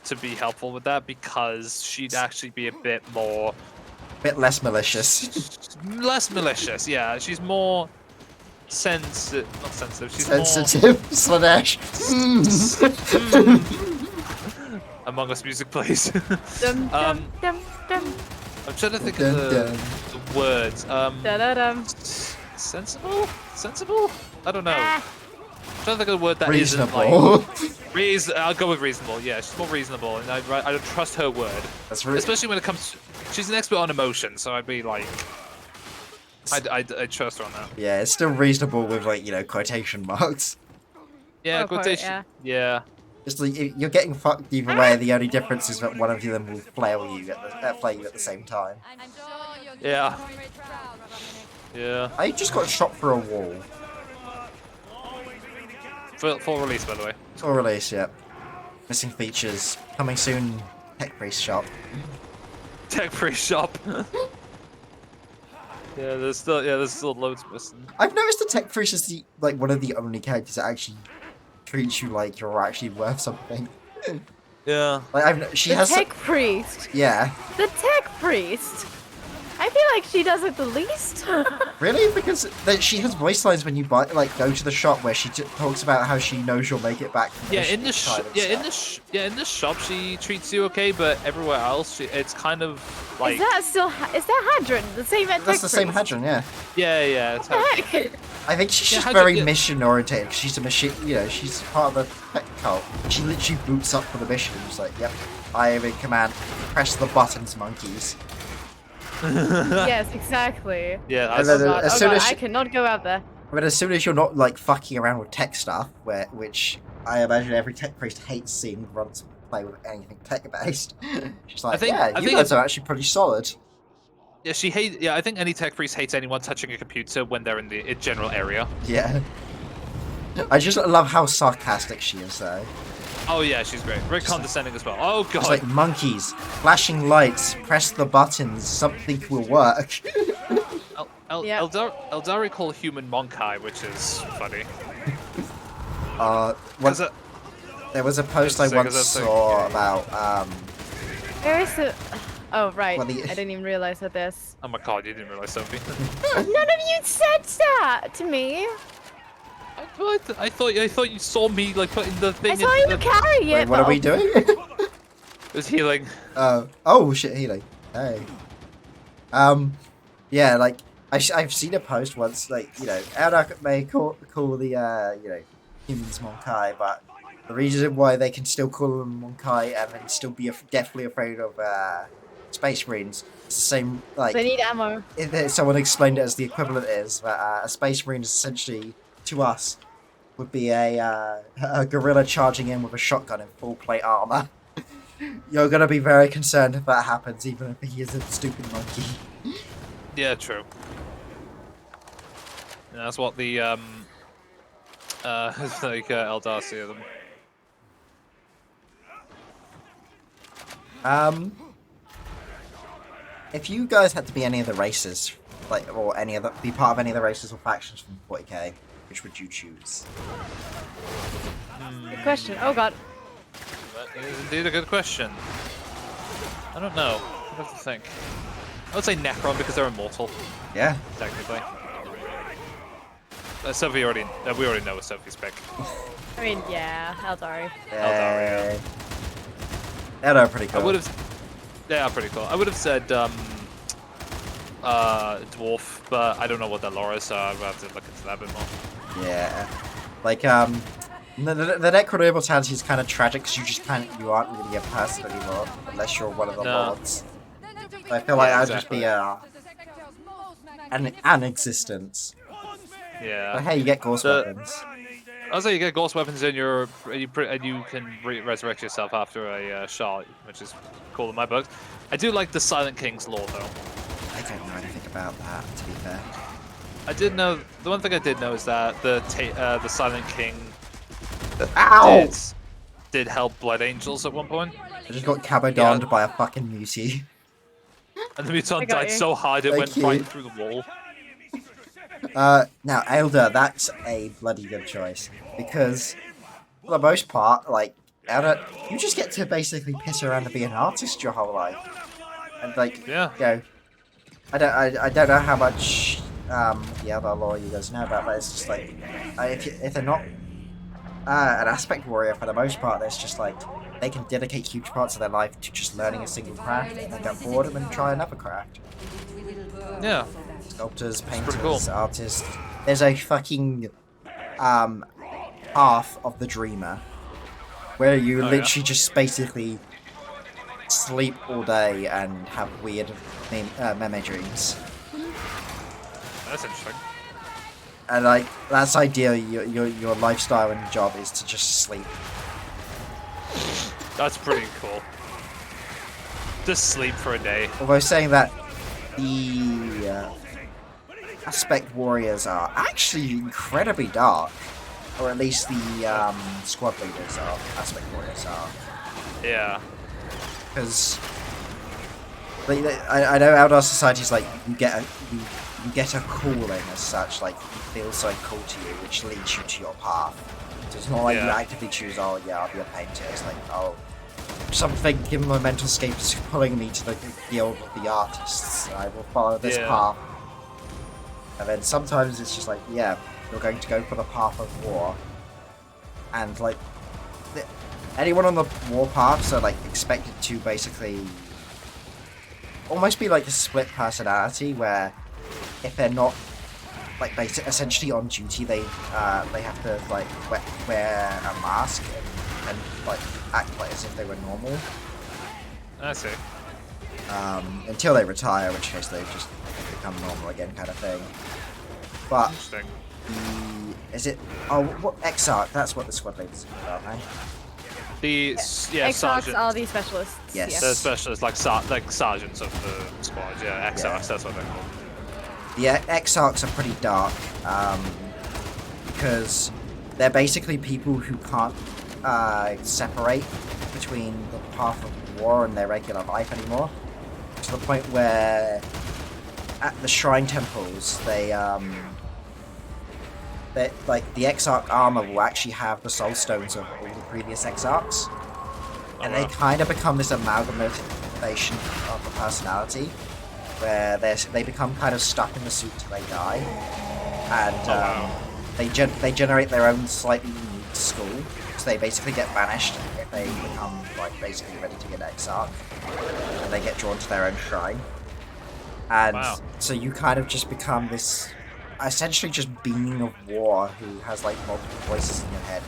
to be helpful with that because she'd actually be a bit more Bit less malicious. less malicious. Yeah, she's more sensitive. Not sensitive. She's Sensitive. Slanesh. more. Among Us music plays. Dum, dum, dum, dum, I'm trying to think Dun, of dun. the words. da-da-dum. Sensible? Sensible? I don't know. Ah. I'm trying to think of the word that isn't Reasonable. like I'll go with reasonable. Yeah, she's more reasonable, and I don't trust her word, That's really. especially when it comes. She's an expert on emotion, so I'd be like, I trust her on that. Yeah, it's still reasonable with like quotation marks. Yeah, Quote, quotation. yeah. Yeah. Just like you're getting fucked either way. The only difference is that one of them will flail you flay you at the same time. I'm sure you're Yeah. Comrade proud, Yeah. I just got shot through a wall. Full release, by the way. Full release, yep. Missing features coming soon. Tech Priest shop. Tech free shop. there's still loads missing. I've noticed the Tech Priest is one of the only characters that actually treats you like you're actually worth something. Yeah. Like she The has. tech priest. Yeah. The tech priest. I feel like she does it the least. Really? Because she has voice lines when you go to the shop where she talks about how she knows you'll make it back. From Yeah, mission in the time and stuff. in the shop she treats you okay, but everywhere else it's kind of like Is that still? Is that Hadron? The same tech That's the same priest? Hadron, yeah. yeah. It's What how, the heck? I think she's Yeah, just Hadron- very yeah. mission orientated. She's a machine, she's part of the tech cult. She literally boots up for the mission. She's like, "Yep, I am in command. Press the buttons, monkeys." Yes, exactly. yeah. And That's, then, Oh god, as soon as I she- cannot go out there. But as soon as you're not fucking around with tech stuff, which I imagine every tech priest hates seeing runs play with anything tech based. She's like, I you think guys are actually pretty solid. yeah, she hates. Yeah, I think any tech priest hates anyone touching a computer when they're in the general area. Yeah. I just love how sarcastic she is, though. Oh yeah, she's great. Very condescending as well. Oh god. It's like monkeys, flashing lights, press the buttons, something will work. Yeah. Eldari call human Monkai, which is funny. Once, Cause, there was a post I Because once that's like- saw about Where is the? Oh right, Well, the- I didn't even realize that this. oh my god, you didn't realize, Sophie. None of you said that to me. I thought you saw me like putting the thing. I saw you carry Wait, it. what are we but- doing? It was healing. Oh shit, healing. Hey. Yeah, like I've seen a post once, Eldak may call the humans Monkai, but the reason why they can still call them Monkai and then still be deathly afraid of Space Marines is the same. They need ammo. Someone explained it as the equivalent is that a Space Marine is essentially to us would be a gorilla charging in with a shotgun in full plate armor. You're gonna be very concerned if that happens, even if he is a stupid monkey. Yeah, true. And that's what the Eldar see of them. If you guys had to be any of the races, or be part of any of the races or factions from 40k, which would you choose? Good question. Oh god. That is indeed a good question. I don't know. I have to think. I would say Necron because they're immortal, Yeah. technically. Sophie we already know what Sophie's pick. I mean, yeah, Eldari. Eldar, They're pretty cool. I would have. Yeah, pretty cool. I would have said dwarf, but I don't know what their lore is, so I'll have to look into that a bit more. Yeah. The Necron immortality is kind of tragic because you aren't really a person anymore unless you're one of the No. lords. I feel like Yeah, I'd just be an existence. Yeah. But hey, you get ghost The- weapons. I was say you get ghost weapons and you can resurrect yourself after a shot, which is cool in my books. I do like the Silent King's lore though. I don't know anything about that, to be fair. I did know the one thing I did know is that the Silent King Ow! did help Blood Angels at one point, I just got cabodoned by a fucking mutie. and the mutant I got died you. so hard it Thank went you. right through the wall. Now, Elder, that's a bloody good choice. Because, for the most part, Elder, you just get to basically piss around and be an artist your whole life. And like, Yeah. you know, I don't know how much the other lore you guys know about, but it's just like, if they're not an aspect warrior for the most part, it's just like they can dedicate huge parts of their life to just learning a single craft and then get bored and then try another craft. Yeah. Sculptors, pretty painters, cool. artists. There's a fucking path of the dreamer where you Oh, literally just basically sleep all day and have weird meme dreams. That's interesting. And like that's ideal. Your lifestyle and job is to just sleep. That's pretty cool. Just sleep for a day. Although saying that, the aspect warriors are actually incredibly dark, or at least the squad leaders are. Aspect warriors are, Yeah. because I know Eldar Society's like you get a calling as such, like it feels so cool to you, which leads you to your path. So it's not like you Yeah. actively choose, oh yeah, I'll be a painter. It's like, oh, something, given my mental scape, is pulling me to the guild of the artists. I will follow this Yeah. path. And then sometimes it's just like, yeah, you're going to go for the path of war. And like, anyone on the war paths are like expected to basically almost be like a split personality, where if they're not like essentially on duty, they have to like wear a mask and like act like as if they were normal I see. until they retire, in which case they just become normal again, kind of thing. But Interesting. is it? Oh, what Exarch? That's what the squad leaders are, aren't they? The yeah, Exarchs sergeant. are the specialists. Yes. The specialists, like sergeants of the squad. Yeah, XRs. Yeah. That's what they're called. The Exarchs are pretty dark, because they're basically people who can't separate between the path of war and their regular life anymore. To the point where at the shrine temples, they like the Exarch armor will actually have the soul stones of all the previous Exarchs, and they wow. kind of become this amalgamation of the personality, where they become kind of stuck in the suit till they die, and wow. they generate their own slightly unique school. So they basically get banished if they become like basically ready to get Exarch, and they get drawn to their own shrine. And Wow. so you kind of just become this essentially just being of war who has like multiple voices in your head,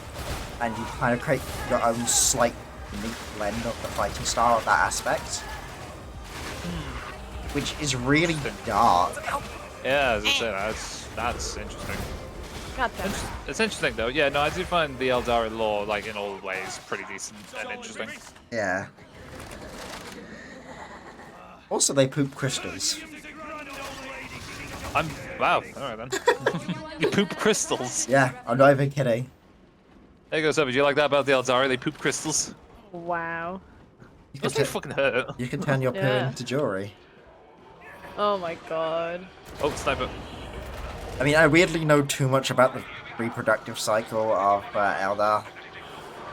and you kind of create your own slight unique blend of the fighting style of that aspect, which is really dark. Yeah, as I said, that's interesting. God damn. It's interesting though. Yeah, no, I do find the Eldari lore, like in all ways, pretty decent and interesting. Yeah. Also, they poop crystals. Wow. All right then. You poop crystals. Yeah, I'm not even kidding. There you go, Sebby. Do you like that about the Eldari? They poop crystals. Wow. You can, Must be fucking hurt. you can turn your poo Yeah. into jewelry. Oh my god. Oh, sniper. I mean, I weirdly know too much about the reproductive cycle of Eldar.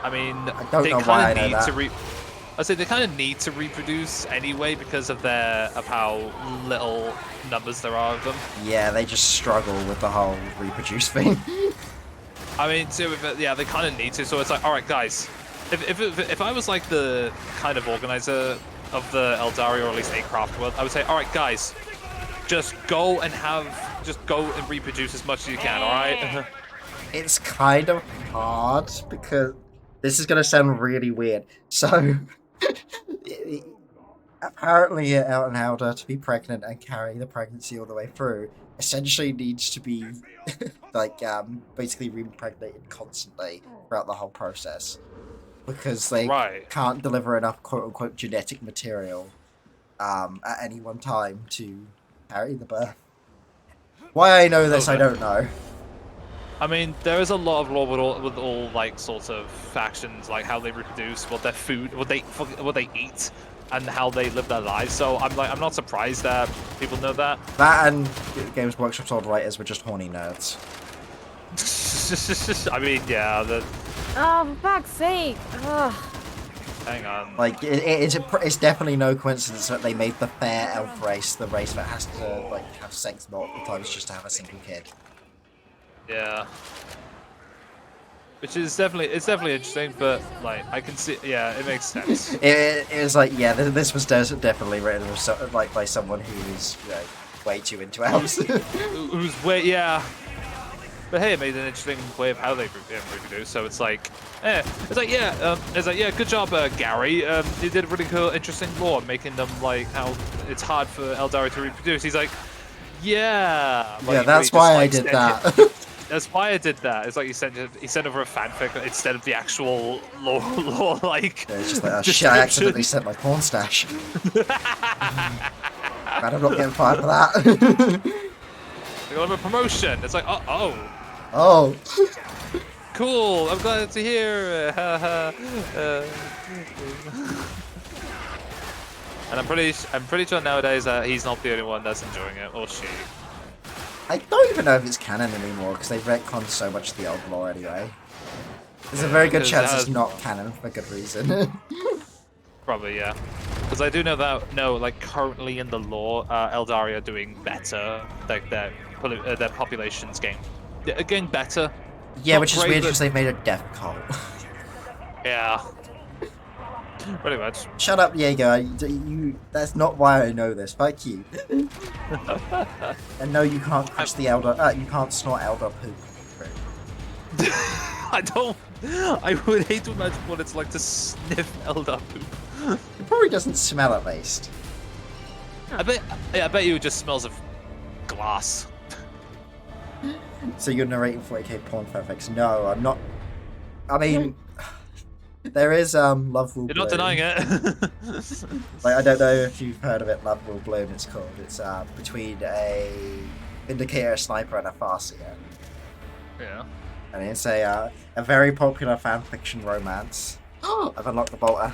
I mean, don't they know why I kind know of need that. to I'd say they kind of need to reproduce anyway because of how little numbers there are of them. Yeah, they just struggle with the whole reproduce thing. I mean, so yeah, they kind of need to. So it's like, all right, guys, if I was like the kind of organizer of the Eldari, or at least a craft world, I would say, all right, guys, just go and reproduce as much as you can. All right. It's kind of hard because this is going to sound really weird. So, apparently, an Eldar to be pregnant and carry the pregnancy all the way through essentially needs to be like basically re-impregnated constantly throughout the whole process, because they Right. can't deliver enough quote-unquote genetic material at any one time to carry the birth. Why I know this, I Okay. don't know. I mean, there is a lot of lore with all like sorts of factions, like how they reproduce, what their food, what they eat, and how they live their lives. So I'm not surprised that people know that. That and Games Workshop's old writers were just horny nerds. I mean, yeah, Oh, for fuck's sake! Ugh. Hang on. Like, it's definitely no coincidence that they made the fair elf race the race that has to, like, have sex multiple times just to have a single kid. Yeah. Which is definitely, it's definitely interesting, but, like, I can see, yeah, it makes sense. It was like, yeah, this was definitely written with like by someone who is, you know, way too into elves. It was way, yeah. But hey, it made an interesting way of how they reproduce. So it's like, it's like yeah, good job, Gary. You did a really cool, interesting lore, making them like how it's hard for Eldari to reproduce. He's like, yeah. Yeah, that's why I did that. That's why I did that. It's like he sent over a fanfic instead of the actual lore like. Yeah, it's just like, oh shit, I accidentally sent my porn stash. Glad I'm not getting fired for that. They got a promotion. It's like, oh. Oh. Cool. I'm glad to hear. And I'm pretty sure nowadays he's not the only one that's enjoying it, or she. I don't even know if it's canon anymore because they've retconned so much of the old lore anyway. There's a very good chance it's not canon for good reason. Probably, yeah. Because I do know that, like currently in the lore, Eldari are doing better. Like their population's getting better. Yeah, Not which is great, weird but- because they've made a death cult. Yeah. Pretty much. Shut up, Jaeger. That's not why I know this. Fuck you. And no, you can't crush the elder. You can't snort elder poop. I would hate to imagine what it's like to sniff Eldar poop. It probably doesn't smell at least. I bet you it just smells of glass. So you're narrating 40k porn fanfics? No, I'm not. I mean, there is Love Will You're Bloom. not denying it. Like, I don't know if you've heard of it. Love Will Bloom. It's called. It's between a Vindicator, a sniper, and a Farseer. Yeah. And it's a very popular fanfiction romance. I've unlocked the bolter.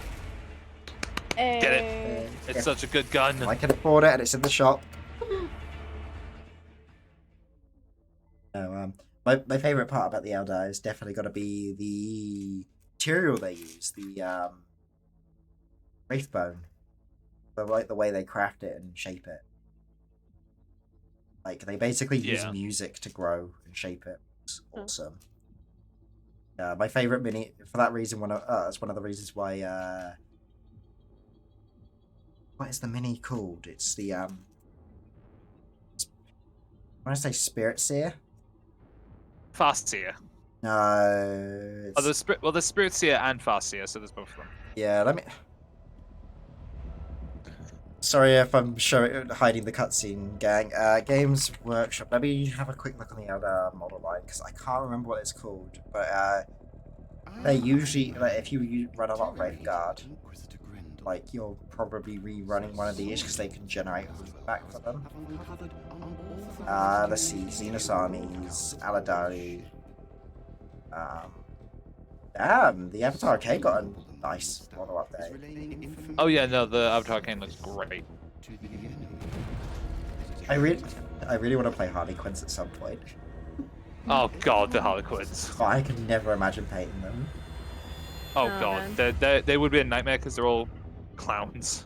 Get it. It's Yeah. such a good gun. I can afford it, and it's in the shop. No, my favorite part about the Eldar is definitely got to be the material they use, the wraithbone. I like the way they craft it and shape it. Like they basically use Yeah. music to grow and shape it. It's awesome. My favorite mini for that reason. It's one of the reasons why. What is the mini called? It's the when I say Spirit Seer. Farseer. No. It's... Oh, there's Spirit Seer and Farseer, so there's both of them. Yeah, let me. Sorry if I'm hiding the cutscene, gang. Games Workshop. Let me have a quick look on the other model line because I can't remember what it's called. But they usually, like, if you run a lot of Wraith Guard, like you're probably rerunning one of these because they can generate back for them. Let's see, Xenos Armies, Aladari. Damn, the Avatar Arcade got a nice model update. Oh yeah, no, the Avatar Arcane looks great. I really want to play Harlequins at some point. Oh god, the Harlequins. But I could never imagine painting them. Oh Oh, god, they would be a nightmare because they're all clowns.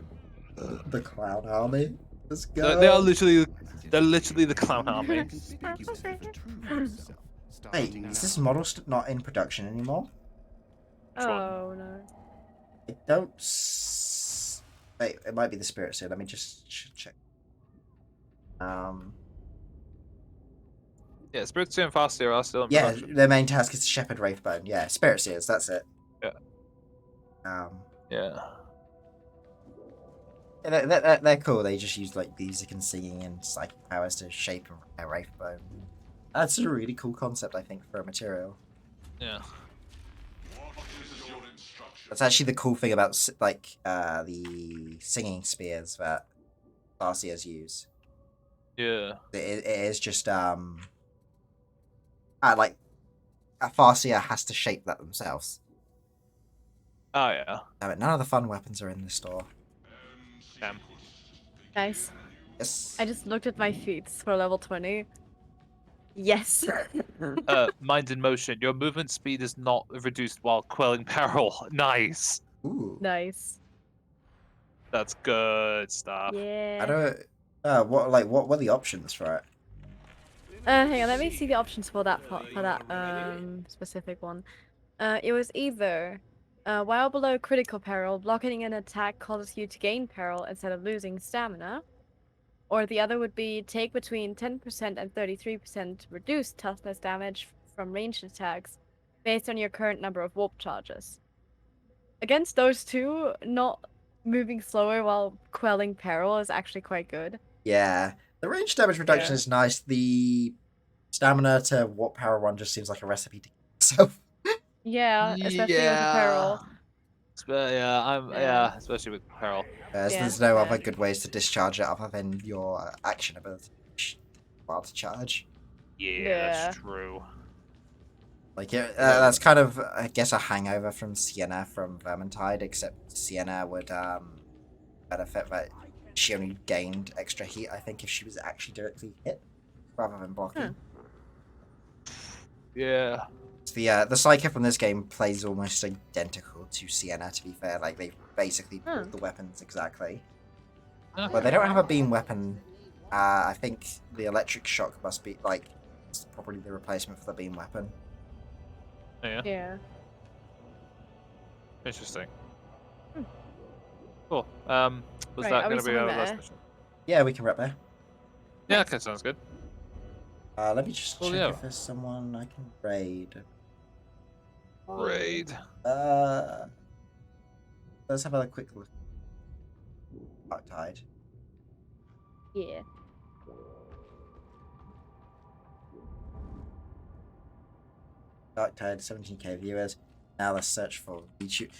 The Clown Army. Let's go. They're literally the clown army. Wait, is this model not in production anymore? Oh no. I don't. Wait, it might be the Spirit Seer. Let me just check. Yeah, Spirit Seer and Farseer are still in Yeah, production. their main task is to shepherd Wraithbone. Yeah, Spirit Seers. That's it. Yeah. Yeah, they're cool. They just use like music and singing and psychic powers to shape a Wraithbone. That's a really cool concept, I think, for a material. Yeah. That's actually the cool thing about like the singing spears that Farseers use. Yeah. It is just like a Farseer has to shape that themselves. Oh yeah. Damn it, none of the fun weapons are in the store. Damn. Guys, Yes. I just looked at my feats for level 20. Yes. Mind in motion. Your movement speed is not reduced while quelling peril. Nice. Ooh. Nice. That's good stuff. I Yeah. don't. What were the options for it? Hang on, let me see the options for that specific one. It was either while below critical peril, blocking an attack causes you to gain peril instead of losing stamina. Or the other would be take between 10% and 33% reduced toughness damage from ranged attacks based on your current number of warp charges. Against those two, not moving slower while quelling peril is actually quite good. Yeah, the range damage reduction Yeah. is nice. The stamina to warp power one just seems like a recipe to kill yourself. Yeah, especially with the peril. Yeah. Especially with peril. As Yeah, there's no fair. other good ways to discharge it other than your action ability while to charge. Yeah, Yeah. that's true. Like that's kind of, I guess, a hangover from Sienna from Vermintide, except Sienna would benefit that she only gained extra heat, I think, if she was actually directly hit rather than blocking. Yeah. The Psyker from this game plays almost identical to Sienna, to be fair. Like, they basically pulled the weapons exactly. Huh. But they don't have a beam weapon. I think the electric shock must be, like, it's probably the replacement for the beam weapon. Yeah. Yeah. Interesting. Hmm. Cool. Was Right, that are we going to be still our in last there? mission? Yeah, we can wrap there. Yeah, Nice. okay, sounds good. Let me just Well, check yeah. if there's someone I can raid. Raid. Let's have a quick look. Dark Tide. Yeah. Dark Tide, 17k viewers. Now let's search for YouTube.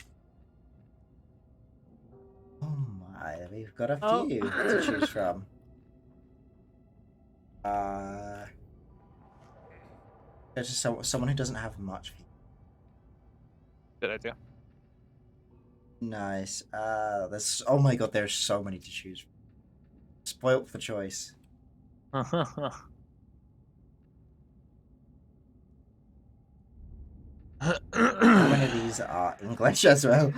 Oh my, we've got a Oh. few to choose from. There's just someone who doesn't have much. Good idea. Nice. There's, oh my god, there's so many to choose from. Spoilt for choice. How many of these are English as well?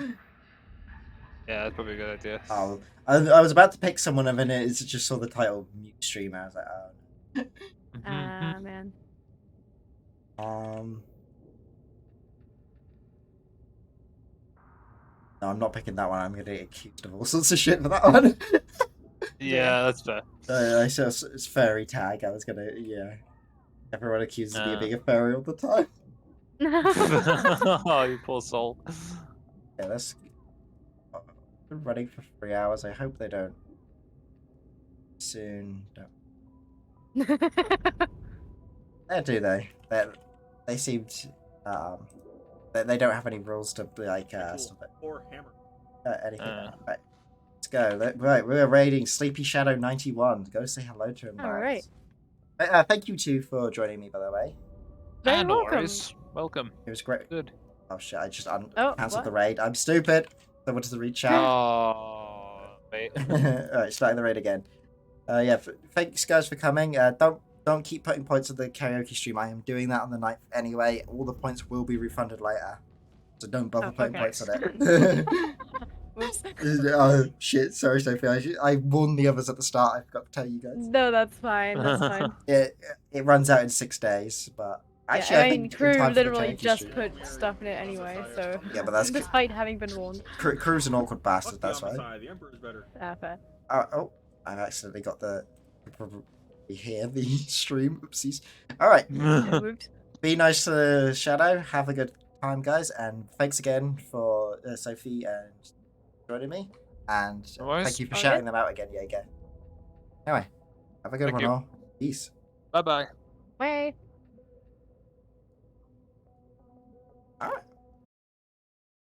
Yeah, that's probably a good idea. Oh, I was about to pick someone and then it just saw the title mute streamer. I was like, oh. Mhm. Man. No, I'm not picking that one. I'm gonna get accused of all sorts of shit for that one. Yeah, that's fair. I saw it's furry tag. I was gonna, yeah. Everyone accuses me of being a furry all the time. Oh, you poor soul. Yeah, that's been running for 3 hours. I hope they don't soon. There do they? They seemed they don't have any rules to like stop it. Or hammer. Anything. Right, let's go. Right, we're raiding Sleepy Shadow 91. Go say hello to him. All right. Thank you two for joining me, by the way. Very No welcome. worries. Welcome. It was great. Good. Oh shit! I just Oh, cancelled the what? raid. I'm stupid. I wanted to reach out. Oh, mate. Alright, starting the raid again. Yeah, thanks guys for coming. Don't keep putting points on the karaoke stream. I am doing that on the 9th anyway. All the points will be refunded later. So don't bother putting okay. points on it. Whoops. Oh shit, sorry Sophie. I warned the others at the start. I forgot to tell you guys. No, that's fine. That's fine. It runs out in 6 days, but actually Yeah, I I mean, think in crew time for the literally karaoke just stream- put stuff in it anyway, so. Yeah, but that's despite having been warned. Crew's an awkward bastard. Fuck the That's why. Omnicide, the Emperor's better. Fair. Oh, I've accidentally got the probably hear the stream. Oopsies. All right. Yeah, whoops. Be nice to Shadow. Have a good time, guys, and thanks again for Sophie and joining me. And No worries. thank you for Okay. shouting them out again, Jaeger. Anyway, have a good Thank one, you. all. Peace. Bye bye. Bye.